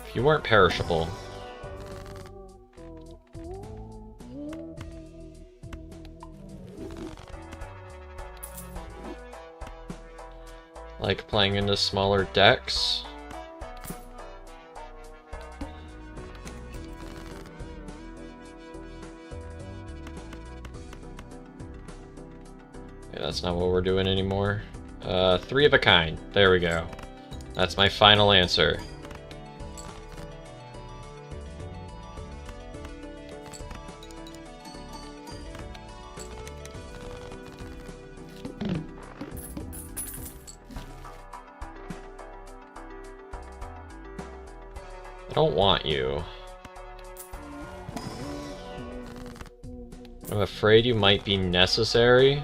If you weren't perishable. Like playing into smaller decks. That's not what we're doing anymore. 3 of a kind. There we go. That's my final answer. I don't want you. I'm afraid you might be necessary.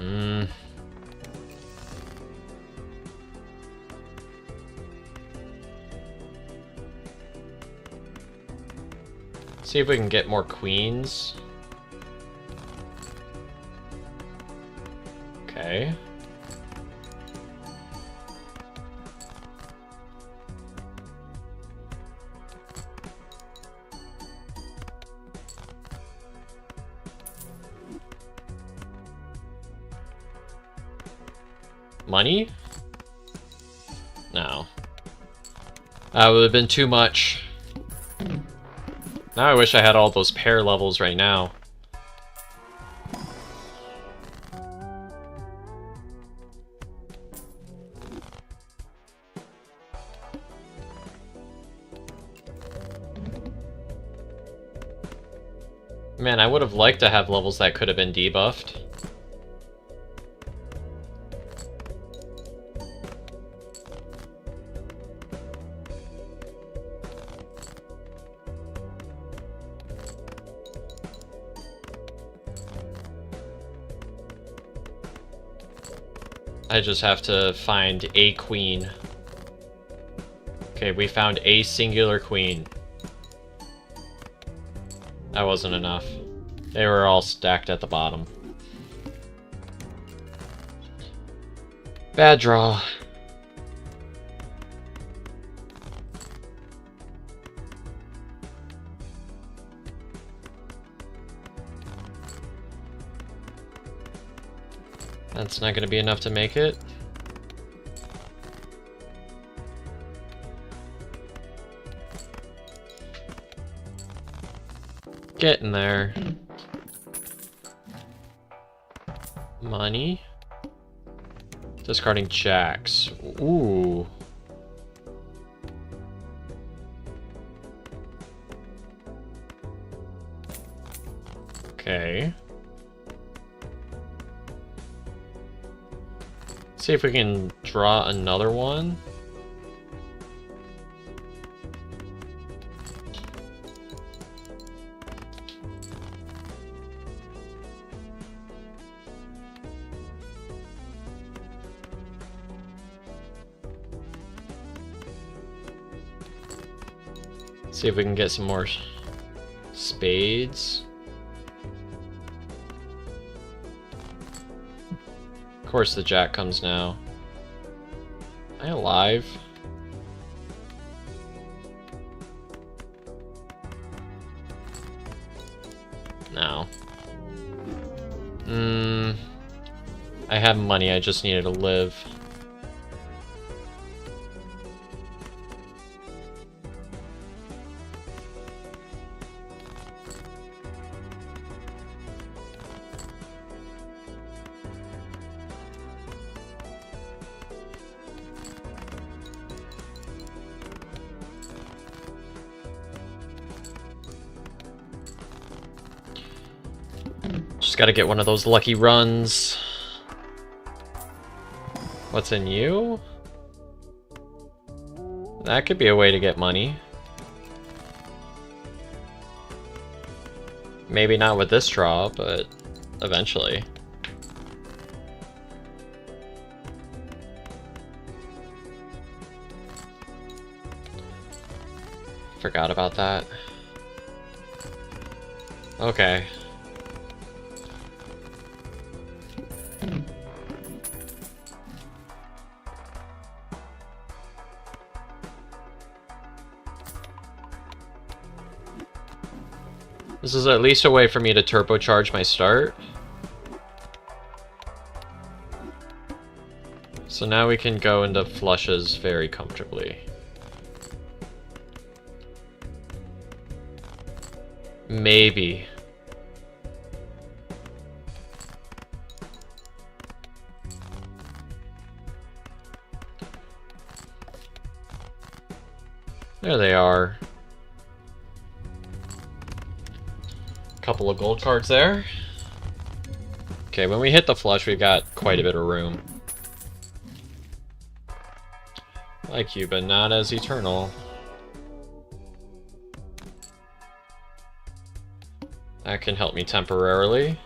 Hmm. See if we can get more queens. Okay. Money? No. That would have been too much. Now I wish I had all those pair levels right now. Man, I would have liked to have levels that could have been debuffed. I just have to find a queen. Okay, we found a singular queen. That wasn't enough. They were all stacked at the bottom. Bad draw. That's not going to be enough to make it. Getting there. Money. Discarding jacks. Ooh. Okay. See if we can draw another one. See if we can get some more spades. Of course the jack comes now. Am I alive? No. I have money, I just needed to live. Just gotta get one of those lucky runs. What's in you? That could be a way to get money. Maybe not with this draw, but eventually. Forgot about that. Okay. This is at least a way for me to turbocharge my start. So now we can go into flushes very comfortably. Maybe. There they are. Couple of gold cards there. Okay, when we hit the flush, we've got quite a bit of room. Like you, but not as eternal. That can help me temporarily.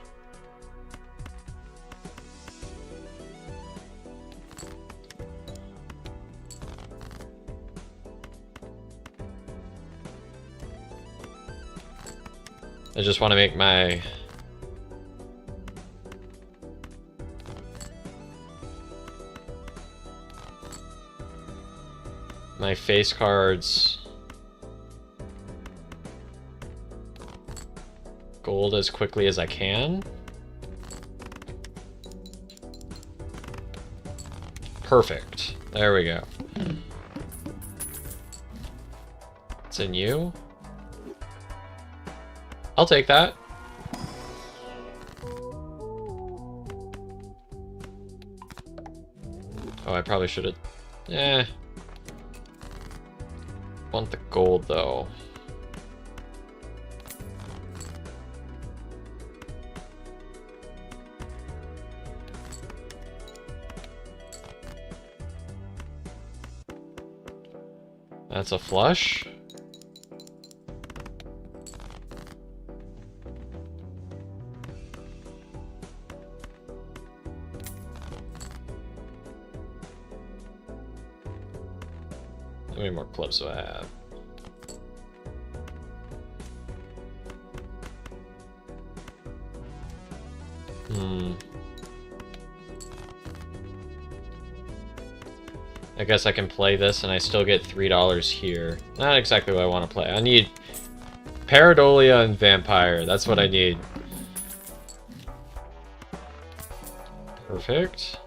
I just want to make my... my face cards gold as quickly as I can. Perfect. There we go. It's in you. I'll take that. Oh, I probably should have... want the gold, though. That's a flush. How many more clubs do I have? I guess I can play this and I still get $3 here. Not exactly what I want to play. I need Pareidolia and Vampire. That's what I need. Perfect.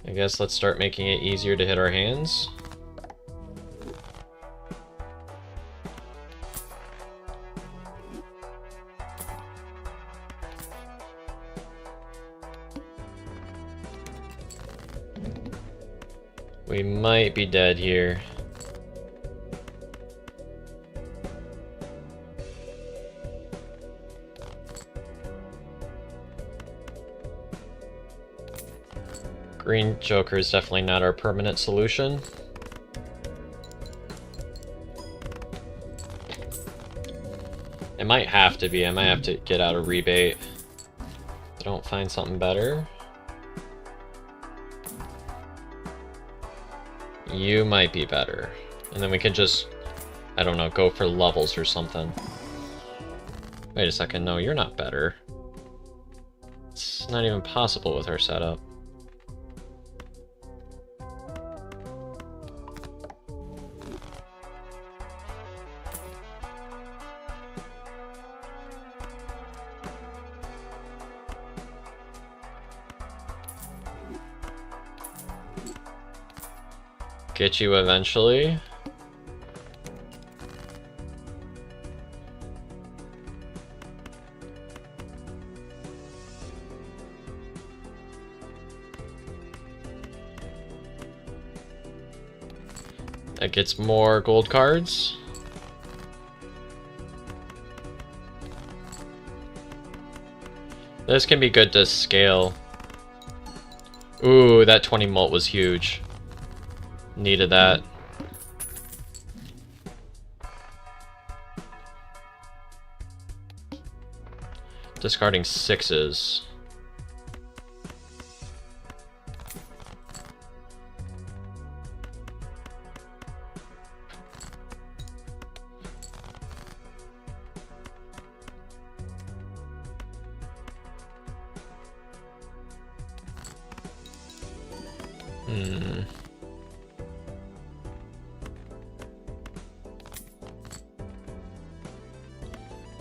I guess let's start making it easier to hit our hands. We might be dead here. Green Joker is definitely not our permanent solution. It might have to be. I might have to get out a rebate. I don't find something better. You might be better. And then we can just, I don't know, go for levels or something. Wait a second, no, you're not better. It's not even possible with our setup. Get you eventually. That gets more gold cards. This can be good to scale. Ooh, that 20 mult was huge. Needed that. Discarding 6s.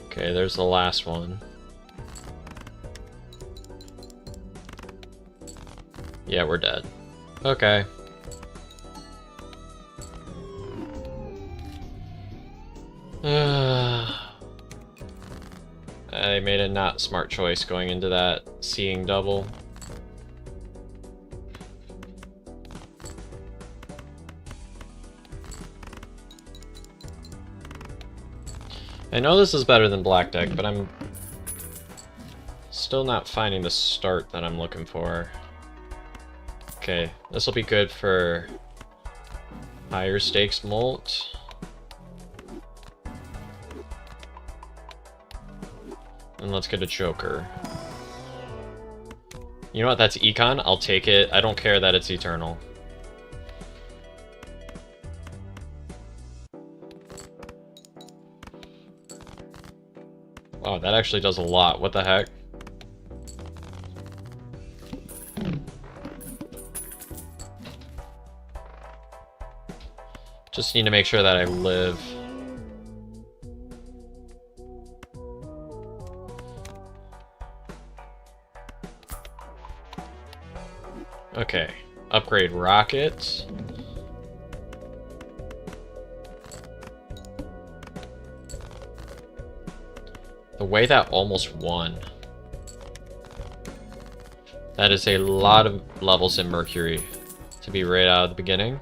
Okay, there's the last one. Yeah, we're dead. Okay. I made a not smart choice going into that seeing double. I know this is better than black deck, but I'm still not finding the start that I'm looking for. Okay, this will be good for higher stakes mult. And let's get a Joker. You know what, that's Econ, I'll take it. I don't care that it's Eternal. Wow, that actually does a lot. What the heck? Just need to make sure that I live. Okay. Upgrade rockets. The way that almost won. That is a lot of levels in Mercury to be right out of the beginning.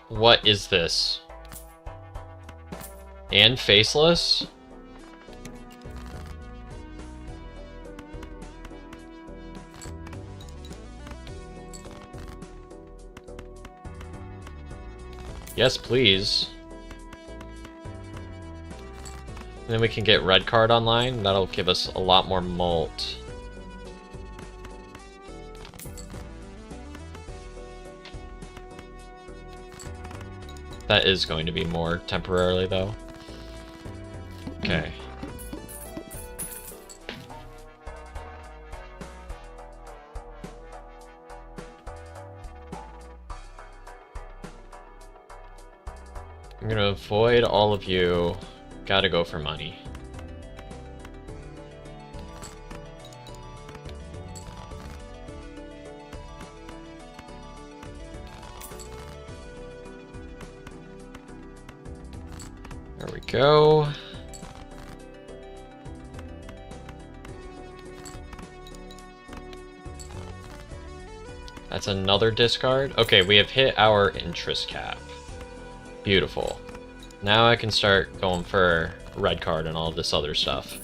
What is this? And faceless? Yes, please. And then we can get red card online. That'll give us a lot more malt. That is going to be more temporarily, though. Okay. I'm gonna avoid all of you. Gotta go for money. There we go. That's another discard. Okay, we have hit our interest cap. Beautiful. Now I can start going for red card and all of this other stuff.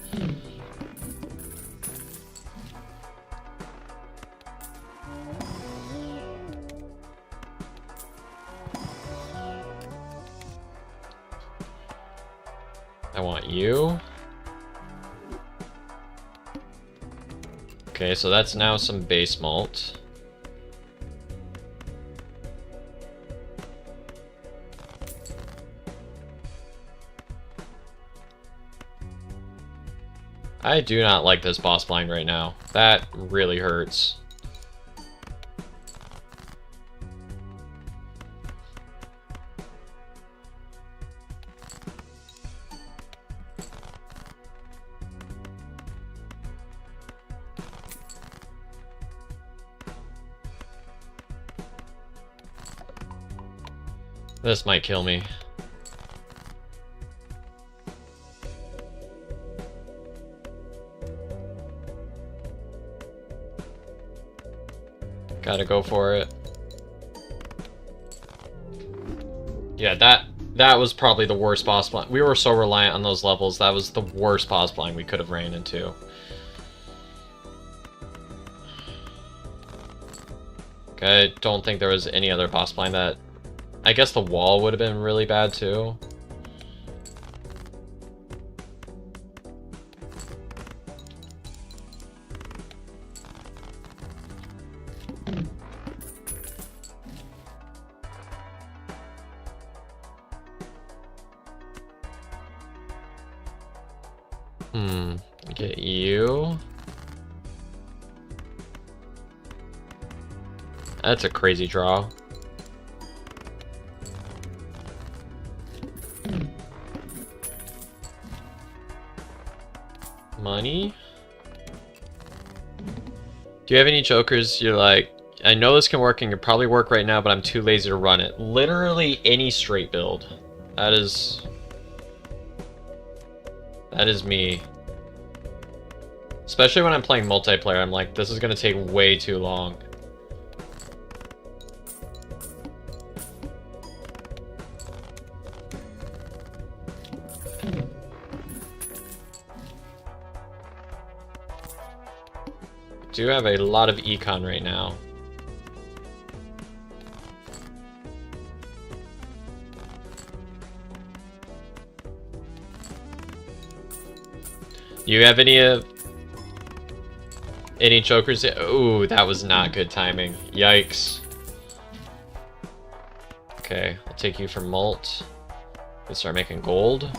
I want you. Okay, so that's now some base malt. I do not like this boss blind right now. That really hurts. This might kill me. Gotta go for it. Yeah, that was probably the worst boss blind. We were so reliant on those levels. That was the worst boss blind we could have ran into. Okay, I don't think there was any other boss blind that... I guess the wall would have been really bad too. Get you. That's a crazy draw. Money? Do you have any jokers you're like, I know this can work and could probably work right now, but I'm too lazy to run it? Literally any straight build. That is me. Especially when I'm playing multiplayer, I'm like, this is gonna take way too long. Do have a lot of econ right now. Do you have any chokers? Ooh, that was not good timing. Yikes. Okay, I'll take you for malt. Let's start making gold.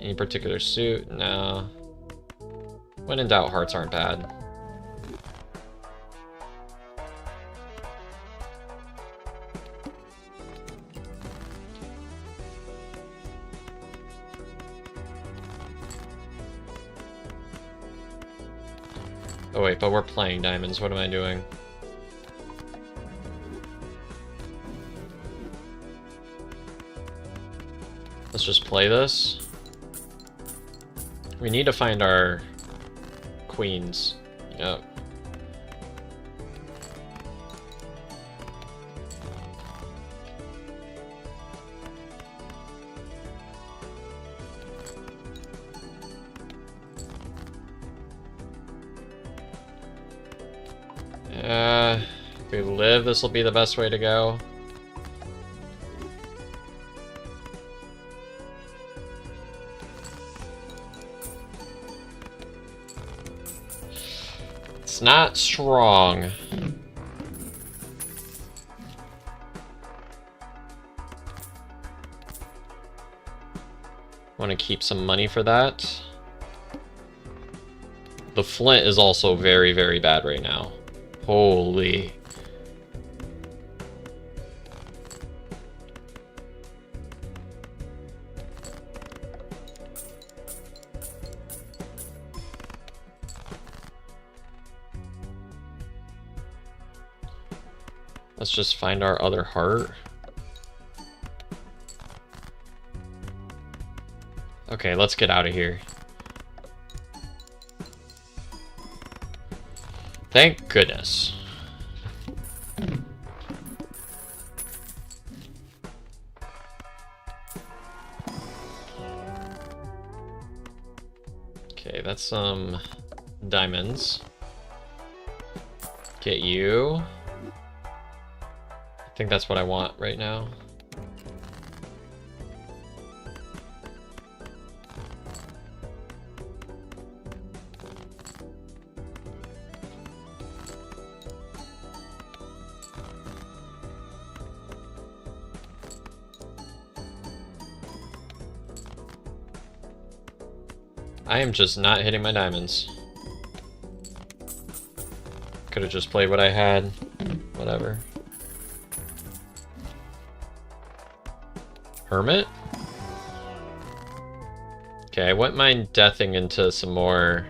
Any particular suit? No. When in doubt, hearts aren't bad. Oh wait, but we're playing diamonds. What am I doing? Let's just play this. We need to find our queens. Yep. If we live, this will be the best way to go. It's not strong. Want to keep some money for that. The flint is also very, very bad right now. Holy. Let's just find our other heart. Okay, let's get out of here. Thank goodness. Okay, that's some diamonds. Get you. I think that's what I want right now. I am just not hitting my diamonds. Could have just played what I had. Whatever. Hermit? Okay, I wouldn't mind deathing into some more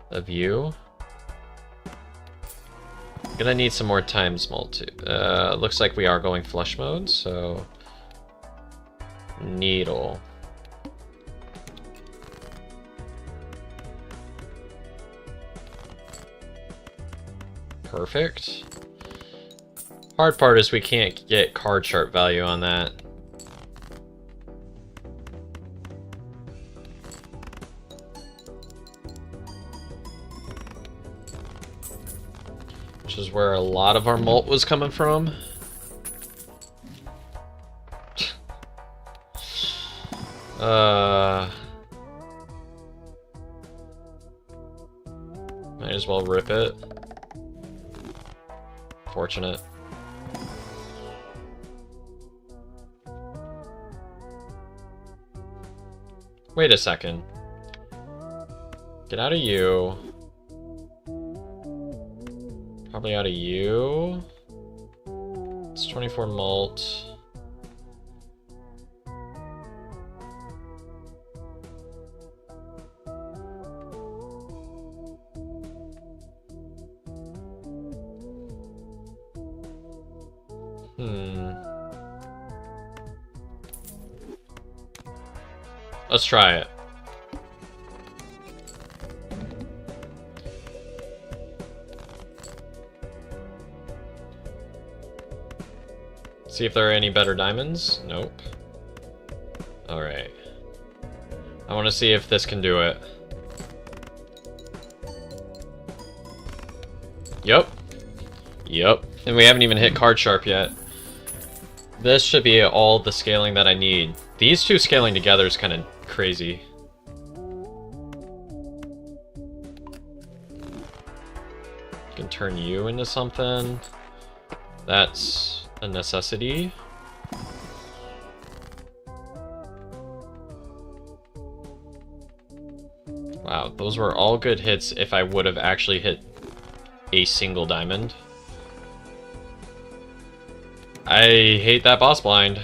of you. Gonna need some more times multi. Looks like we are going flush mode, so needle. Perfect. Hard part is we can't get card sharp value on that. Which is where a lot of our mult was coming from. Might as well rip it. Fortunate. Wait a second. Get out of you. Probably out of you. It's 24 mult. Let's try it. See if there are any better diamonds. Nope. Alright. I want to see if this can do it. Yep. Yep. And we haven't even hit card sharp yet. This should be all the scaling that I need. These two scaling together is kind of crazy. Can turn you into something. That's a necessity. Wow, those were all good hits if I would have actually hit a single diamond. I hate that boss blind.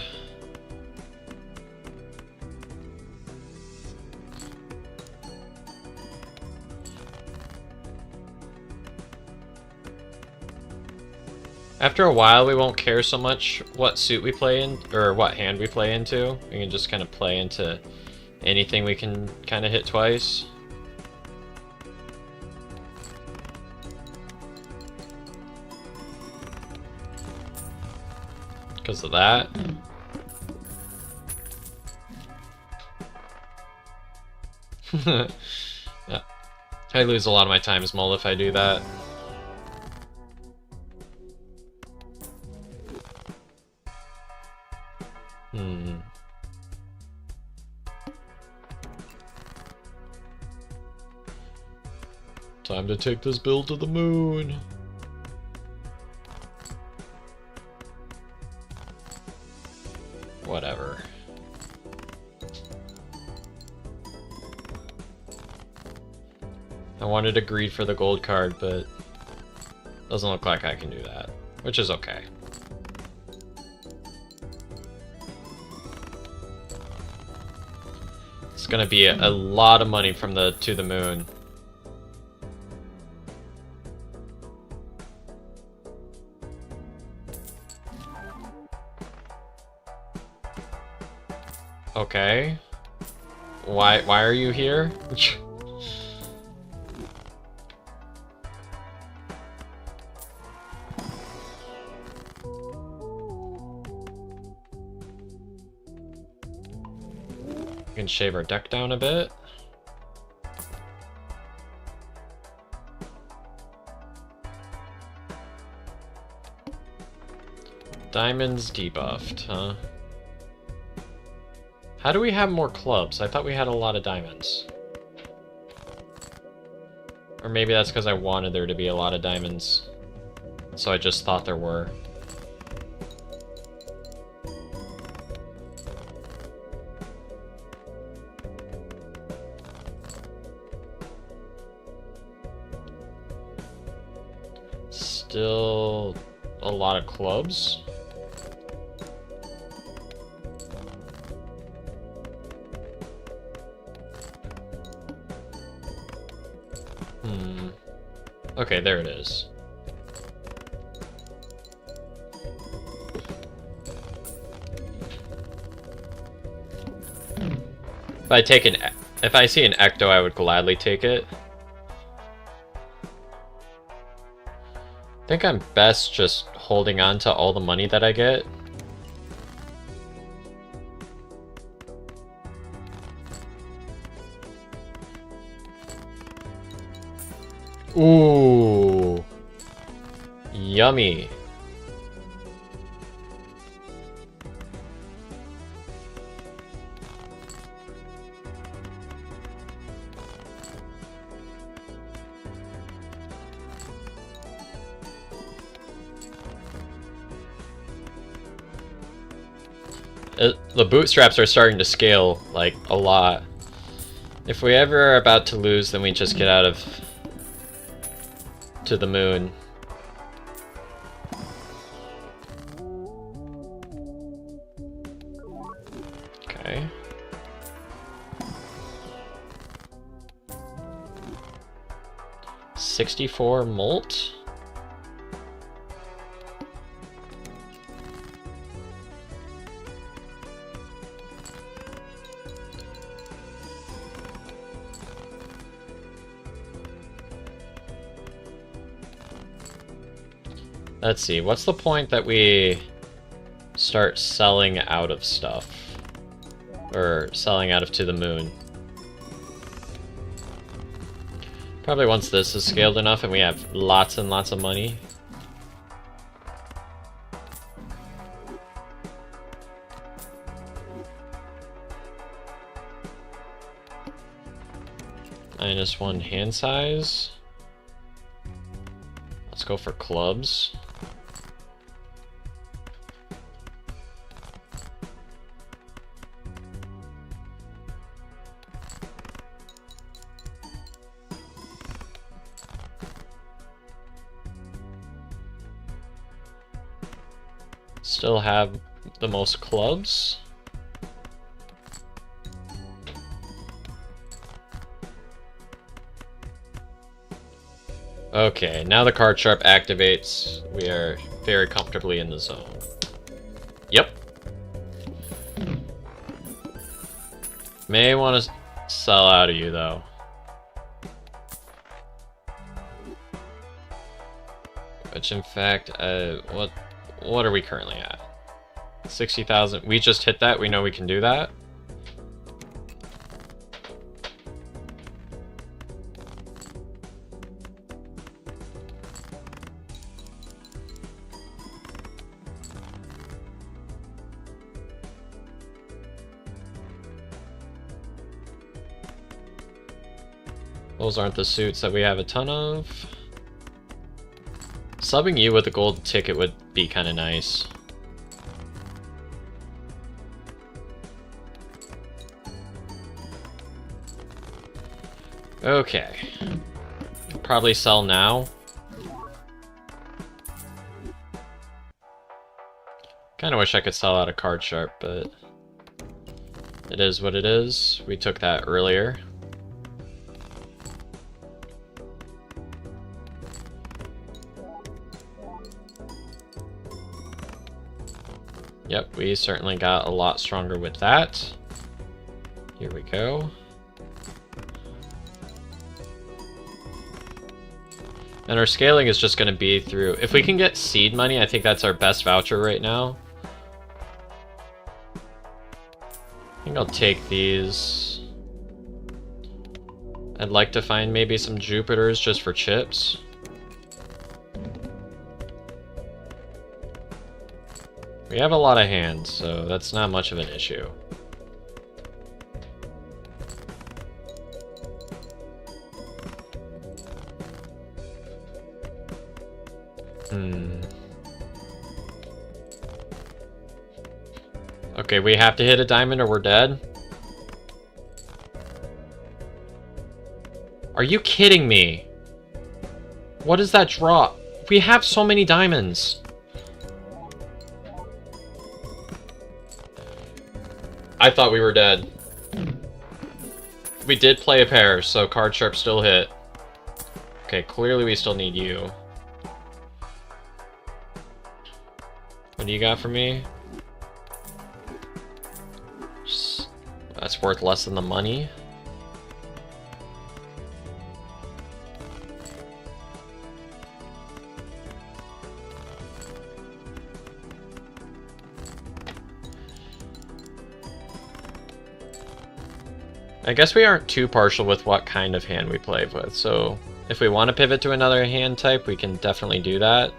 After a while, we won't care so much what suit we play in, or what hand we play into. We can just kind of play into anything we can kind of hit twice. Because of that. Yeah. I lose a lot of my time as Mole if I do that. Time to take this build to the moon. Whatever. I wanted to greed for the gold card, but doesn't look like I can do that, which is okay. It's gonna be a lot of money from the to the moon. Okay. Why are you here? We can shave our deck down a bit. Diamonds debuffed, huh? How do we have more clubs? I thought we had a lot of diamonds. Or maybe that's because I wanted there to be a lot of diamonds. So I just thought there were. Still a lot of clubs. Okay, there it is. If I see an Ecto, I would gladly take it. I think I'm best just holding on to all the money that I get. Ooh. Yummy. The bootstraps are starting to scale, like, a lot. If we ever are about to lose, then we just get out of to the moon. Okay. $64 molt. Let's see, what's the point that we start selling out of stuff? Or selling out of to the moon? Probably once this is scaled enough and we have lots and lots of money. -1 hand size. Let's go for clubs. still have the most clubs. Okay, now the card sharp activates. We are very comfortably in the zone. Yep. May want to sell out of you, though. Which, in fact, what are we currently at? 60,000. We just hit that. We know we can do that. Those aren't the suits that we have a ton of. Subbing you with a gold ticket would be kind of nice. Okay. Probably sell now. Kind of wish I could sell out a card sharp, but it is what it is. We took that earlier. Yep, we certainly got a lot stronger with that. Here we go. And our scaling is just going to be through... If we can get seed money, I think that's our best voucher right now. I think I'll take these. I'd like to find maybe some Jupiters just for chips. We have a lot of hands, so that's not much of an issue. Okay, we have to hit a diamond or we're dead. Are you kidding me? What is that drop? We have so many diamonds. I thought we were dead. We did play a pair, so card sharp still hit. Okay, clearly we still need you. What do you got for me? That's worth less than the money. I guess we aren't too partial with what kind of hand we play with, so if we want to pivot to another hand type, we can definitely do that.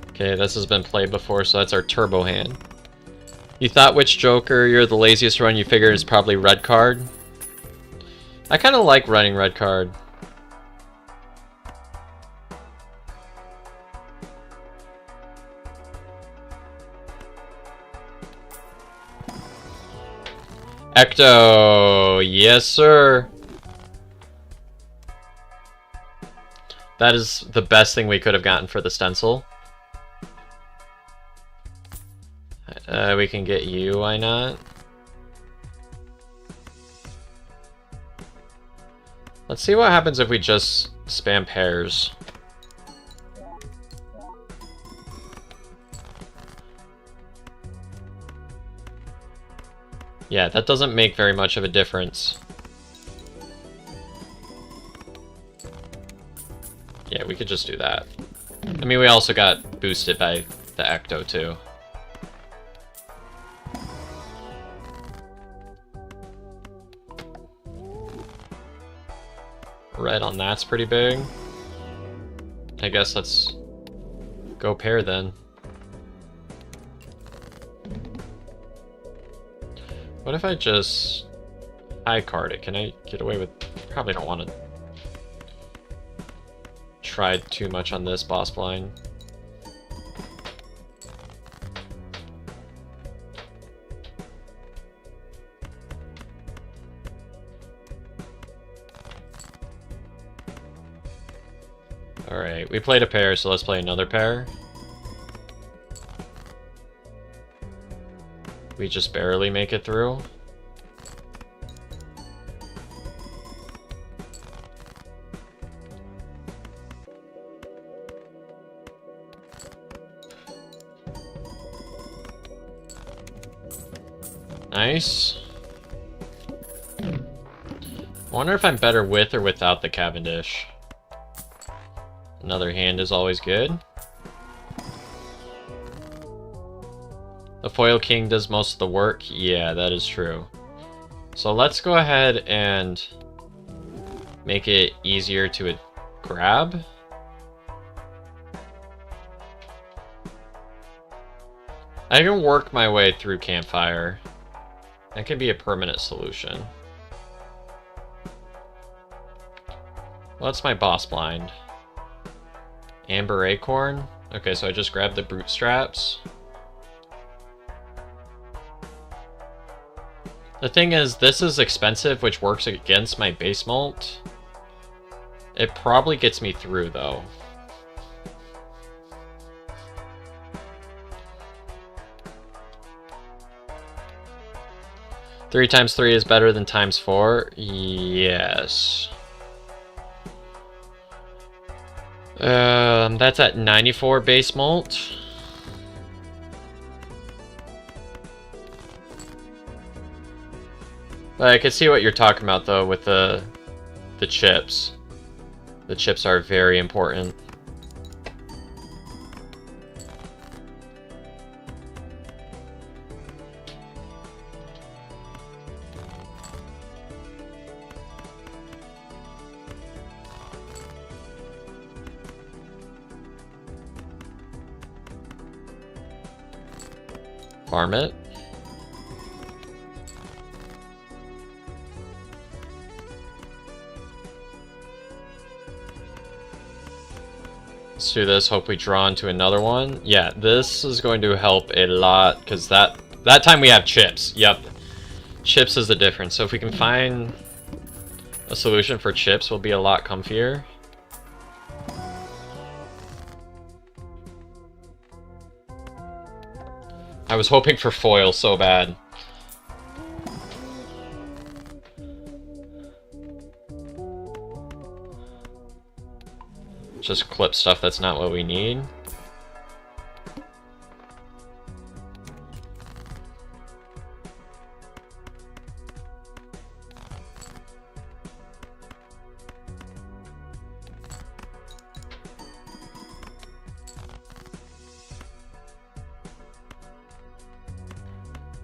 Okay, this has been played before, so that's our turbo hand. You thought which Joker you're the laziest to run, you figured is probably red card. I kind of like running red card. Ecto! Yes, sir! That is the best thing we could have gotten for the stencil. We can get you, why not? Let's see what happens if we just spam pairs. Yeah, that doesn't make very much of a difference. Yeah, we could just do that. I mean, we also got boosted by the Ecto, too. Red on that's pretty big. I guess let's go pair then. What if I just high card it? Can I get away with... Probably don't want to try too much on this boss blind. Alright, we played a pair, so let's play another pair. We just barely make it through. Nice. I wonder if I'm better with or without the Cavendish. Another hand is always good. The foil king does most of the work. Yeah, that is true. So let's go ahead and make it easier to grab. I can work my way through Campfire. That can be a permanent solution. What's my boss blind? Amber Acorn? Okay, so I just grabbed the bootstraps. The thing is, this is expensive, which works against my base mult. It probably gets me through, though. Three times 3 is better than times 4? Yes. That's at 94 base mult. But I can see what you're talking about, though, with the chips. The chips are very important. Farm it. Let's do this, hope we draw into another one. Yeah, this is going to help a lot, because that time we have chips. Yep. Chips is the difference. So if we can find a solution for chips, we'll be a lot comfier. I was hoping for foil so bad. Just clip stuff that's not what we need.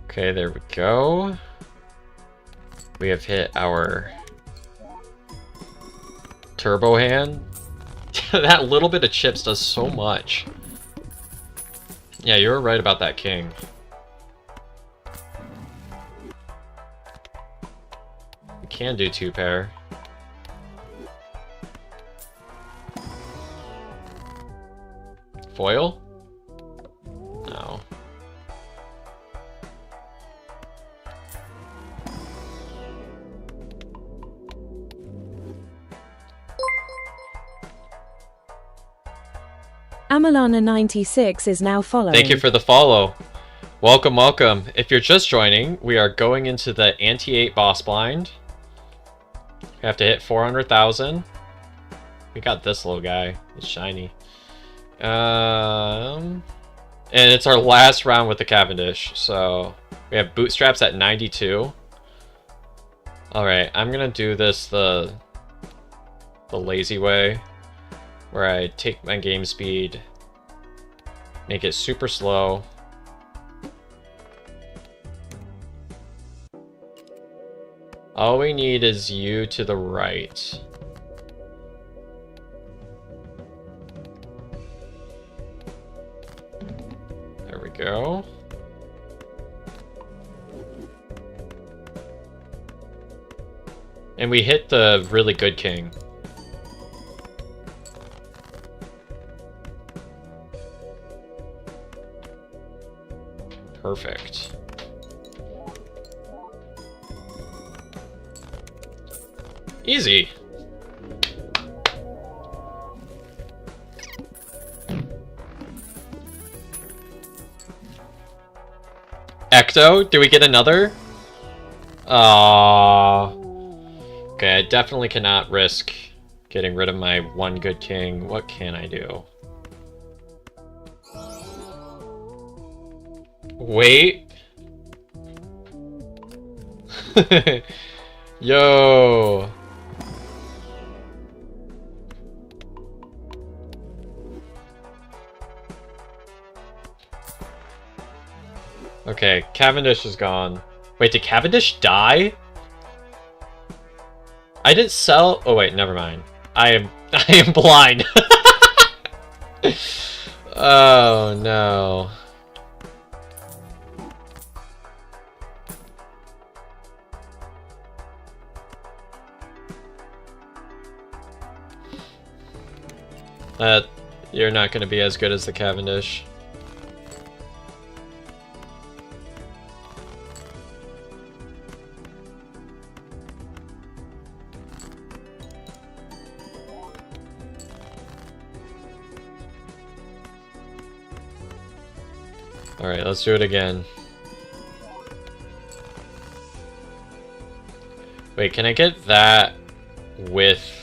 Okay, there we go. We have hit our turbo hand. That little bit of chips does so much. Yeah, you were right about that king. We can do 2 pair. Foil? No. Amalana96 is now following. Thank you for the follow. Welcome, welcome. If you're just joining, we are going into the Anti-8 boss blind. We have to hit 400,000. We got this little guy. It's shiny. And it's our last round with the Cavendish. So we have bootstraps at 92. Alright, I'm gonna do this the lazy way, where I take my game speed, make it super slow. All we need is you to the right. There we go. And we hit the really good king. Perfect. Easy. so? Do we get another? Aww. Okay, I definitely cannot risk getting rid of my one good king. What can I do? Wait. Yo. Okay, Cavendish is gone. Wait, did Cavendish die? I didn't sell. Oh wait, never mind. I am blind. Oh no. You're not going to be as good as the Cavendish. Alright, let's do it again. Wait, can I get that with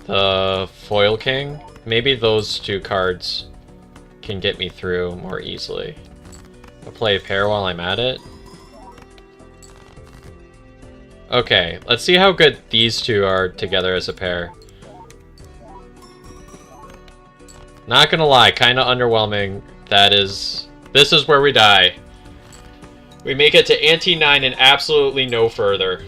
the Foil King? Maybe those two cards can get me through more easily. I'll play a pair while I'm at it. Okay, let's see how good these two are together as a pair. Not gonna lie, kinda underwhelming. This is where we die. We make it to ante 9 and absolutely no further.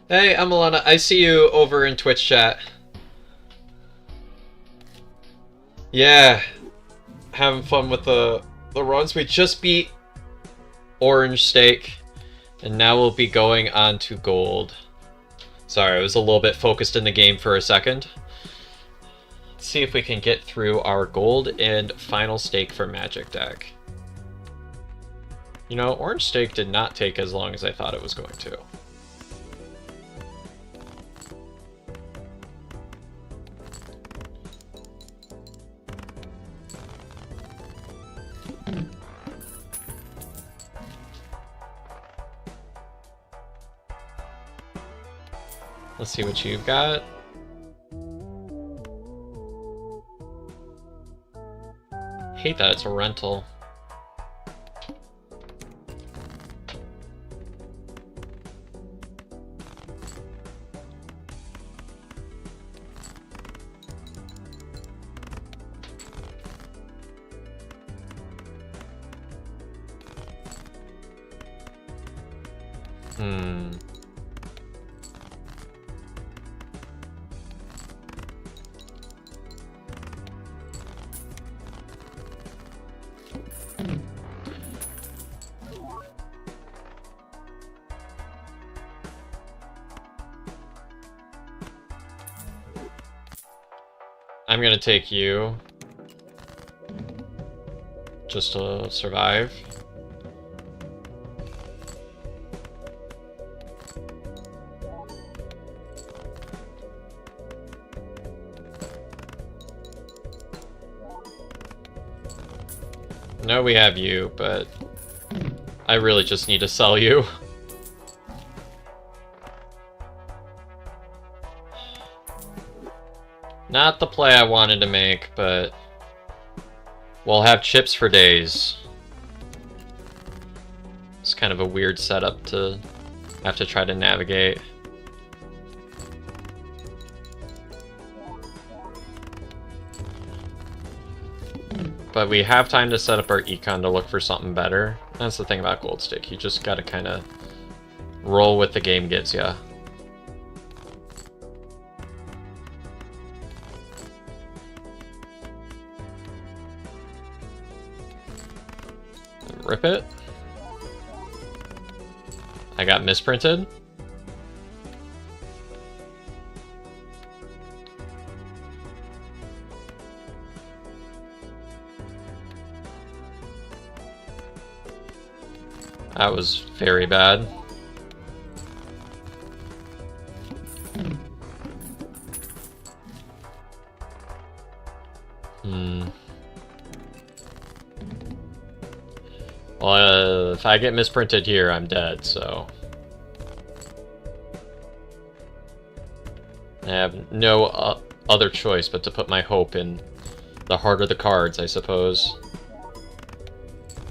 Hey, I'm Alana. I see you over in Twitch chat. Yeah. Having fun with the runs. We just beat Orange Steak. And now we'll be going on to Gold. Sorry, I was a little bit focused in the game for a second. Let's see if we can get through our Gold and final stake for Magic deck. You know, Orange Steak did not take as long as I thought it was going to. Let's see what you've got. Hate that it's a rental. I'm gonna take you just to survive. No, we have you, but I really just need to sell you. Not the play I wanted to make, but we'll have chips for days. It's kind of a weird setup to have to try to navigate. But we have time to set up our econ to look for something better. That's the thing about Gold Stick. You just gotta kind of roll with the game gives ya. Rip it. I got misprinted. That was very bad. Well, if I get misprinted here, I'm dead, so... I have no other choice but to put my hope in the harder the cards, I suppose.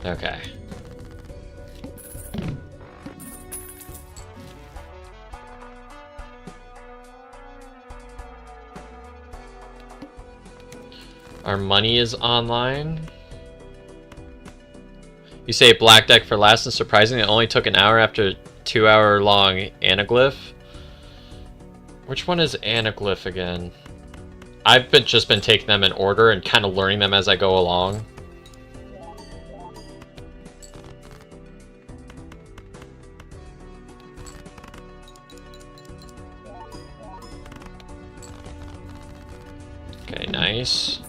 Okay. Our money is online. You say black deck for last, and surprisingly it only took an hour after 2-hour long anaglyph. Which one is anaglyph again? I've just been taking them in order and kind of learning them as I go along. Okay, nice.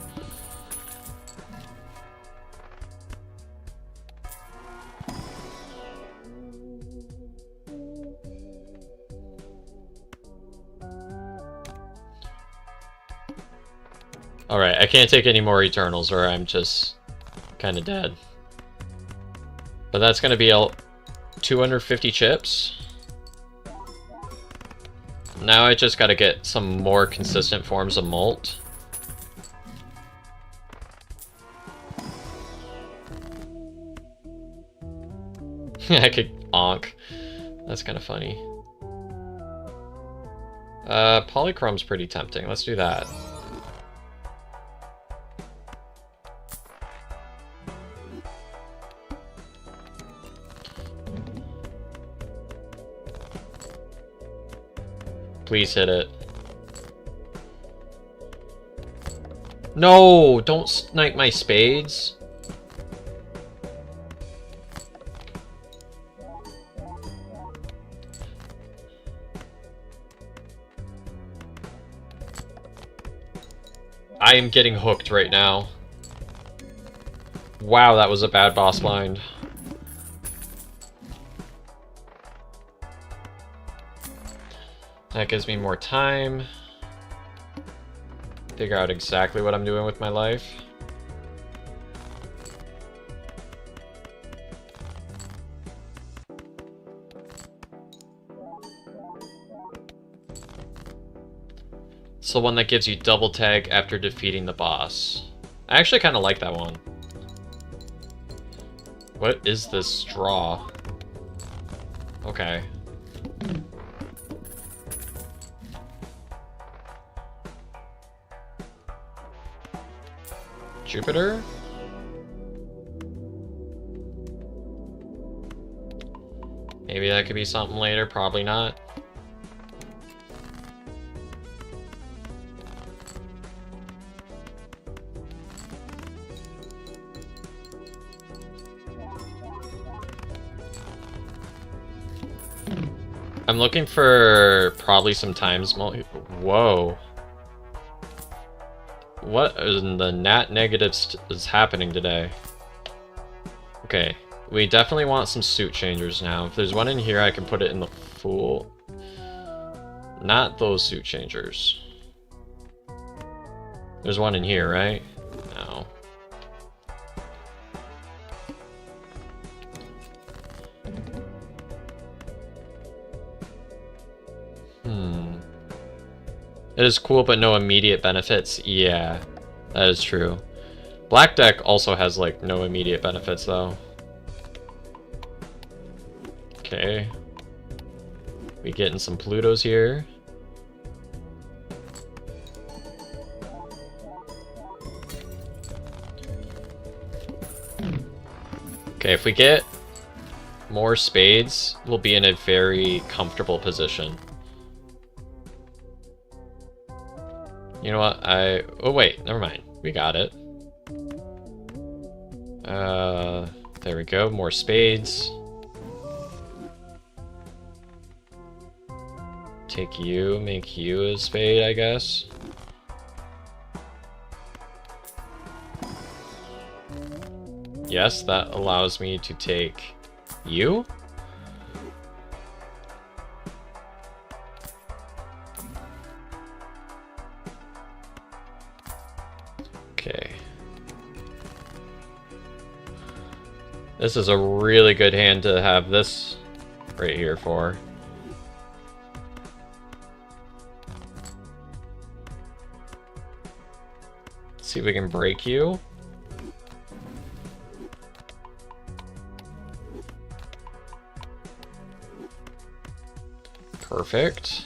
Alright, I can't take any more Eternals or I'm just kind of dead. But that's going to be 250 chips. Now I just got to get some more consistent forms of molt. I could onk. That's kind of funny. Polychrome's pretty tempting. Let's do that. Please hit it. No! Don't snipe my spades. I am getting hooked right now. Wow, that was a bad boss blind. That gives me more time. Figure out exactly what I'm doing with my life. It's the one that gives you double tag after defeating the boss. I actually kind of like that one. What is this straw? Okay. Jupiter? Maybe that could be something later, probably not. I'm looking for probably some times whoa. What in the nat negatives is happening today? Okay, we definitely want some suit changers now. If there's one in here, I can put it in the Fool. Not those suit changers. There's one in here, right? No. It is cool, but no immediate benefits. Yeah, that is true. Black deck also has, like, no immediate benefits, though. Okay. We getting some Plutos here. Okay, if we get more spades, we'll be in a very comfortable position. You know what? Oh wait, never mind. We got it. There we go. More spades. Take you, make you a spade, I guess. Yes, that allows me to take you. Okay. This is a really good hand to have this right here for. Let's see if we can break you. Perfect.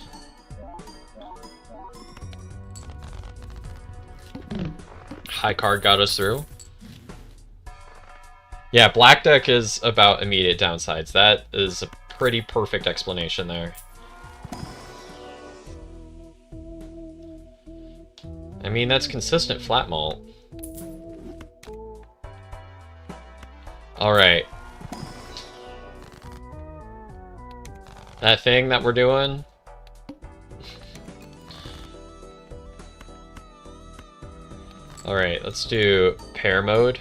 High card got us through. Yeah, black deck is about immediate downsides. That is a pretty perfect explanation there. I mean, that's consistent flat malt. Alright. That thing that we're doing. Alright, let's do pair mode.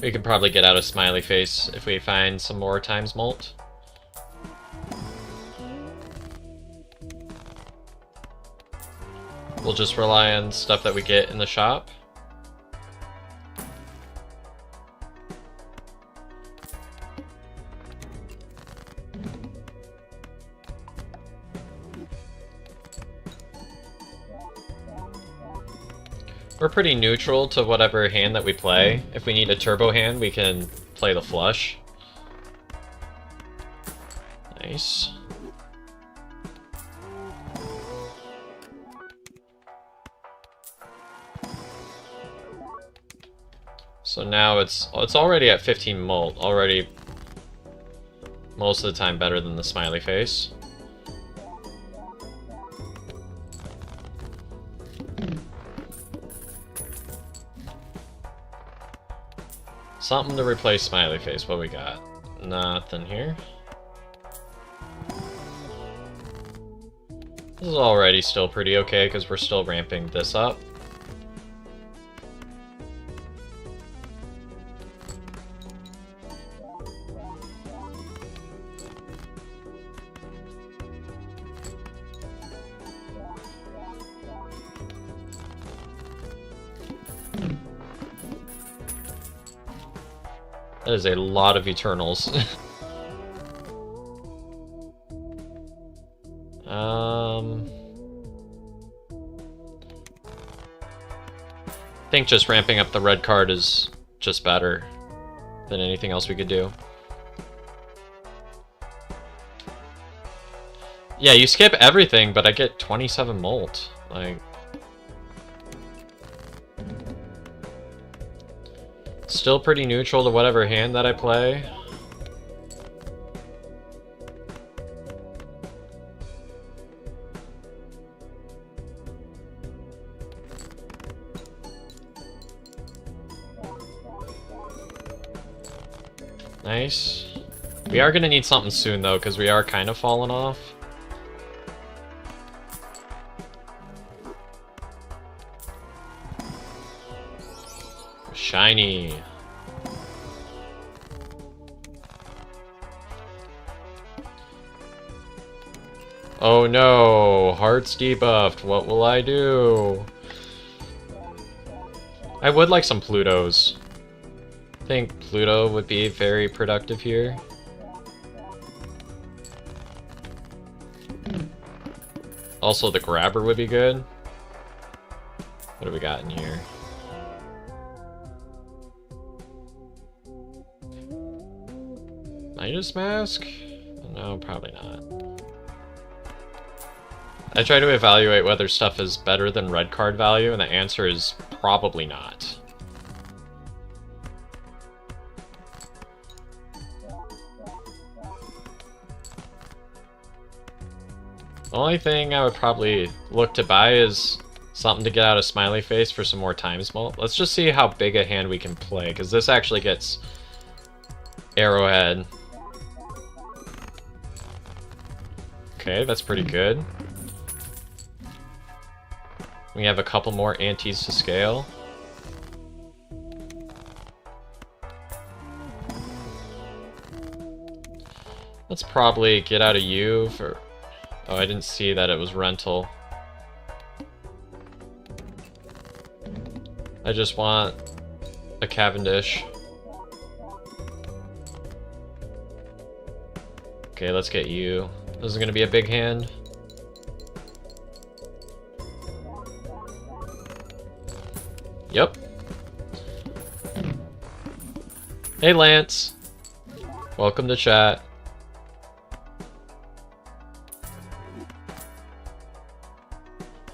We could probably get out of smiley face if we find some more times malt. We'll just rely on stuff that we get in the shop. We're pretty neutral to whatever hand that we play. If we need a turbo hand, we can play the flush. Nice. So now it's already at 15 mult, already most of the time better than the smiley face. Something to replace smiley face. What we got? Nothing here. This is already still pretty okay because we're still ramping this up. That is a lot of Eternals. I think just ramping up the red card is just better than anything else we could do. Yeah, you skip everything, but I get 27 mult. Like... Still pretty neutral to whatever hand that I play. Nice. We are gonna need something soon though, because we are kind of falling off. Shiny. Oh no, hearts debuffed. What will I do? I would like some Plutos. I think Pluto would be very productive here. Also, the grabber would be good. What do we got in here? Midas Mask? No, probably not. I try to evaluate whether stuff is better than red card value, and the answer is probably not. The only thing I would probably look to buy is something to get out of smiley face for some more times mult. Let's just see how big a hand we can play, because this actually gets arrowhead. Okay, that's pretty good. We have a couple more antes to scale. Let's probably get out of you for... Oh, I didn't see that it was rental. I just want a Cavendish. Okay, let's get you. This is gonna be a big hand. Yep. Hey, Lance. Welcome to chat.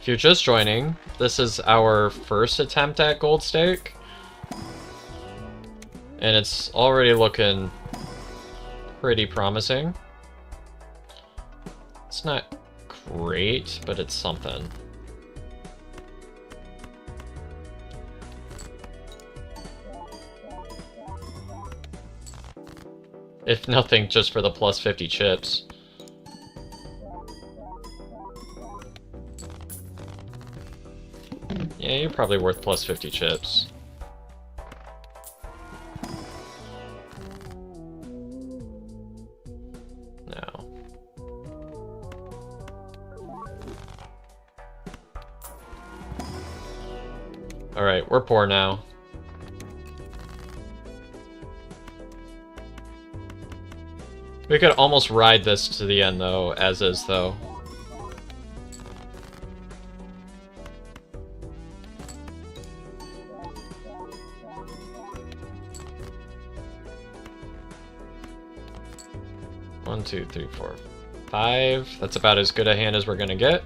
If you're just joining, this is our first attempt at Gold Stake. And it's already looking pretty promising. It's not great, but it's something. If nothing, just for the plus 50 chips. Yeah, you're probably worth plus 50 chips. No. Alright, we're poor now. We could almost ride this to the end, though, as is, though. One, two, three, four, five. That's about as good a hand as we're gonna get.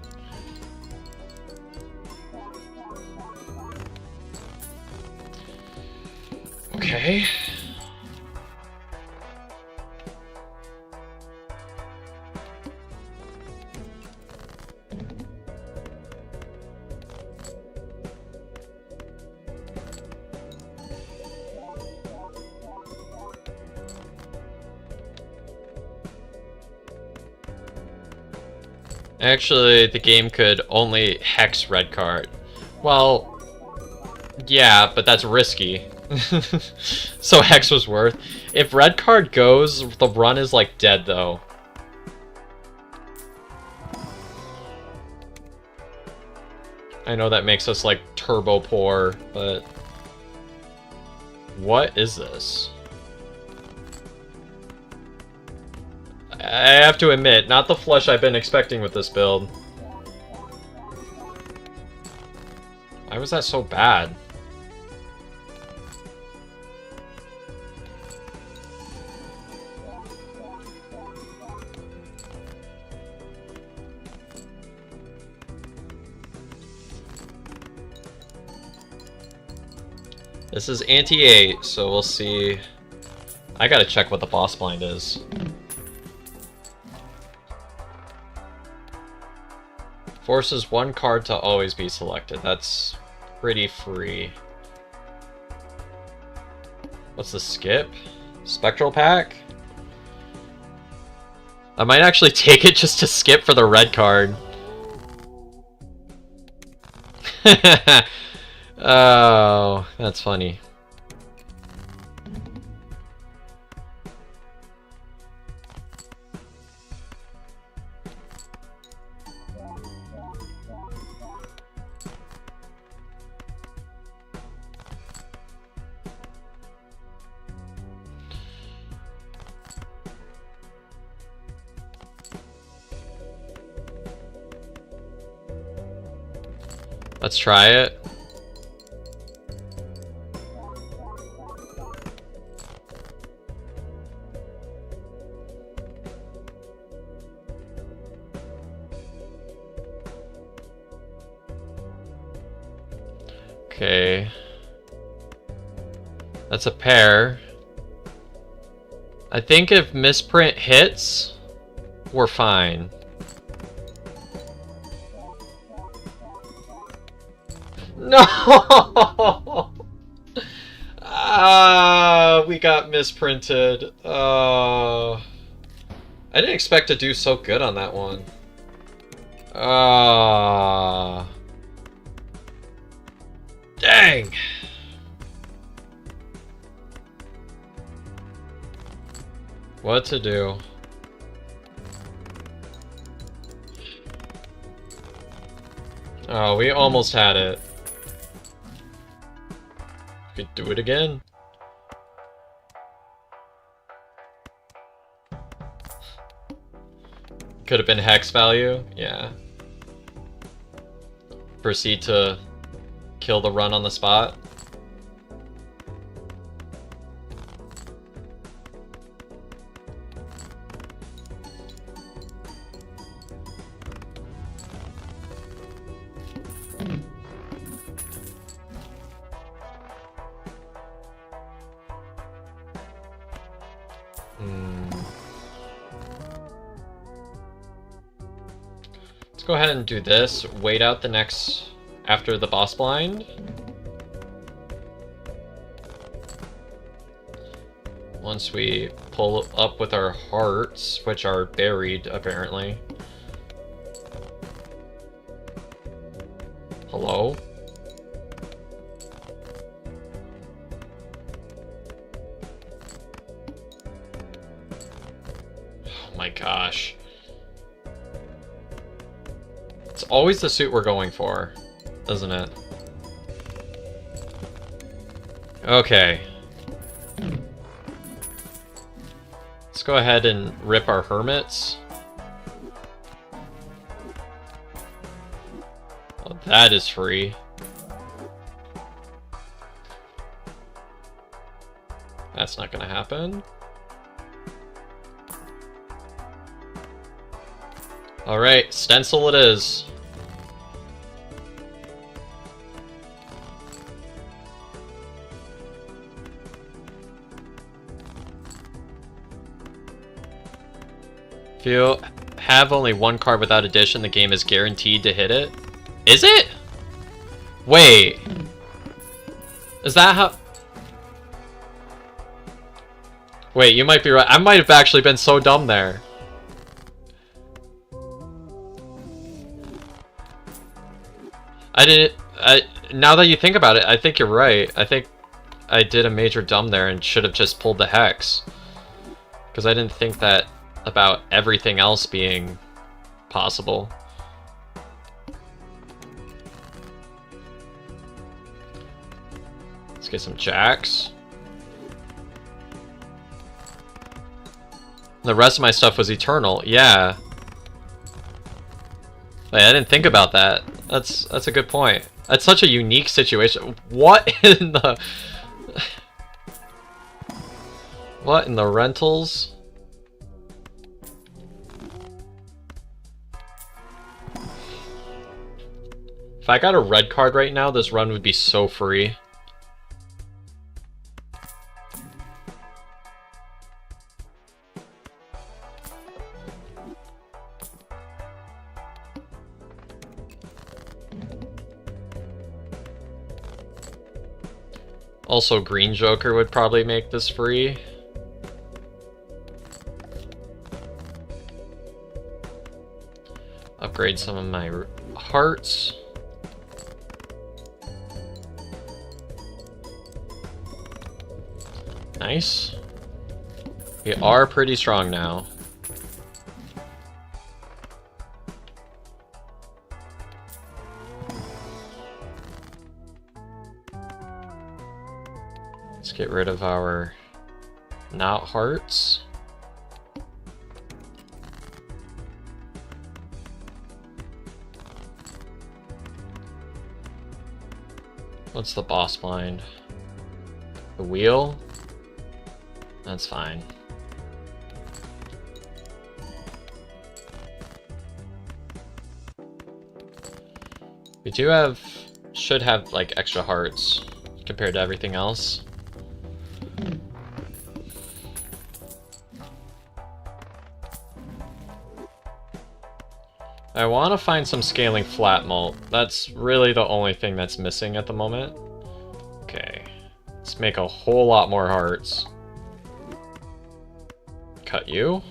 Okay. Actually, the game could only hex red card. Well, yeah, but that's risky. So hex was worth. If red card goes, the run is like dead though. I know that makes us like turbo poor, but what is this? I have to admit, not the flush I've been expecting with this build. Why was that so bad? This is anti-8, so we'll see. I gotta check what the boss blind is. Forces one card to always be selected. That's pretty free. What's the skip? Spectral pack? I might actually take it just to skip for the red card. Oh, that's funny. Let's try it. Okay. That's a pair. I think if misprint hits, we're fine. No! Ah, we got misprinted. I didn't expect to do so good on that one. Dang! What to do? Oh, we almost had it. Could do it again. Could have been hex value, yeah. Proceed to kill the run on the spot. Let's go ahead and do this. Wait out the next... after the boss blind. Once we pull up with our hearts, which are buried, apparently. Hello? Oh my gosh. It's always the suit we're going for, isn't it? Okay. Let's go ahead and rip our hermits. Oh, that is free. That's not gonna happen. Alright, stencil it is. If you have only one card without addition, the game is guaranteed to hit it. Is it? Wait. Is that how... Wait, you might be right. I might have actually been so dumb there. Now that you think about it, I think you're right. I think I did a major dumb there and should have just pulled the hex. Because I didn't think that about everything else being possible. Let's get some jacks. The rest of my stuff was eternal. Yeah. Wait, I didn't think about that. That's a good point. That's such a unique situation. What in the... What in the rentals? If I got a red card right now, this run would be so free. Also, Green Joker would probably make this free. Upgrade some of my hearts. Nice. We are pretty strong now. Let's get rid of our not hearts. What's the boss blind? The wheel? That's fine. We do have, should have like extra hearts compared to everything else. I want to find some scaling flat mult. That's really the only thing that's missing at the moment. Okay, let's make a whole lot more hearts. Cut you.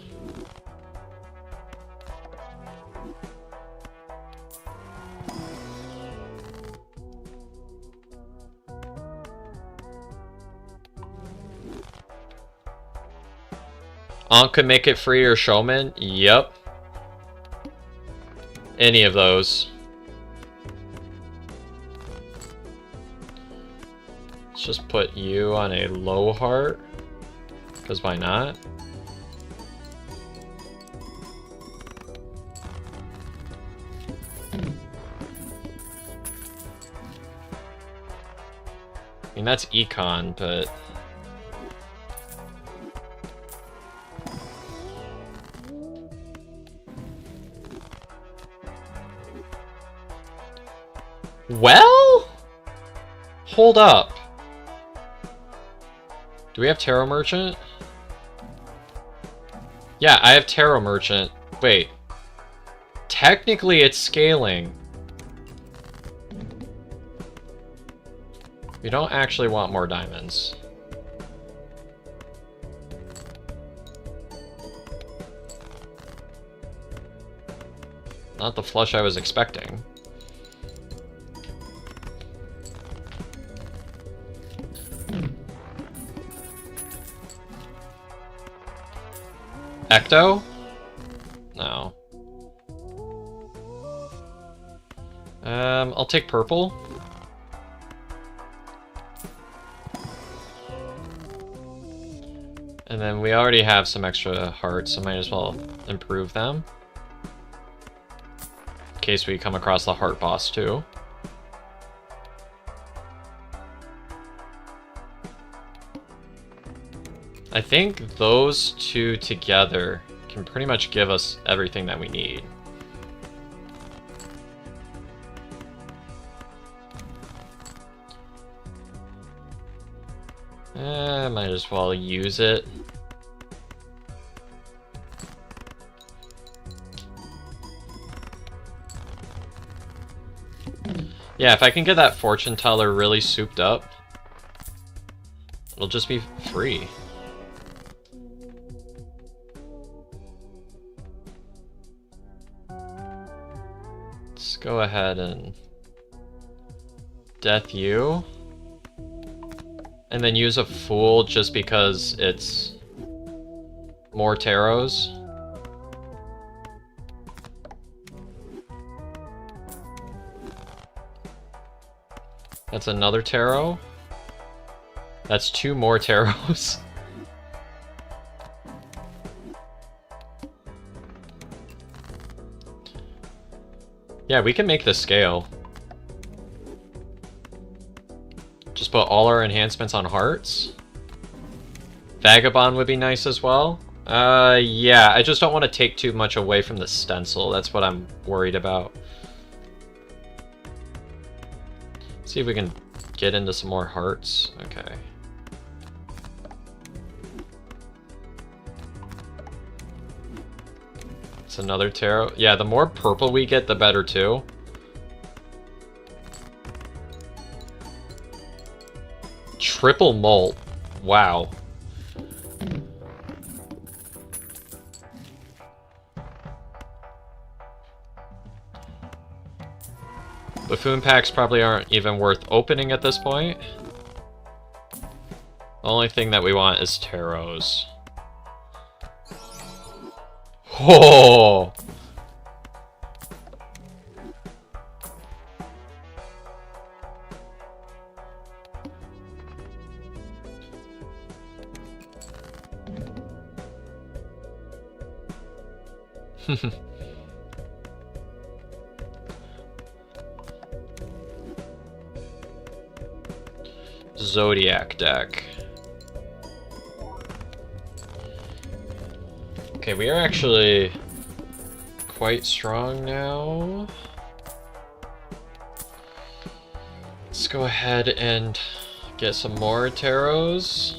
Ankh could make it free or Showman? Yep. Any of those. Let's just put you on a low heart, because why not? I mean, that's econ, but... Well? Hold up. Do we have Tarot Merchant? Yeah, I have Tarot Merchant. Wait. Technically, it's scaling. We don't actually want more diamonds. Not the flush I was expecting. Ecto? No. I'll take purple. And then we already have some extra hearts, so might as well improve them. In case we come across the heart boss too. I think those two together can pretty much give us everything that we need. Might as well use it. Yeah, if I can get that fortune teller really souped up, it'll just be free. Let's go ahead and death you. And then use a fool just because it's more tarots. That's another tarot. That's two more tarots. Yeah, we can make this scale. Just put all our enhancements on hearts. Vagabond would be nice as well. Yeah, I just don't want to take too much away from the stencil. That's what I'm worried about. See if we can get into some more hearts. Okay. It's another tarot. Yeah, the more purple we get, the better too. Triple molt. Wow. Buffoon packs probably aren't even worth opening at this point. The only thing that we want is tarots. Oh! Zodiac deck. Okay, we are actually quite strong now. Let's go ahead and get some more tarots.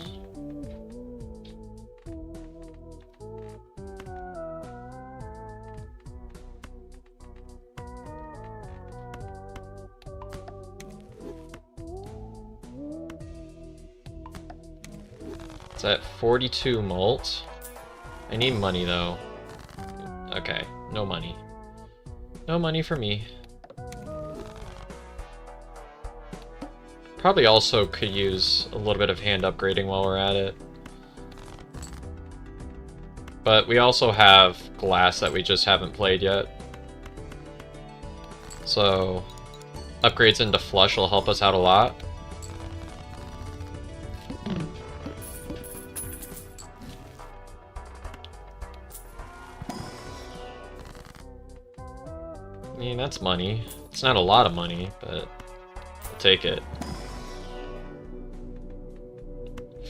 It's at 42 molt. I need money though. Okay, no money. No money for me. Probably also could use a little bit of hand upgrading while we're at it. But we also have glass that we just haven't played yet. So upgrades into flush will help us out a lot. That's money. It's not a lot of money, but I'll take it.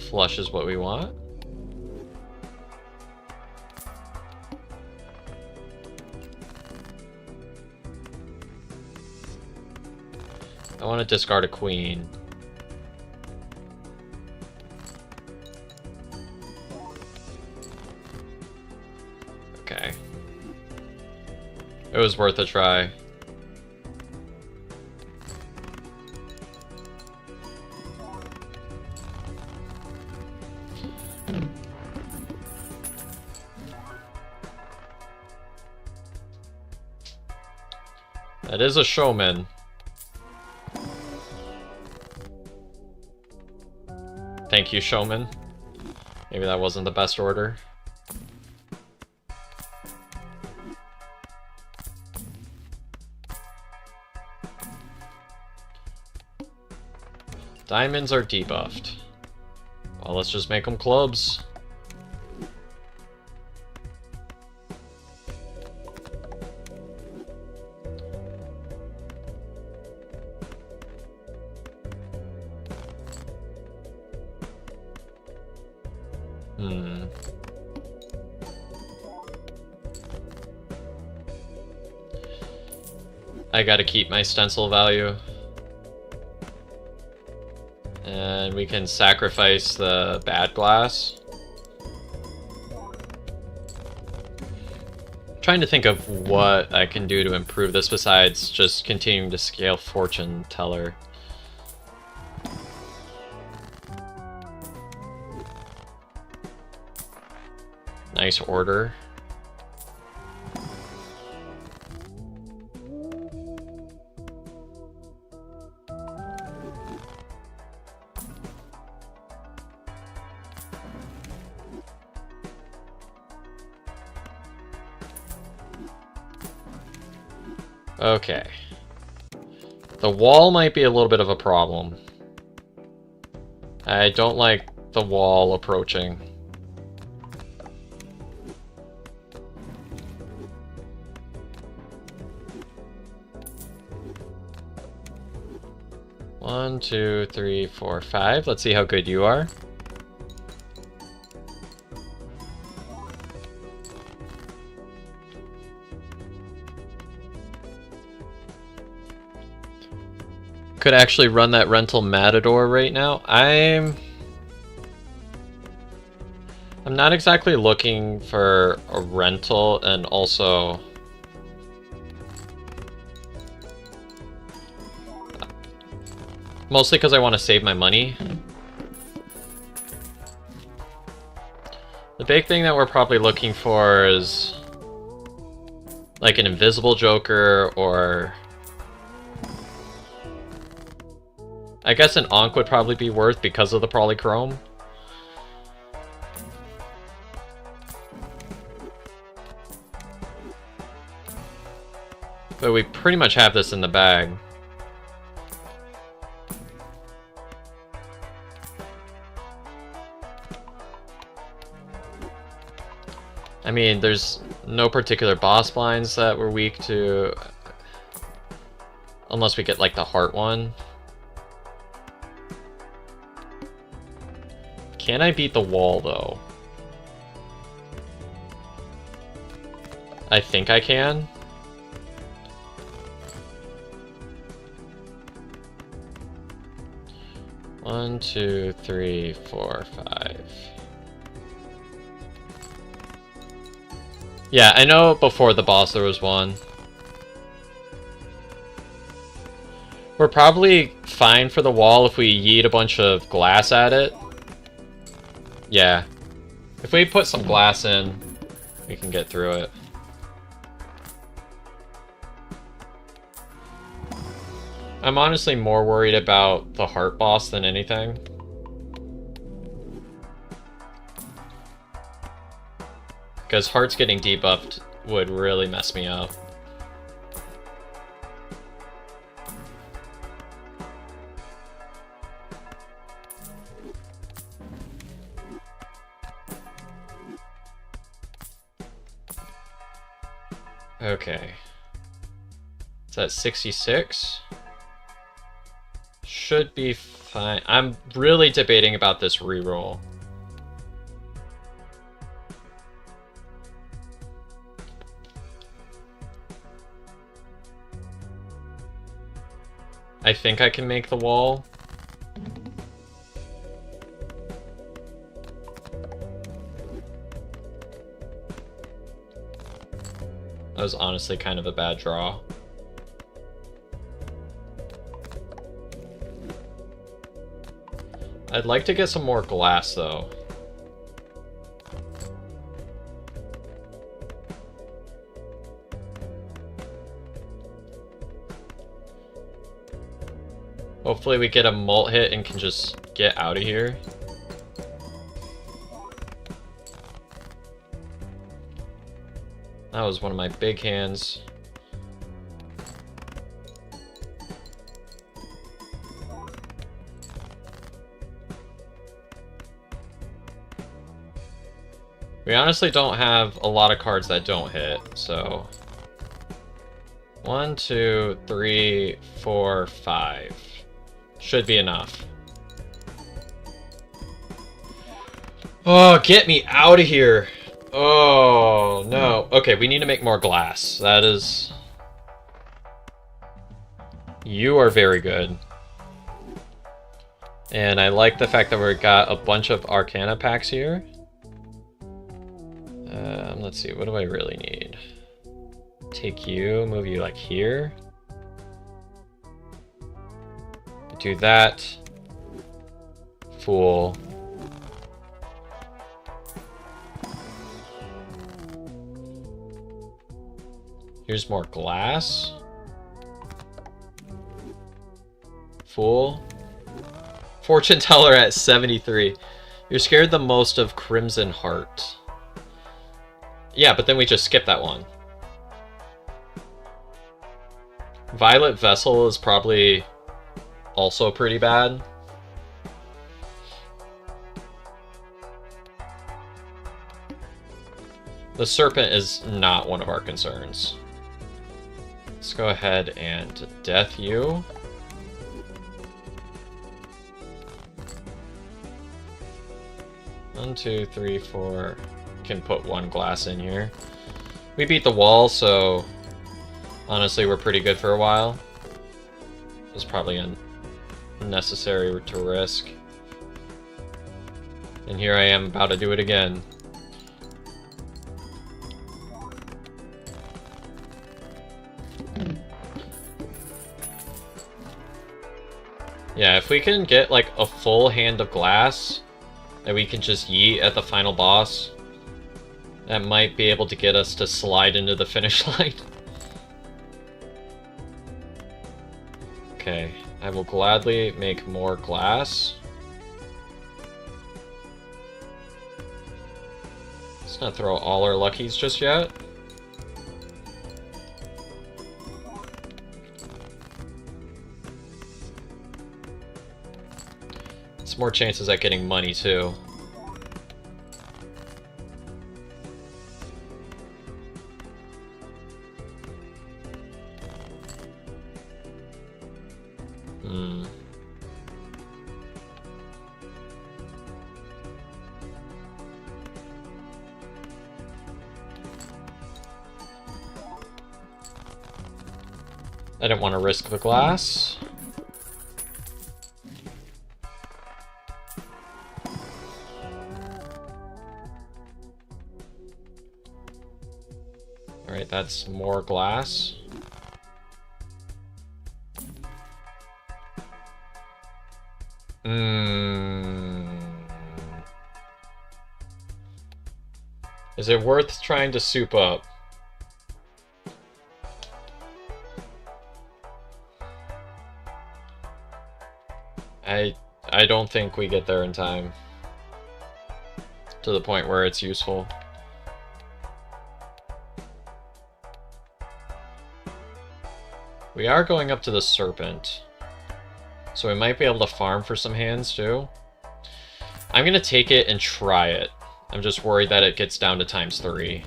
Flush is what we want. I want to discard a queen. Okay. It was worth a try. That is a showman. Thank you, showman. Maybe that wasn't the best order. Diamonds are debuffed. Well, let's just make them clubs. I gotta keep my stencil value. And we can sacrifice the bad glass. I'm trying to think of what I can do to improve this besides just continuing to scale fortune teller. Nice order. Okay. The wall might be a little bit of a problem. I don't like the wall approaching. One, two, three, four, five. Let's see how good you are. Could actually run that rental matador right now. I'm not exactly looking for a rental, and also mostly because I want to save my money. The big thing that we're probably looking for is like an invisible joker, or I guess an Ankh would probably be worth because of the polychrome. But we pretty much have this in the bag. I mean, there's no particular boss blinds that we're weak to, unless we get like the heart one. Can I beat the wall though? I think I can. One, two, three, four, five. Yeah, I know before the boss there was one. We're probably fine for the wall if we yeet a bunch of glass at it. Yeah. If we put some glass in, we can get through it. I'm honestly more worried about the heart boss than anything. Because hearts getting debuffed would really mess me up. Okay. It's at 66. Should be fine. I'm really debating about this reroll. I think I can make the wall. That was honestly kind of a bad draw. I'd like to get some more glass, though. Hopefully we get a mult hit and can just get out of here. That was one of my big hands. We honestly don't have a lot of cards that don't hit, so... 1, 2, 3, 4, 5. Should be enough. Oh, get me out of here! Oh, no. Okay, we need to make more glass. That is... You are very good. And I like the fact that we got a bunch of Arcana packs here. Let's see, what do I really need? Take you, move you like here. Do that. Fool. Here's more glass. Fool. Fortune teller at 73. You're scared the most of Crimson Heart. Yeah, but then we just skip that one. Violet Vessel is probably also pretty bad. The Serpent is not one of our concerns. Let's go ahead and death you. One, two, three, four. Can put one glass in here. We beat the wall, so honestly we're pretty good for a while. It was probably unnecessary to risk. And here I am about to do it again. Yeah, if we can get like a full hand of glass that we can just yeet at the final boss, that might be able to get us to slide into the finish line. Okay, I will gladly make more glass. Let's not throw all our luckies just yet. It's more chances at getting money too. I didn't want to risk the glass. Alright, that's more glass. Is it worth trying to soup up? I don't think we get there in time. To the point where it's useful. We are going up to the Serpent. So we might be able to farm for some hands too. I'm gonna take it and try it. I'm just worried that it gets down to ×3.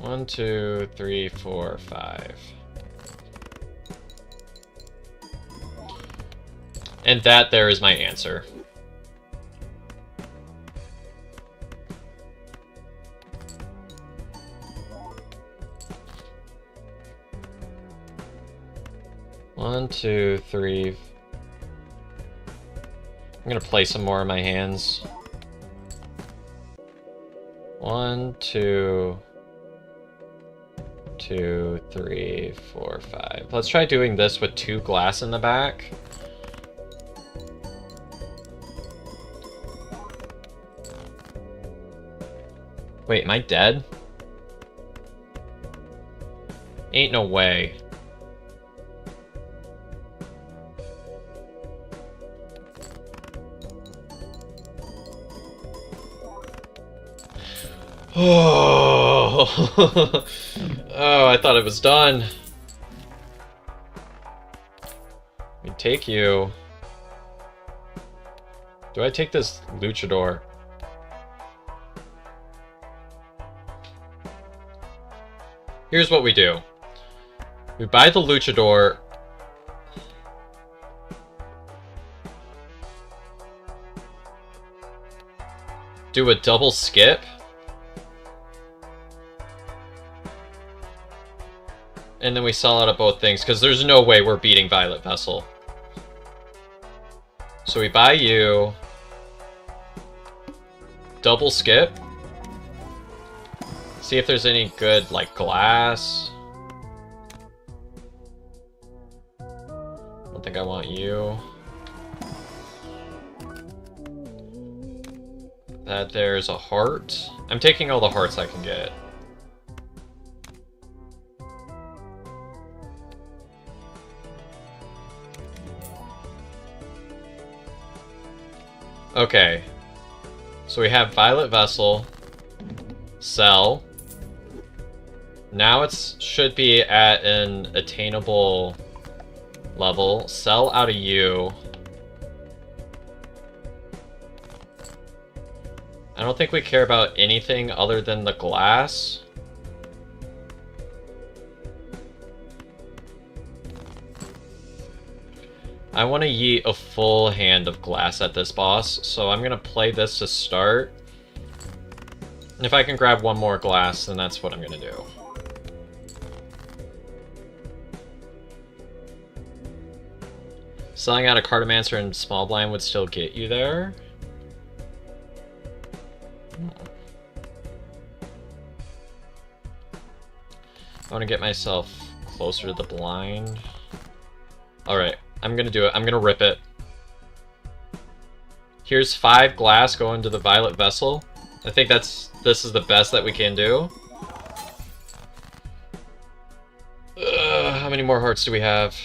1, 2, 3, 4, 5. And that there is my answer. One, two, three. I'm gonna play some more in my hands. 1, 2, 2, 3, 4, 5. Let's try doing this with 2 glass in the back. Wait, am I dead? Ain't no way. Oh, oh, I thought it was done. We take you. Do I take this luchador? Here's what we do. We buy the luchador. Do a double skip. And then we sell out of both things, because there's no way we're beating Violet Vessel. So we buy you. Double skip. See if there's any good, like, glass. I don't think I want you. That there's a heart. I'm taking all the hearts I can get. Okay. So we have Violet Vessel. Sell. Now it should be at an attainable level. Sell out of you. I don't think we care about anything other than the glass. I want to yeet a full hand of glass at this boss, so I'm going to play this to start. And if I can grab one more glass, then that's what I'm going to do. Selling out a Cartomancer and Small Blind would still get you there. I want to get myself closer to the blind. Alright, I'm going to do it. I'm going to rip it. Here's 5 glass going to the Violet Vessel. I think this is the best that we can do. How many more hearts do we have?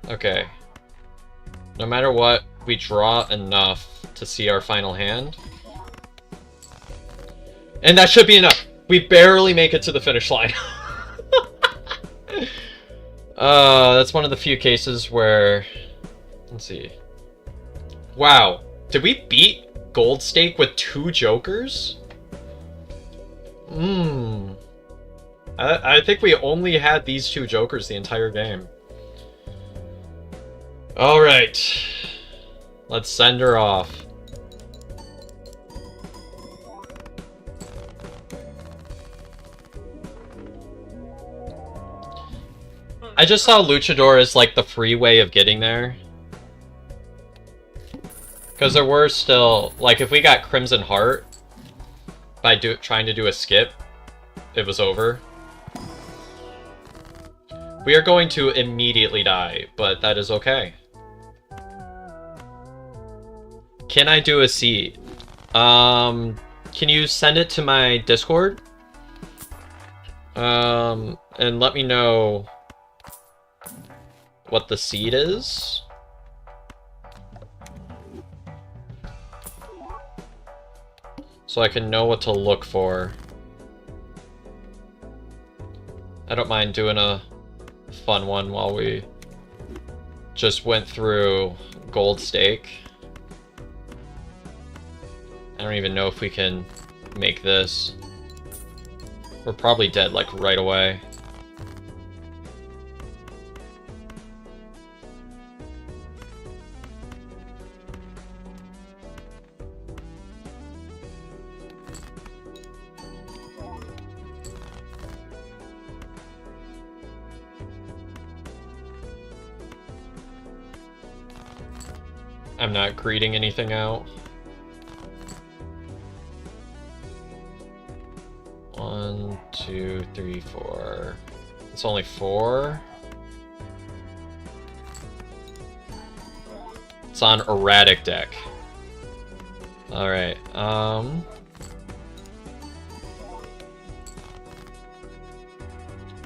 Okay. No matter what, we draw enough to see our final hand. And that should be enough. We barely make it to the finish line. That's one of the few cases where... Let's see. Wow. Did we beat Gold Stake with 2 jokers? I think we only had these 2 jokers the entire game. Alright. Let's send her off. I just saw Luchador as like the free way of getting there. Because there were still, like, if we got Crimson Heart by trying to do a skip, it was over. We are going to immediately die, but that is okay. Can I do a seed? Can you send it to my Discord? And let me know what the seed is. So I can know what to look for. I don't mind doing a fun one while we just went through Gold Stake. I don't even know if we can make this. We're probably dead, like, right away. I'm not greeting anything out. 1, 2, 3, 4. It's only 4. It's on erratic deck. Alright,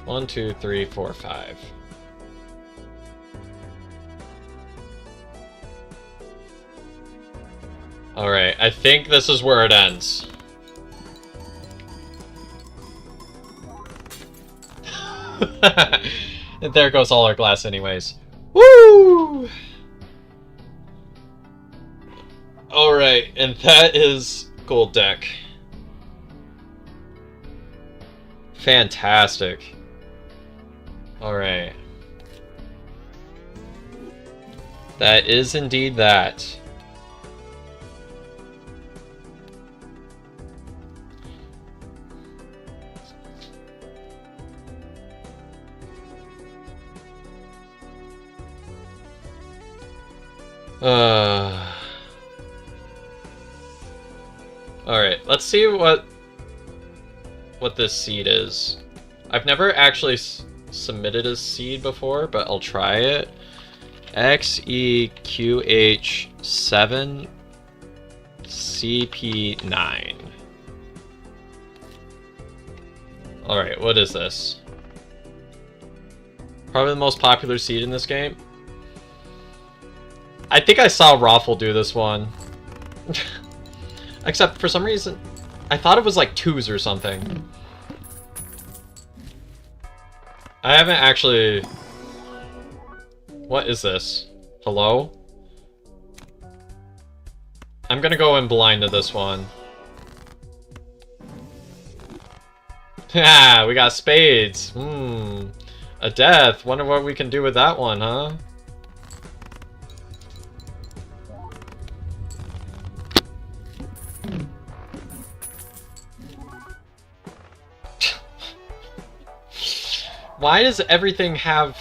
1, 2, 3, 4, 5. Alright, I think this is where it ends. There goes all our glass anyways. Woo! Alright, and that is gold deck. Fantastic. Alright. That is indeed that. Alright, let's see what this seed is. I've never actually submitted a seed before, but I'll try it. XEQH7 CP9. Alright, what is this? Probably the most popular seed in this game. I think I saw Raffle do this one. Except for some reason, I thought it was like 2s or something. I haven't actually... What is this? Hello? I'm gonna go in blind to this one. Yeah, we got spades. A death. Wonder what we can do with that one, huh? Why does everything have...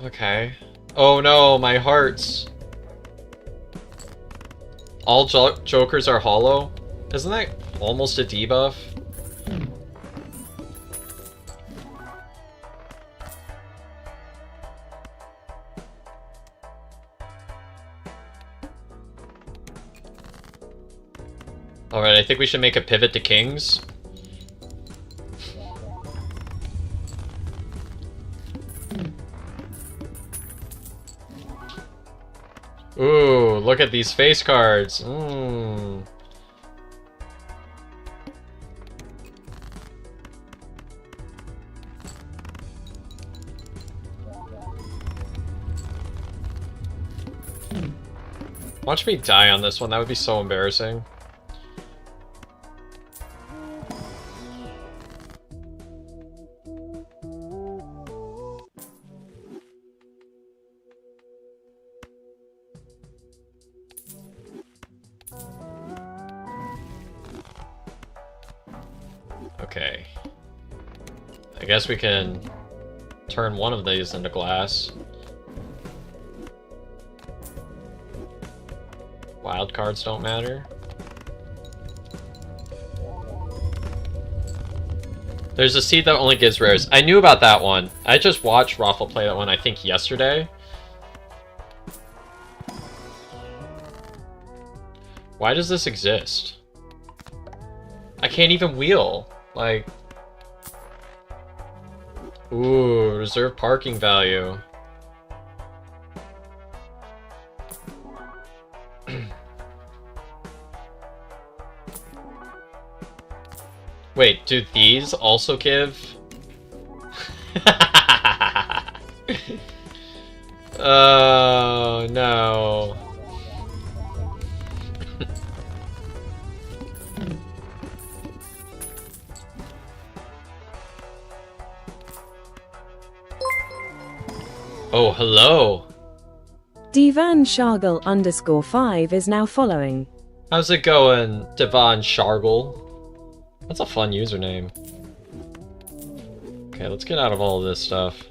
Okay. Oh no, my hearts. All jokers are hollow? Isn't that almost a debuff? Alright, I think we should make a pivot to kings. Ooh, look at these face cards. Watch me die on this one, that would be so embarrassing. Okay. I guess we can turn one of these into glass. Wild cards don't matter. There's a seed that only gives rares. I knew about that one. I just watched Raffle play that one, I think, yesterday. Why does this exist? I can't even wheel. Like... Ooh, reserve parking value. Wait, do these also give? Oh, no. Oh, hello. Divan Shargle _5 is now following. How's it going, Devon Shargle? That's a fun username. Okay, let's get out of all of this stuff.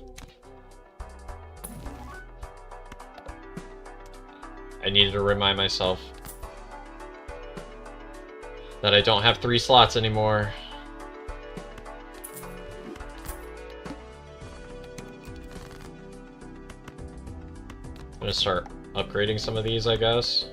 I needed to remind myself that I don't have 3 slots anymore. I'm gonna start upgrading some of these, I guess.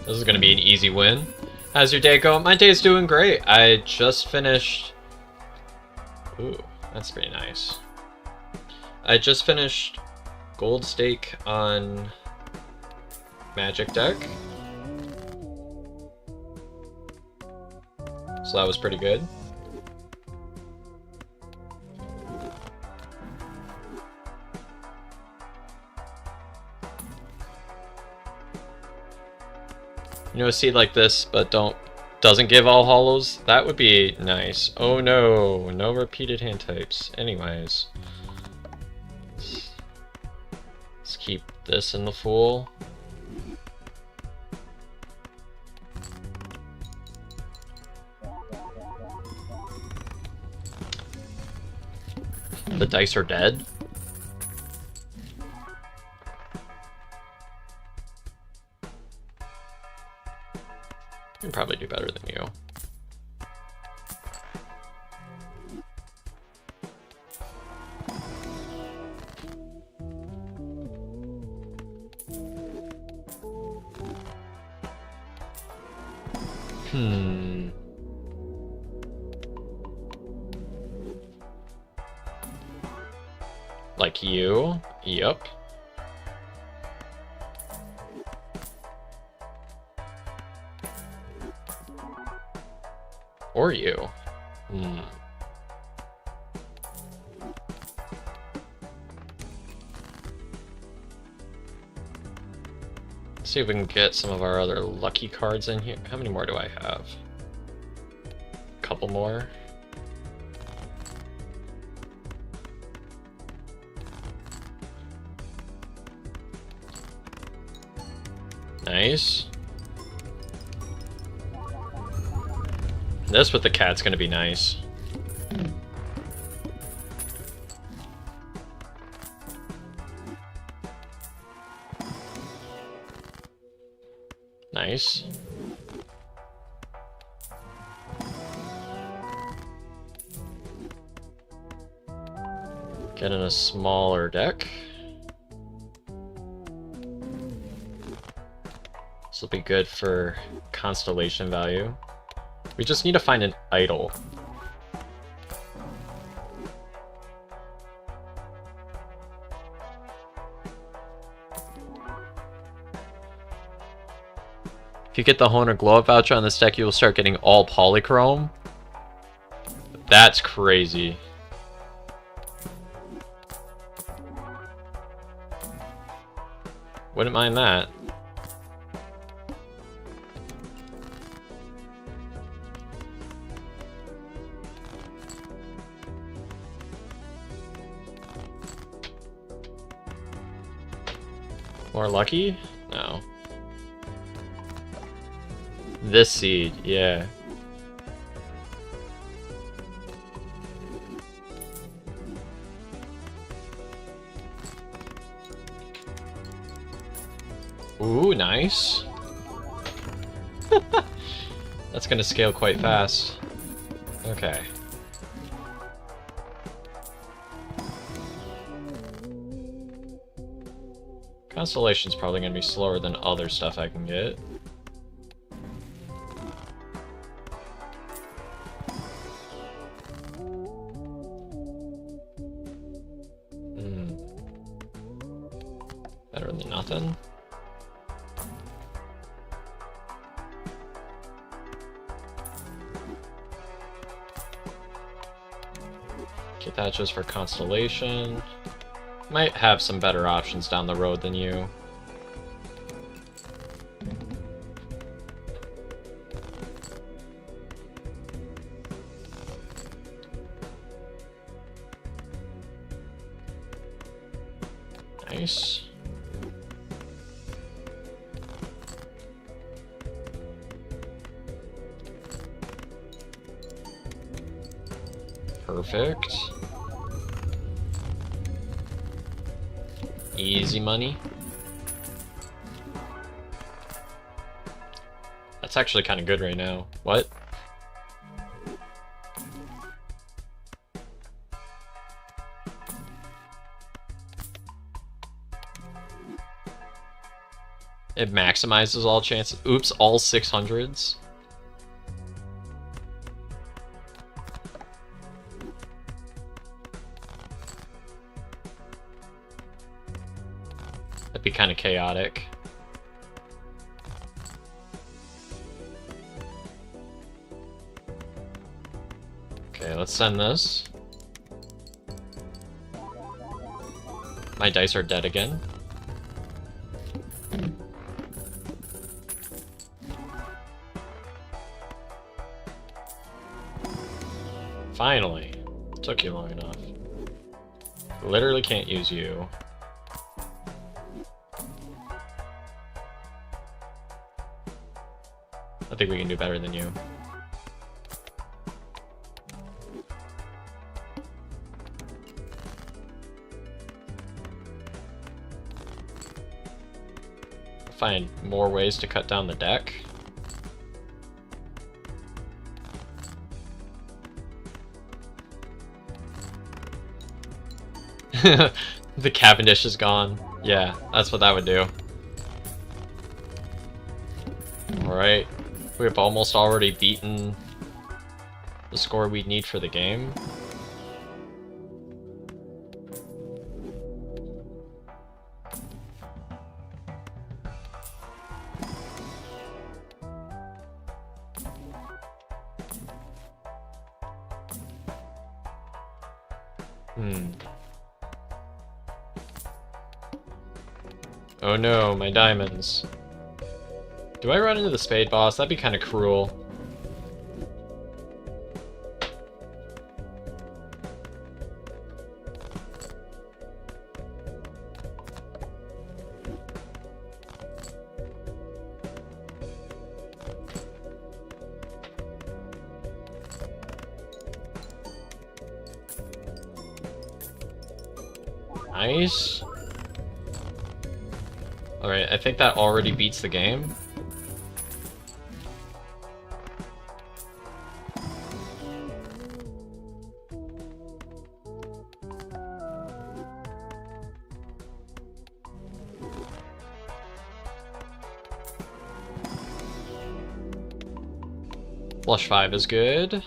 This is gonna be an easy win. How's your day going? My day's doing great. I just finished... Ooh, that's pretty nice. I just finished Gold Stake on Magic Deck. So that was pretty good. You know, a seed like this, but doesn't give all hollows? That would be nice. Oh no, no repeated hand types. Anyways. Let's keep this in the full. The dice are dead. I can probably do better than you. Like you? Yep. Or you. Let's see if we can get some of our other lucky cards in here. How many more do I have? A couple more. Nice. This with the cat's gonna be nice. Nice. Get in a smaller deck. This will be good for constellation value. We just need to find an idol. If you get the Honer Glow Up voucher on this deck, you will start getting all polychrome. That's crazy. Wouldn't mind that. More lucky? No. This seed, yeah. Ooh, nice. That's gonna scale quite fast. Okay. Constellation's probably gonna be slower than other stuff I can get. Better than nothing. Get that just for constellation. Might have some better options down the road than you. Nice. Perfect. Easy money. That's actually kind of good right now. What? It maximizes all chances. Oops, all 600s. That'd be kind of chaotic. Okay, let's send this. My dice are dead again. Finally. Took you long enough. Literally can't use you. I think we can do better than you. Find more ways to cut down the deck. The Cavendish is gone. Yeah, that's what that would do. Alright. We've almost already beaten the score we need for the game. Oh no, my diamonds. Do I run into the spade boss? That'd be kind of cruel. Nice. Alright, I think that already beats the game. Flush 5 is good.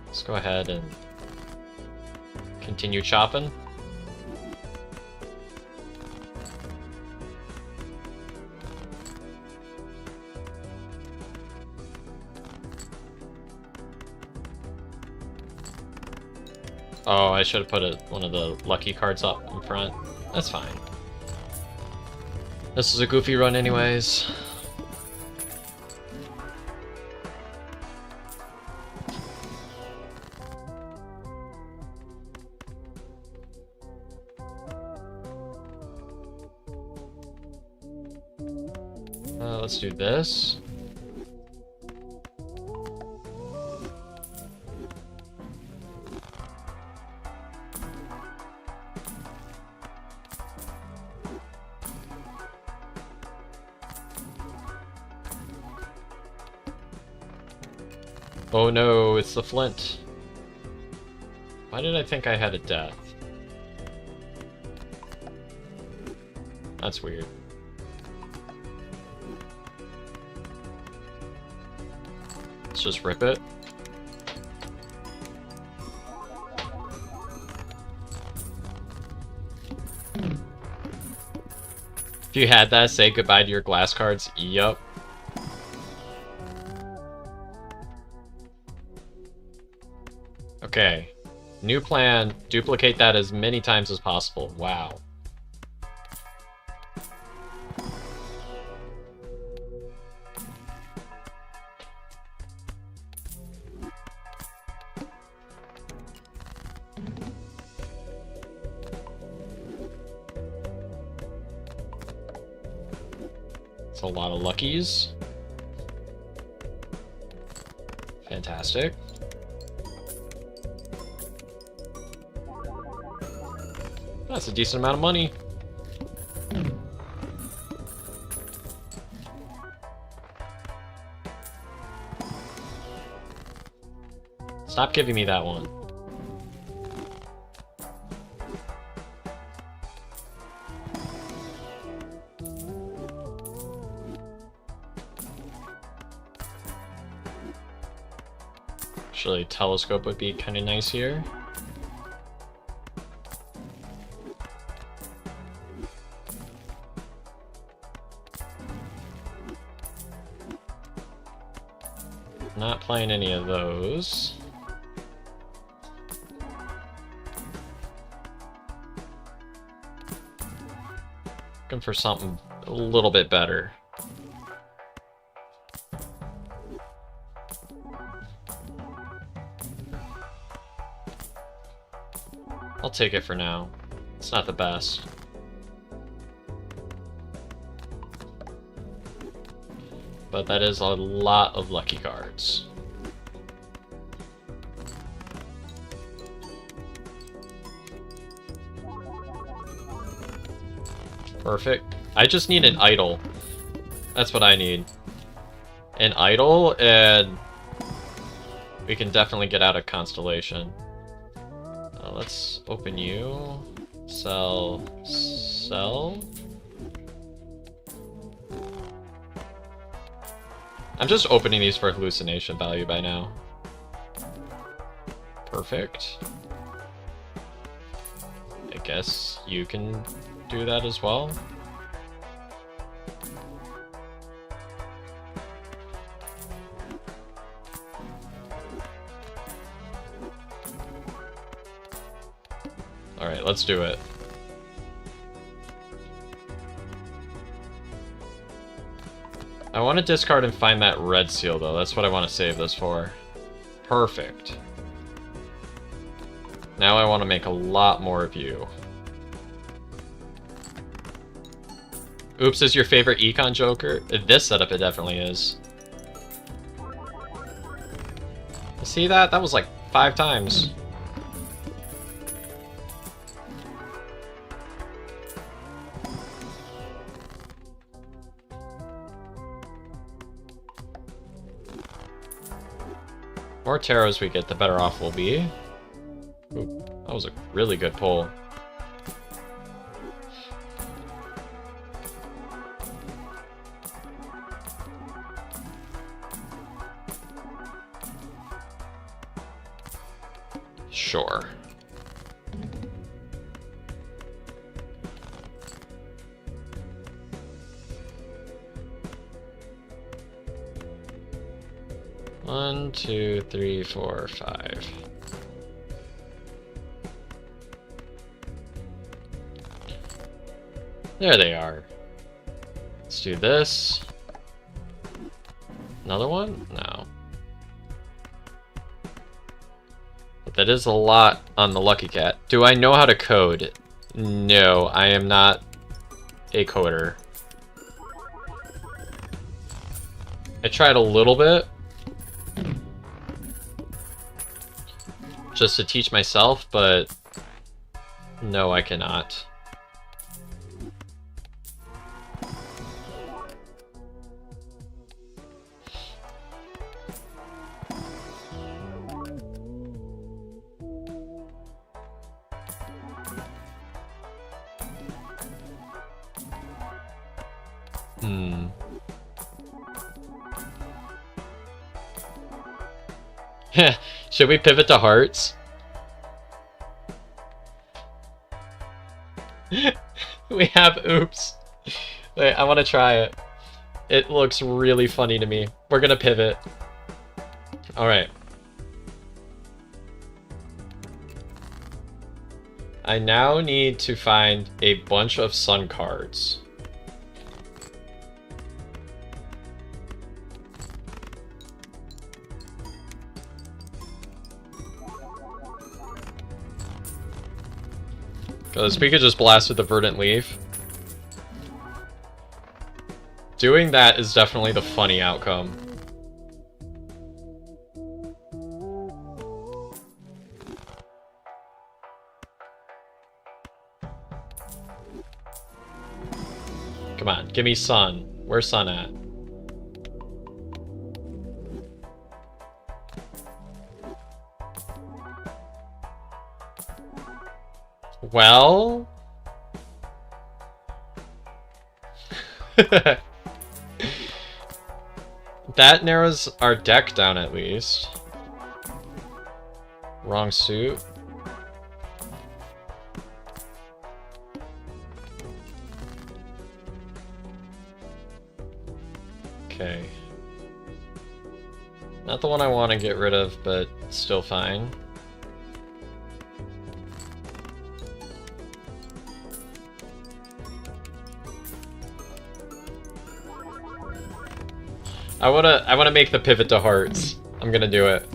Let's go ahead and continue chopping. Oh, I should have put one of the lucky cards up in front. That's fine. This is a goofy run anyways. Let's do this. Oh no, it's the flint. Why did I think I had a death? That's weird. Let's just rip it. If you had that, say goodbye to your glass cards. Yup. Okay. New plan. Duplicate that as many times as possible. Wow. It's a lot of luckies. Fantastic. That's a decent amount of money. Stop giving me that one. Actually, telescope would be kind of nice here. Not playing any of those. Looking for something a little bit better. I'll take it for now. It's not the best. But that is a lot of lucky cards. Perfect. I just need an idol. That's what I need. An idol, and we can definitely get out of Constellation. Let's open you. Sell. Sell. I'm just opening these for hallucination value by now. Perfect. I guess you can do that as well. Alright, let's do it. I want to discard and find that red seal, though. That's what I want to save this for. Perfect. Now I want to make a lot more of you. Oops is your favorite econ joker? This setup, it definitely is. See that? That was like 5 times. The more tarots we get, the better off we'll be. Ooh, that was a really good pull. Sure. One, two, three, four, 5. There they are. Let's do this. Another one? No. But that is a lot on the Lucky Cat. Do I know how to code? No, I am not a coder. I tried a little bit. Just to teach myself, but no, I cannot. Should we pivot to hearts? We have oops. Wait, I want to try it. It looks really funny to me. We're gonna pivot. Alright. I now need to find a bunch of sun cards. Because we could just blast with the Verdant Leaf. Doing that is definitely the funny outcome. Come on, give me sun. Where's sun at? Well... that narrows our deck down at least. Wrong suit. Okay. Not the one I want to get rid of, but still fine. I wanna make the pivot to hearts. I'm gonna do it.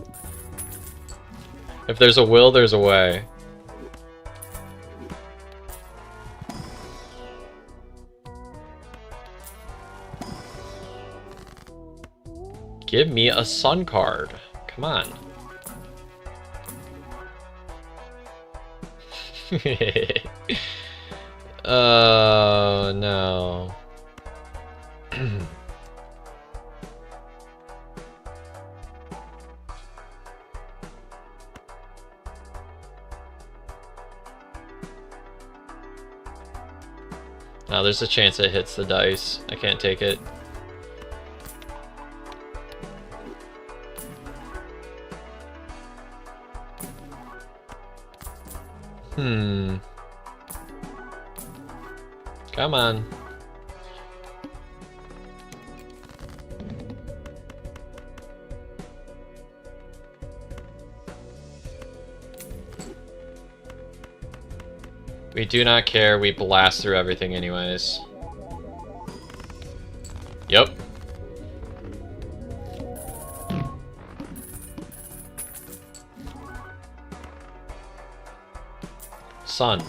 If there's a will, there's a way. Give me a sun card. Come on. Oh no. Now there's a chance it hits the dice. I can't take it. Come on. We do not care, we blast through everything anyways. Yep. Sun.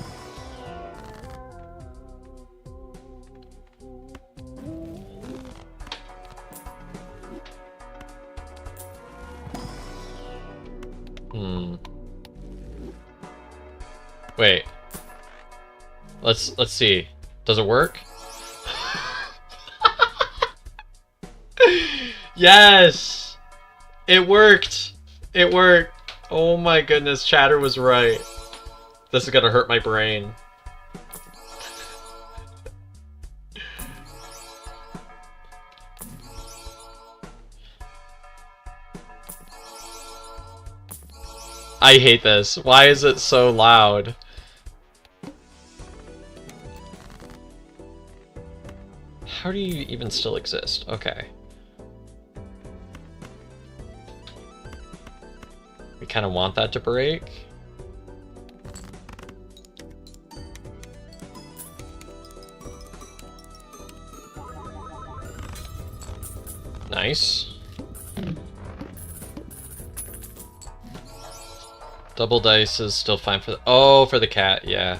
Wait. Let's see. Does it work? Yes! It worked! It worked! Oh my goodness, Chatter was right. This is gonna hurt my brain. I hate this. Why is it so loud? How do you even still exist? Okay. We kind of want that to break. Nice. Double dice is still fine for the... Oh, for the cat, yeah.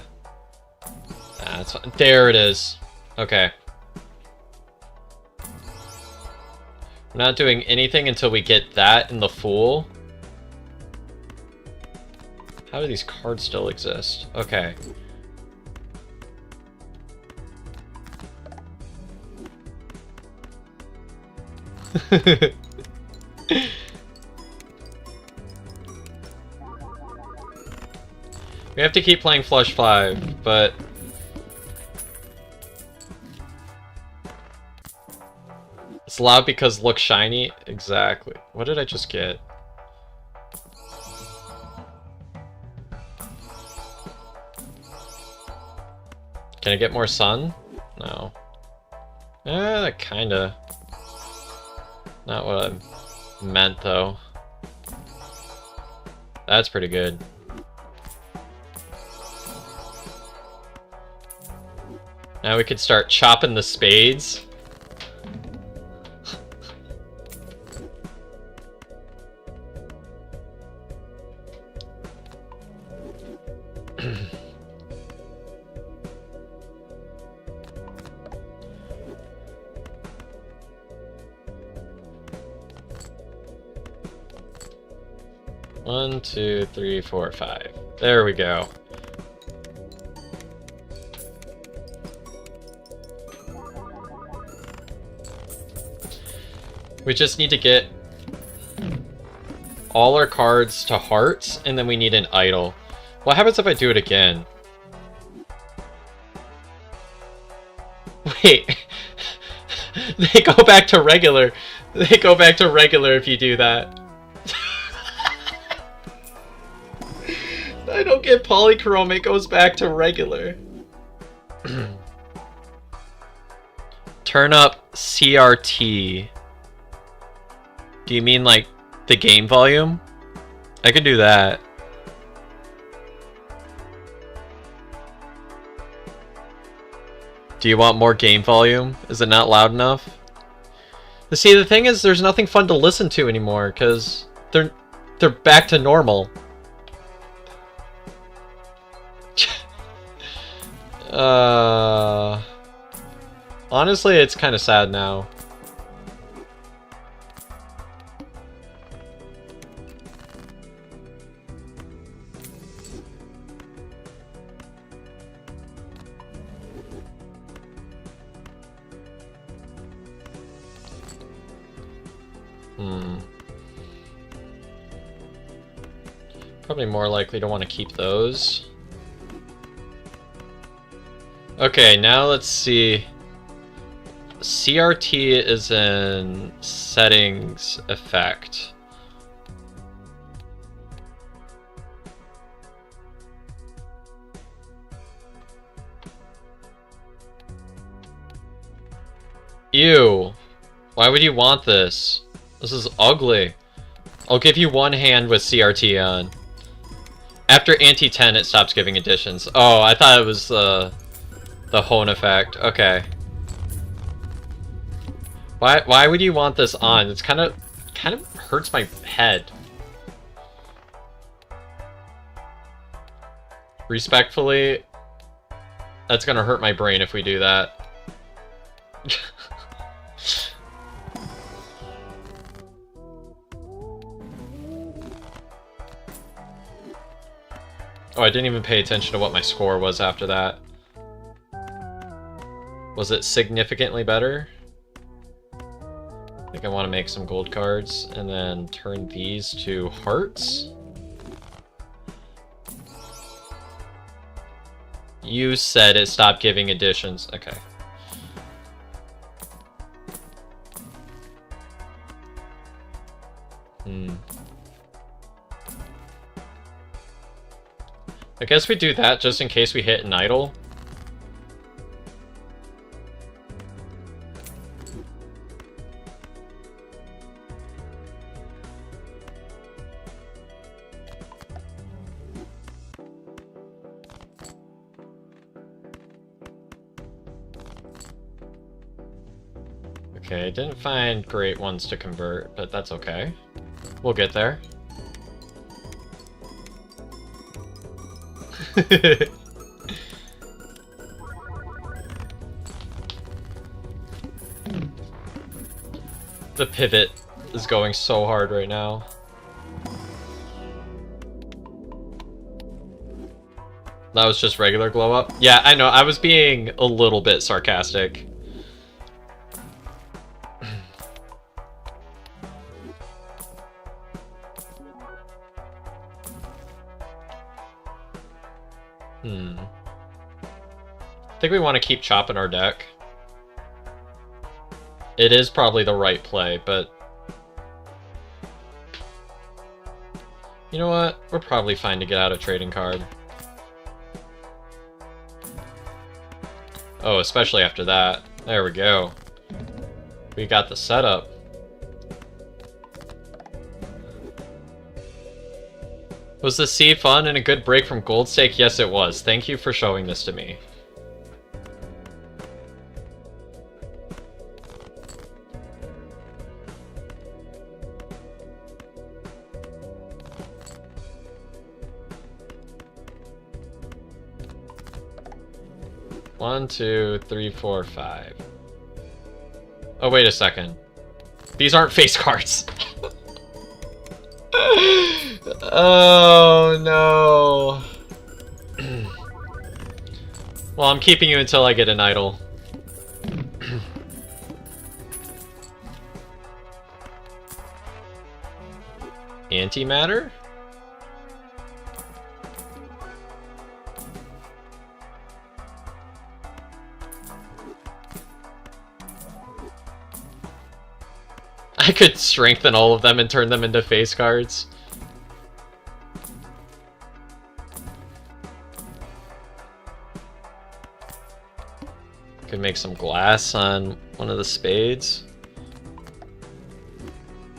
That's fine. There it is. Okay. We're not doing anything until we get that in the Fool. How do these cards still exist? Okay. We have to keep playing Flush 5, but... It's loud because look shiny? Exactly. What did I just get? Can I get more sun? No. Kinda. Not what I meant, though. That's pretty good. Now we could start chopping the spades. 1, 2, 3, 4, 5. There we go. We just need to get all our cards to hearts, and then we need an idol. What happens if I do it again? Wait. They go back to regular. They go back to regular if you do that. I don't get polychrome, it goes back to regular. Turn up CRT. Do you mean like the game volume? I could do that. Do you want more game volume? Is it not loud enough? See, the thing is, there's nothing fun to listen to anymore, because they're back to normal. Honestly, it's kind of sad now. Probably more likely to want to keep those. Okay, now let's see. CRT is in settings effect. Ew. Why would you want this? This is ugly. I'll give you one hand with CRT on. After anti-10, it stops giving additions. Oh, I thought it was the Hone effect. Okay. Why would you want this on? It's kind of hurts my head. Respectfully, that's gonna hurt my brain if we do that. Oh, I didn't even pay attention to what my score was after that. Was it significantly better? I think I want to make some gold cards and then turn these to hearts. You said it stopped giving additions. Okay. I guess we do that just in case we hit an idol. Okay, didn't find great ones to convert, but that's okay. We'll get there. The pivot is going so hard right now. That was just regular glow up? Yeah, I know, I was being a little bit sarcastic. I think we want to keep chopping our deck. It is probably the right play, but... You know what? We're probably fine to get out a trading card. Oh, especially after that. There we go. We got the setup. Was the sea fun and a good break from Gold Stake? Yes, it was. Thank you for showing this to me. One, two, three, four, five. Oh, wait a second. These aren't face cards. Oh no. Well, I'm keeping you until I get an idol. Antimatter? I could strengthen all of them and turn them into face cards. Could make some glass on one of the spades.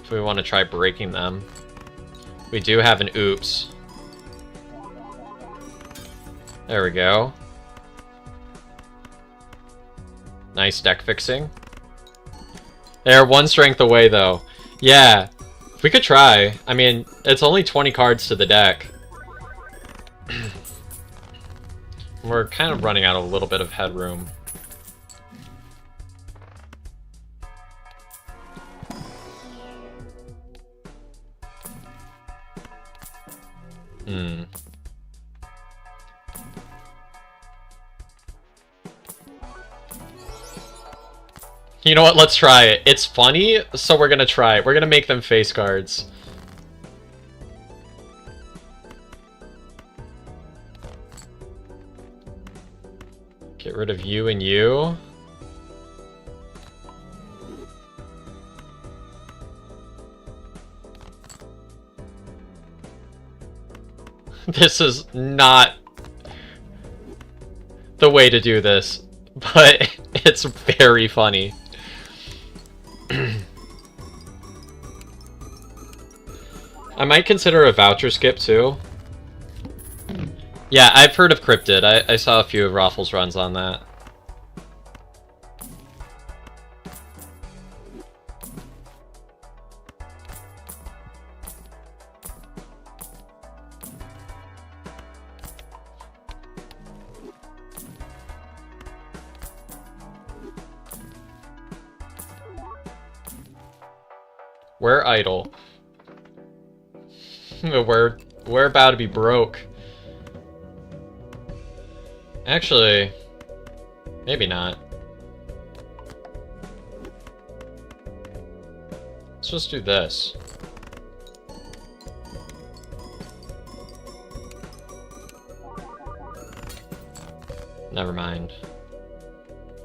If we want to try breaking them. We do have an oops. There we go. Nice deck fixing. They're one strength away, though. Yeah, we could try. I mean, it's only 20 cards to the deck. We're kind of running out a little bit of headroom. You know what? Let's try it. It's funny, so we're gonna try it. We're gonna make them face cards. Get rid of you and you. This is not the way to do this, but it's very funny. I might consider a voucher skip too. Yeah, I've heard of Cryptid. I saw a few of Raffles runs on that. We're idle. We're about to be broke. Actually, maybe not. Let's just do this. Never mind.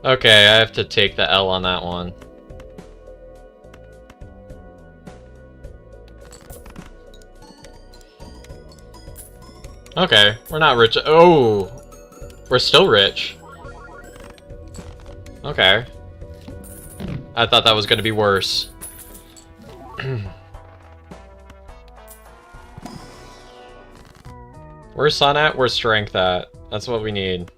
Okay, I have to take the L on that one. Okay, we're not rich. Oh, we're still rich. Okay. I thought that was going to be worse. Where's Sun at? Where's Strength at? That's what we need.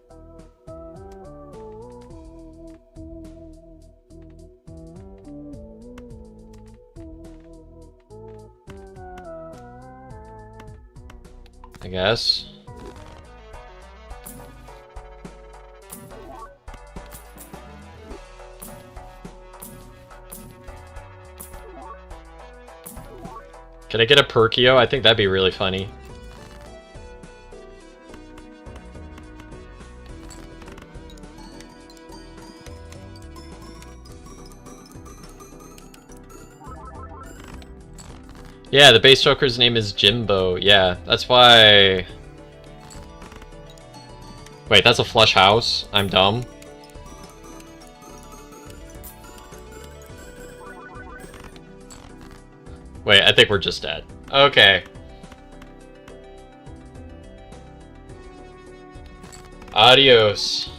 I guess. Can I get a Perkio? I think that'd be really funny. Yeah, the base Joker's name is Jimbo. Yeah, that's why... Wait, that's a flush house? I'm dumb. Wait, I think we're just dead. Okay. Adios.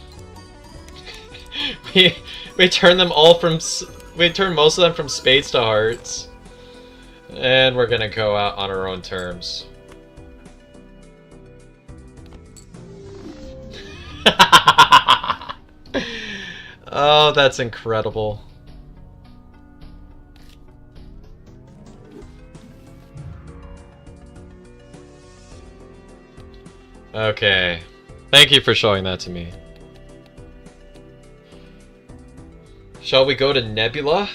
we turn them all from... We turn most of them from spades to hearts. And we're gonna go out on our own terms. Oh, that's incredible. Okay. Thank you for showing that to me. Shall we go to Nebula?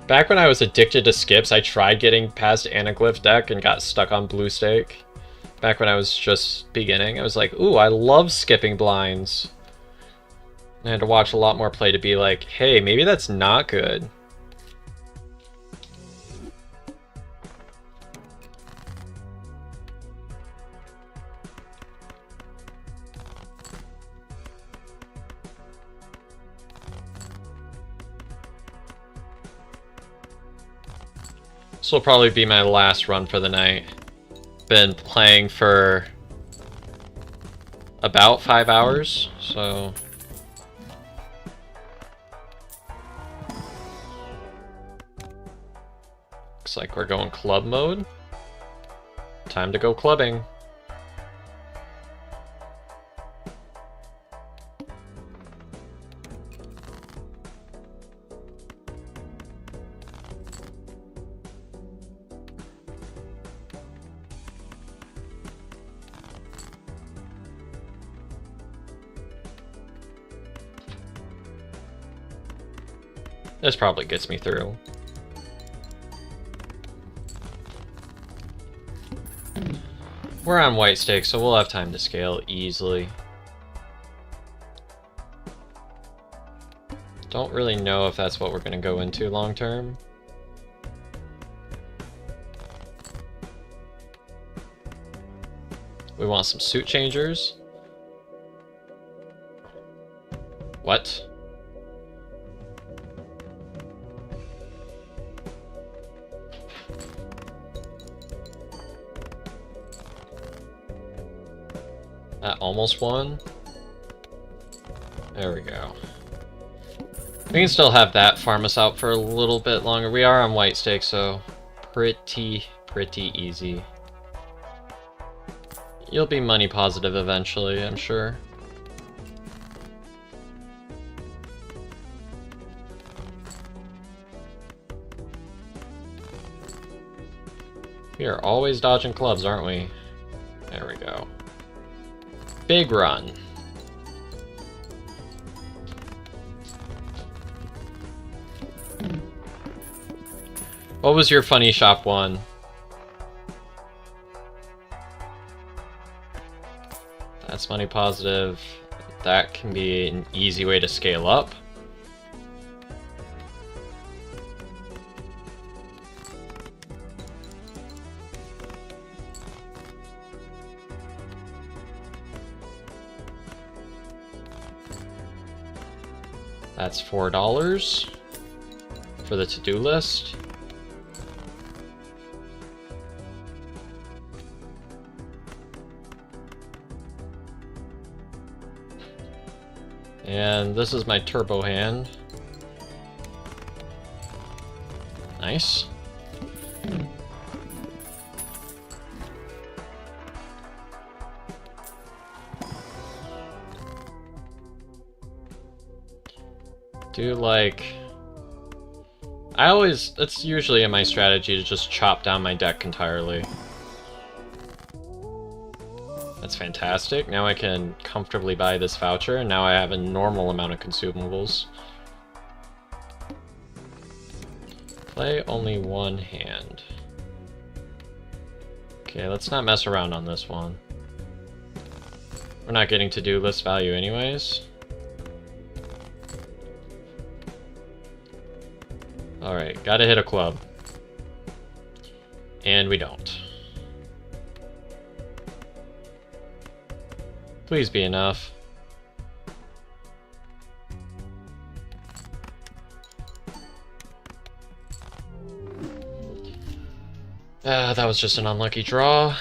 Back when I was addicted to skips, I tried getting past Anaglyph deck and got stuck on blue stake. Back when I was just beginning, I was like, ooh, I love skipping blinds. I had to watch a lot more play to be like, hey, maybe that's not good. This will probably be my last run for the night. Been playing for about 5 hours, so... Looks like we're going club mode. Time to go clubbing. This probably gets me through. We're on white stake, so we'll have time to scale easily. Don't really know if that's what we're going to go into long term. We want some suit changers. What? That almost won. There we go. We can still have that farm us out for a little bit longer. We are on white stake, so pretty easy. You'll be money positive eventually, I'm sure. We are always dodging clubs, aren't we? There we go. Big run. What was your funny shop one? That's money positive. That can be an easy way to scale up. That's $4 for the to-do list. And this is my turbo hand. Nice. Do like... it's usually in my strategy to just chop down my deck entirely. That's fantastic. Now I can comfortably buy this voucher, and now I have a normal amount of consumables. Play only one hand. Okay, let's not mess around on this one. We're not getting to-do list value anyways. Alright, gotta hit a club. And we don't. Please be enough. That was just an unlucky draw.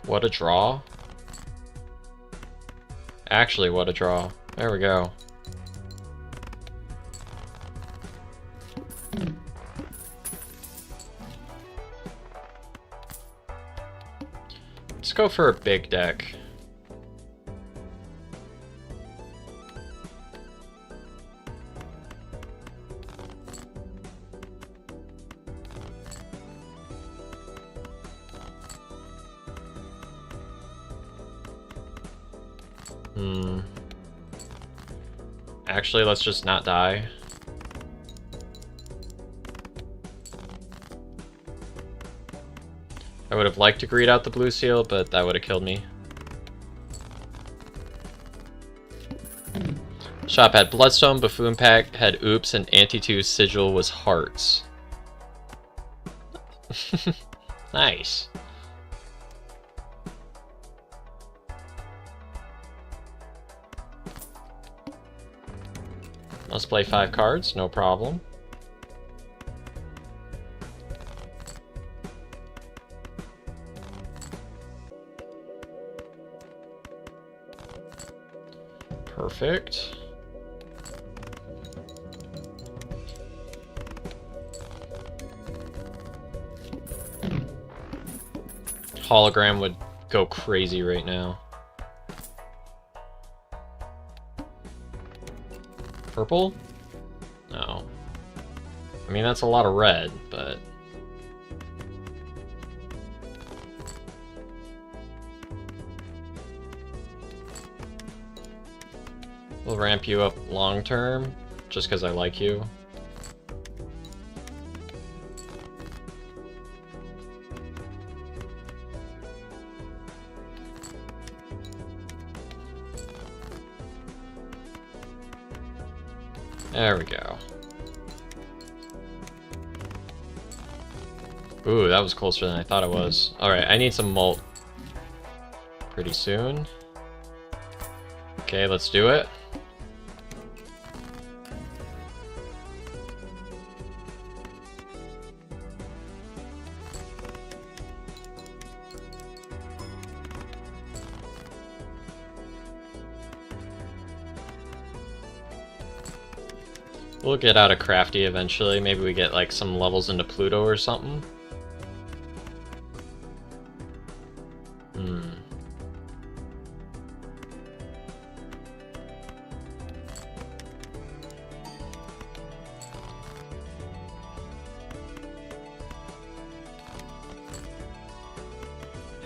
What a draw. Actually, what a draw. There we go. Let's go for a big deck. Actually, let's just not die. I would have liked to greed out the blue seal, but that would have killed me. Shop had Bloodstone, Buffoon Pack had Oops, and Anti-2 Sigil was Hearts. Nice. Must play 5 cards, no problem. Perfect. Hologram would go crazy right now. Purple? No. I mean, that's a lot of red, but... we'll ramp you up long term, just because I like you. There we go. Ooh, that was closer than I thought it was. Alright, I need some molt pretty soon. Okay, let's do it. We'll get out of Crafty eventually. Maybe we get like some levels into Pluto or something.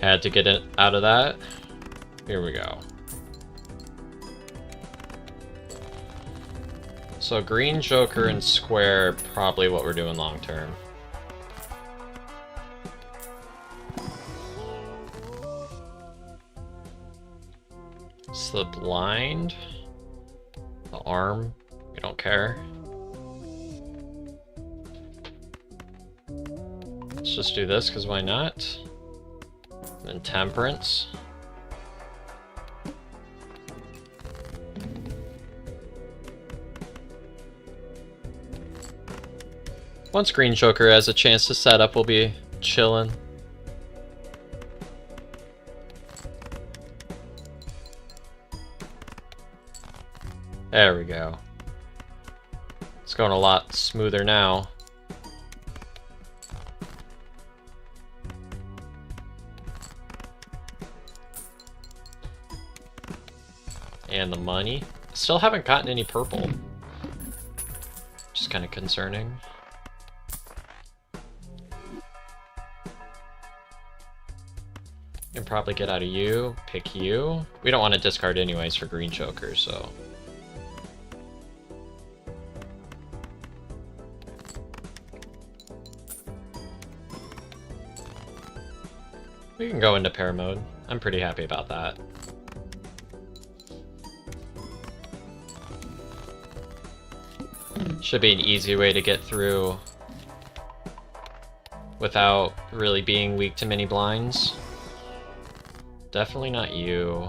Had to get it out of that. Here we go. So green Joker and square, probably what we're doing long term. It's the blind, the arm, we don't care. Let's just do this, because why not? And then temperance. Once Green Joker has a chance to set up, we'll be chillin'. There we go. It's going a lot smoother now. And the money. Still haven't gotten any purple. Just kind of concerning. Can probably get out of you, pick you. We don't want to discard anyways for Green Joker, so... we can go into pair mode. I'm pretty happy about that. Should be an easy way to get through without really being weak to mini blinds. Definitely not you.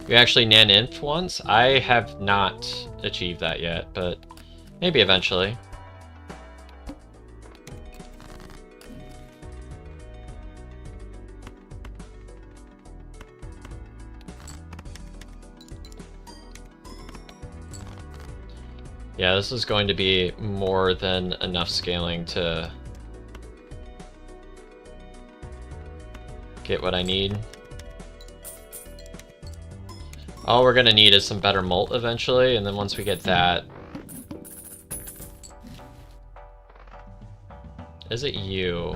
You actually nan-inf once? I have not achieved that yet, but maybe eventually. Yeah, this is going to be more than enough scaling to get what I need. All we're gonna need is some better molt eventually, and then once we get that... is it you?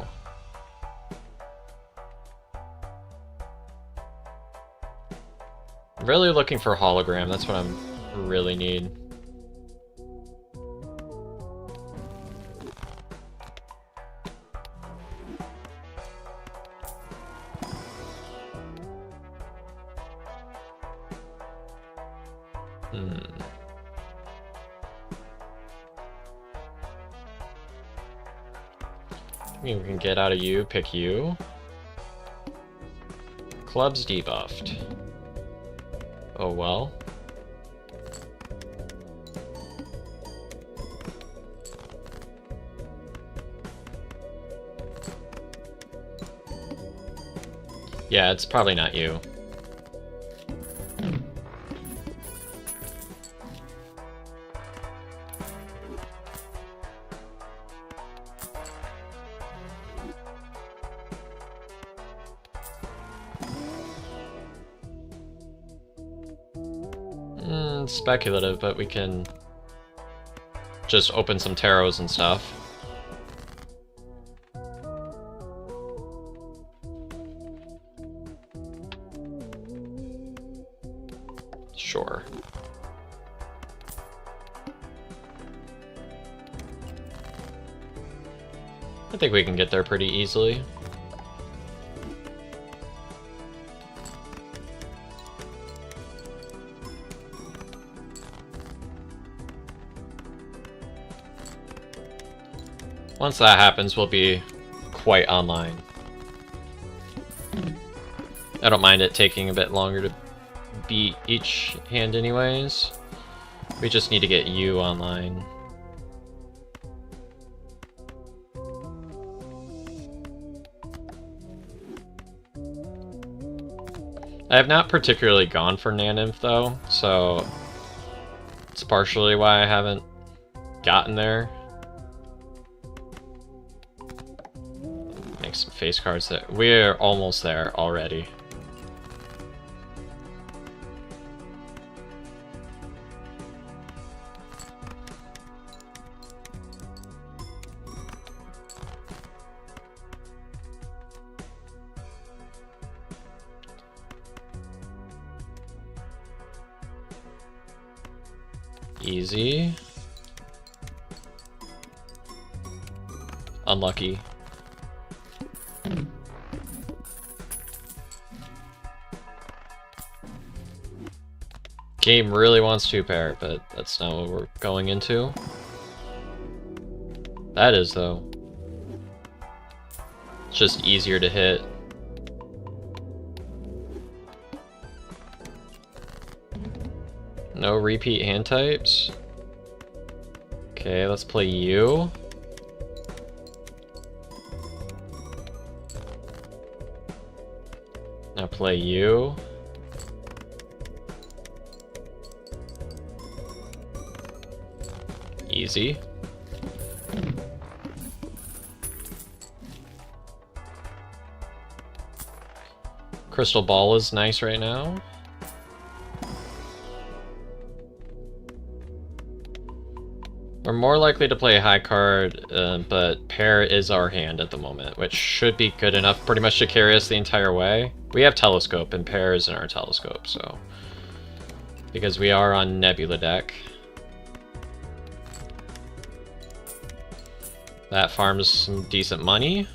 I'm really looking for hologram. That's what I'm really need. I mean, we can get out of you, pick you. Club's debuffed. Oh well. Yeah, it's probably not you. Speculative, but we can just open some tarots and stuff. Sure. I think we can get there pretty easily. Once that happens, we'll be quite online. I don't mind it taking a bit longer to beat each hand anyways. We just need to get you online. I have not particularly gone for Naninth though, so it's partially why I haven't gotten there. Make some face cards there. We're almost there already. Easy. Unlucky. Game really wants two pair, but that's not what we're going into. That is, though. It's just easier to hit. No repeat hand types. Okay, let's play you. Now play you. Easy. Crystal Ball is nice right now. We're more likely to play a high card, but pair is our hand at the moment, which should be good enough pretty much to carry us the entire way. We have Telescope, and pair is in our Telescope, so... because we are on Nebula deck. That farms some decent money.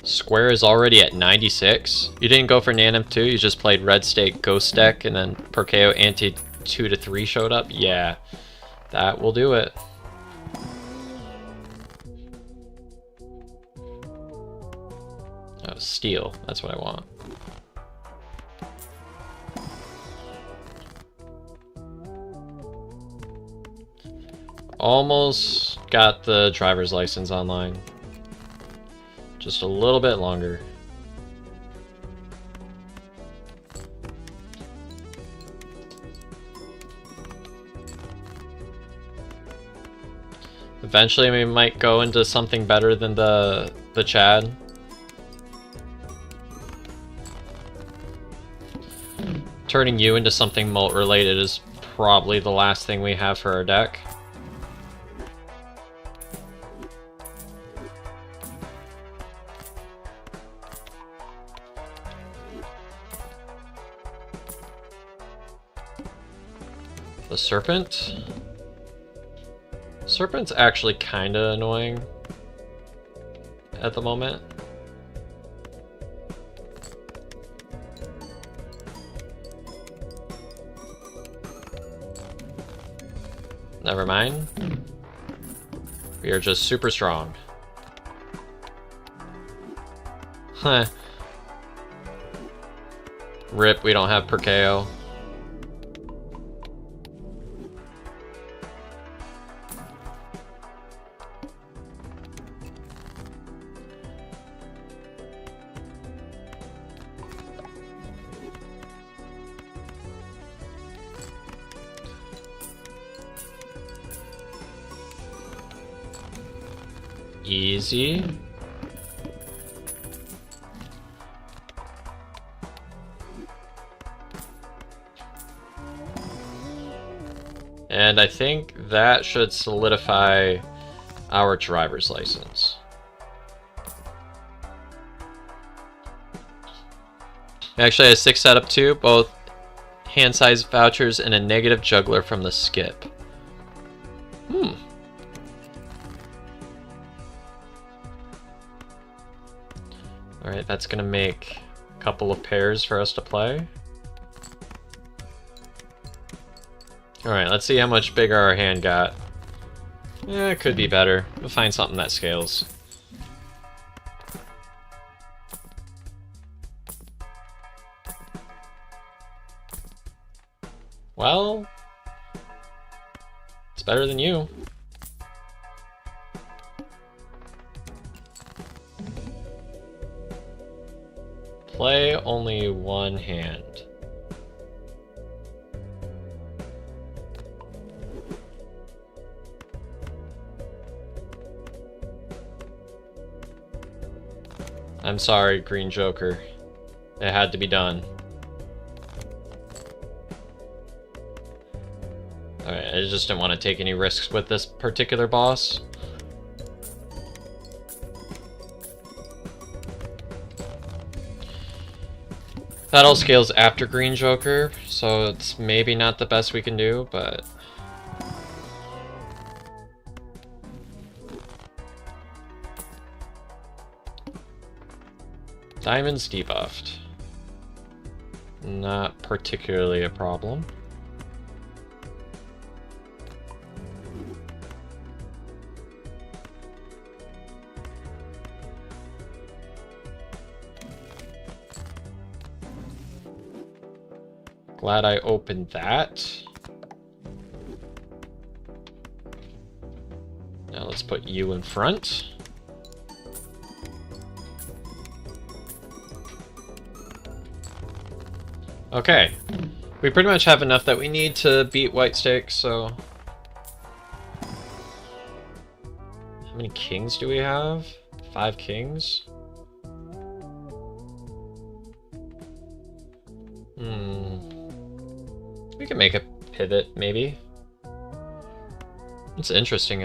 Square is already at 96. You didn't go for Nanim too, you just played Red Stake Ghost deck and then Perkeo Anti 2 to 3 showed up? Yeah, that will do it. Oh, Steel, that's what I want. Almost got the driver's license online. Just a little bit longer. Eventually we might go into something better than the Chad. Turning you into something Molt related is probably the last thing we have for our deck. The serpent? Serpent's actually kinda annoying at the moment. Never mind. We are just super strong. Huh. Rip, we don't have Perkeo. Easy. And I think that should solidify our driver's license. Actually, I have 6 setup too, both hand size vouchers and a negative juggler from the skip. Alright, that's gonna make a couple of pairs for us to play. Alright, let's see how much bigger our hand got. Yeah, it could be better. We'll find something that scales. Well, it's better than you. Play only one hand. I'm sorry, Green Joker. It had to be done. Alright, I just didn't want to take any risks with this particular boss. That all scales after Green Joker, so it's maybe not the best we can do, but... Diamond's debuffed. Not particularly a problem. Glad I opened that. Now let's put you in front. Okay. We pretty much have enough that we need to beat White Stakes, so... How many kings do we have? 5 kings? We can make a pivot, maybe. It's interesting.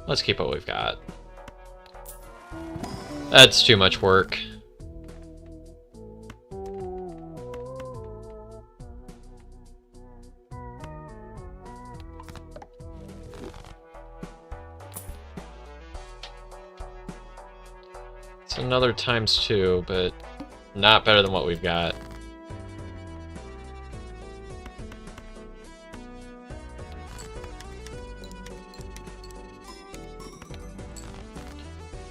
Let's keep what we've got. That's too much work. It's another ×2, but not better than what we've got.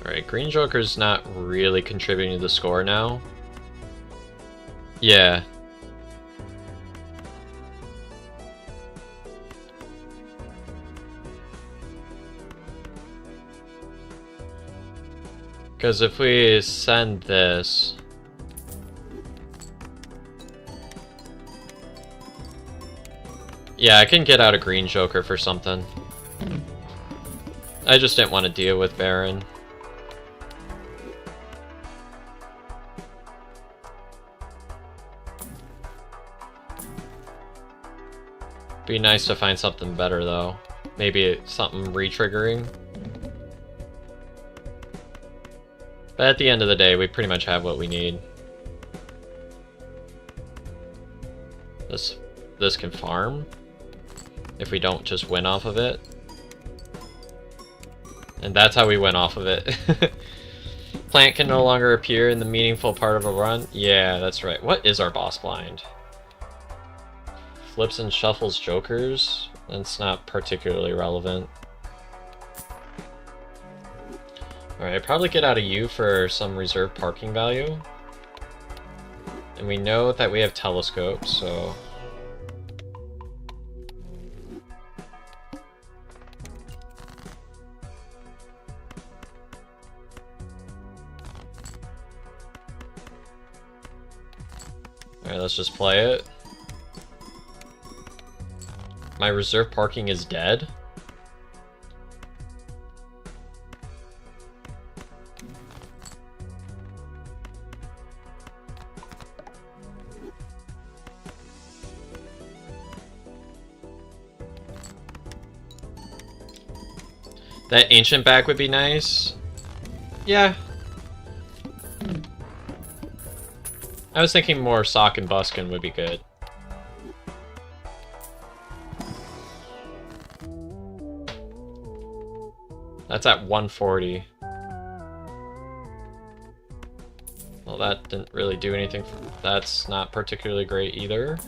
Alright, Green Joker's not really contributing to the score now. Yeah. Because if we send this... Yeah, I can get out a Green Joker for something. I just didn't want to deal with Baron. Be nice to find something better, though. Maybe something re-triggering. But at the end of the day, we pretty much have what we need. This can farm if we don't just win off of it. And that's how we went off of it. Plant can no longer appear in the meaningful part of a run. Yeah, that's right. What is our boss blind? Flips and shuffles jokers. That's not particularly relevant. Alright, I'd probably get out of you for some reserve parking value. And we know that we have telescopes, so... Alright, let's just play it. My reserve parking is dead? That ancient back would be nice. Yeah. I was thinking more Sock and Buskin would be good. That's at 140. Well, that didn't really do anything. That's not particularly great either.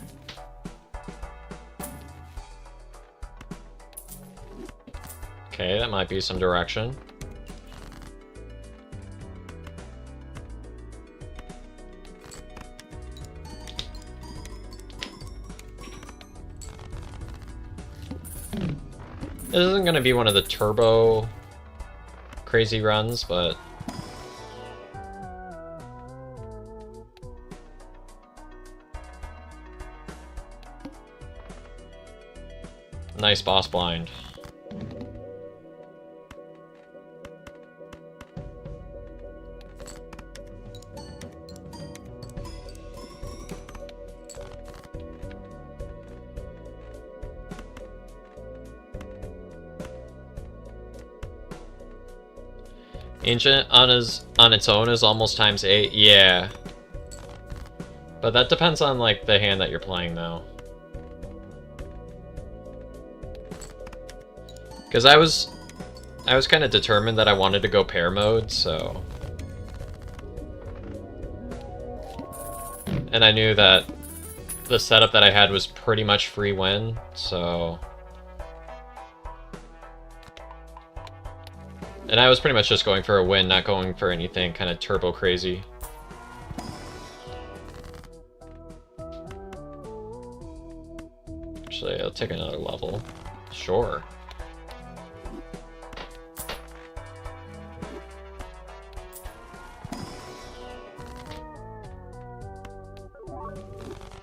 Okay, that might be some direction. This isn't going to be one of the turbo crazy runs, but... Nice boss blind. Ancient on its own is almost times 8. Yeah. But that depends on like the hand that you're playing though. Cuz I was kind of determined that I wanted to go pair mode, so and I knew that the setup that I had was pretty much free win, so and I was pretty much just going for a win, not going for anything kind of turbo crazy. Actually, I'll take another level. Sure.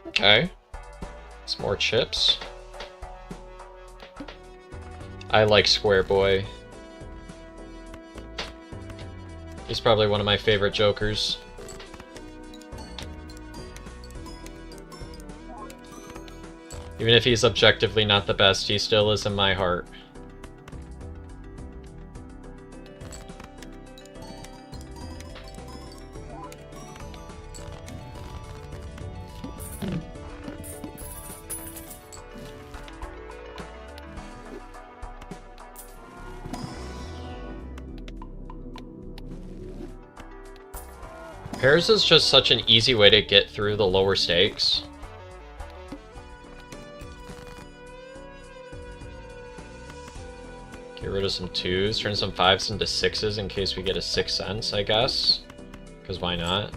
Okay. Some more chips. I like Square Boy. He's probably one of my favorite Jokers. Even if he's objectively not the best, he still is in my heart. Pairs is just such an easy way to get through the lower stakes. Get rid of some 2s, turn some 5s into 6s in case we get a 6 cents, I guess. Because why not?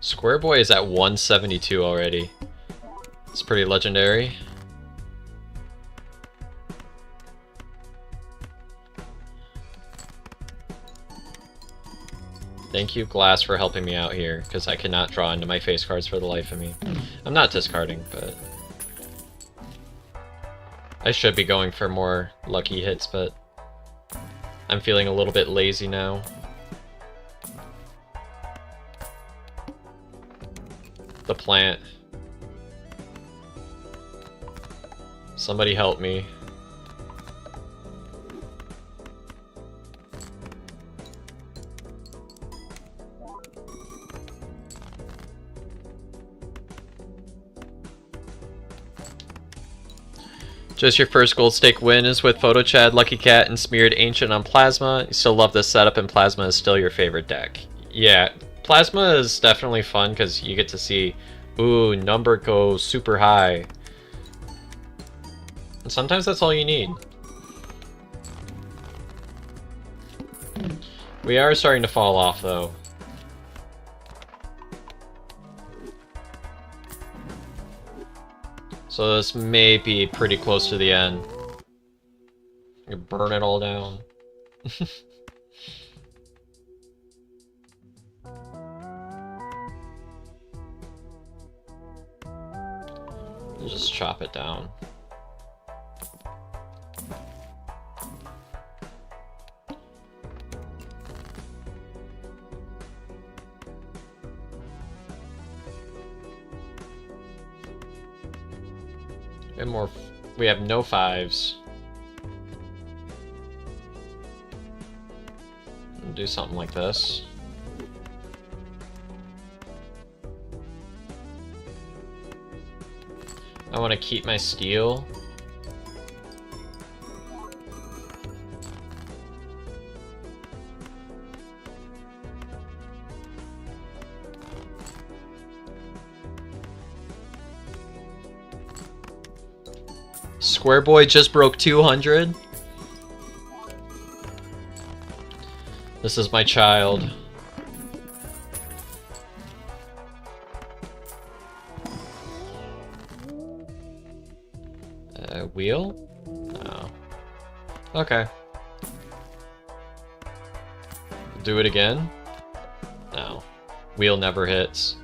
Square Boy is at 172 already. It's pretty legendary. Thank you, Glass, for helping me out here, because I cannot draw into my face cards for the life of me. I'm not discarding, but... I should be going for more lucky hits, but... I'm feeling a little bit lazy now. The plant. Somebody help me. Just your first gold stake win is with Photo Chad, Lucky Cat, and Smeared Ancient on Plasma. You still love this setup, and Plasma is still your favorite deck. Yeah, Plasma is definitely fun because you get to see, ooh, number go super high. And sometimes that's all you need. We are starting to fall off, though. So this may be pretty close to the end. You burn it all down. Just chop it down. And more. We have no 5s. Do something like this. I want to keep my steel. Square Boy just broke 200. This is my child. Wheel? No. Okay. Do it again? No. Wheel never hits.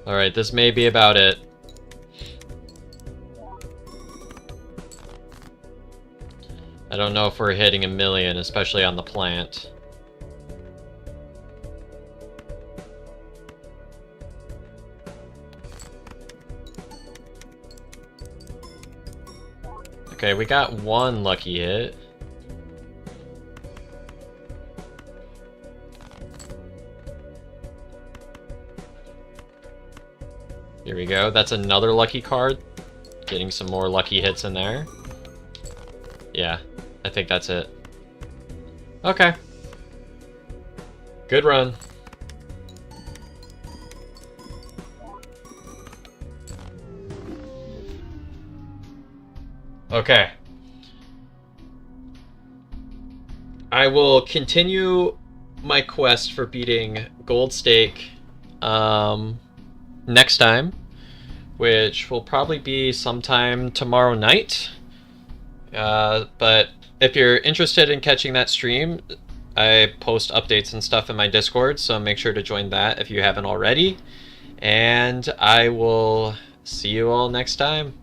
Alright, this may be about it. I don't know if we're hitting 1,000,000, especially on the plant. Okay, we got one lucky hit. Here we go. That's another lucky card. Getting some more lucky hits in there. Yeah, I think that's it. Okay. Good run. Okay. I will continue my quest for beating Gold Stake next time, which will probably be sometime tomorrow night. But if you're interested in catching that stream, I post updates and stuff in my Discord, so make sure to join that if you haven't already. And I will see you all next time.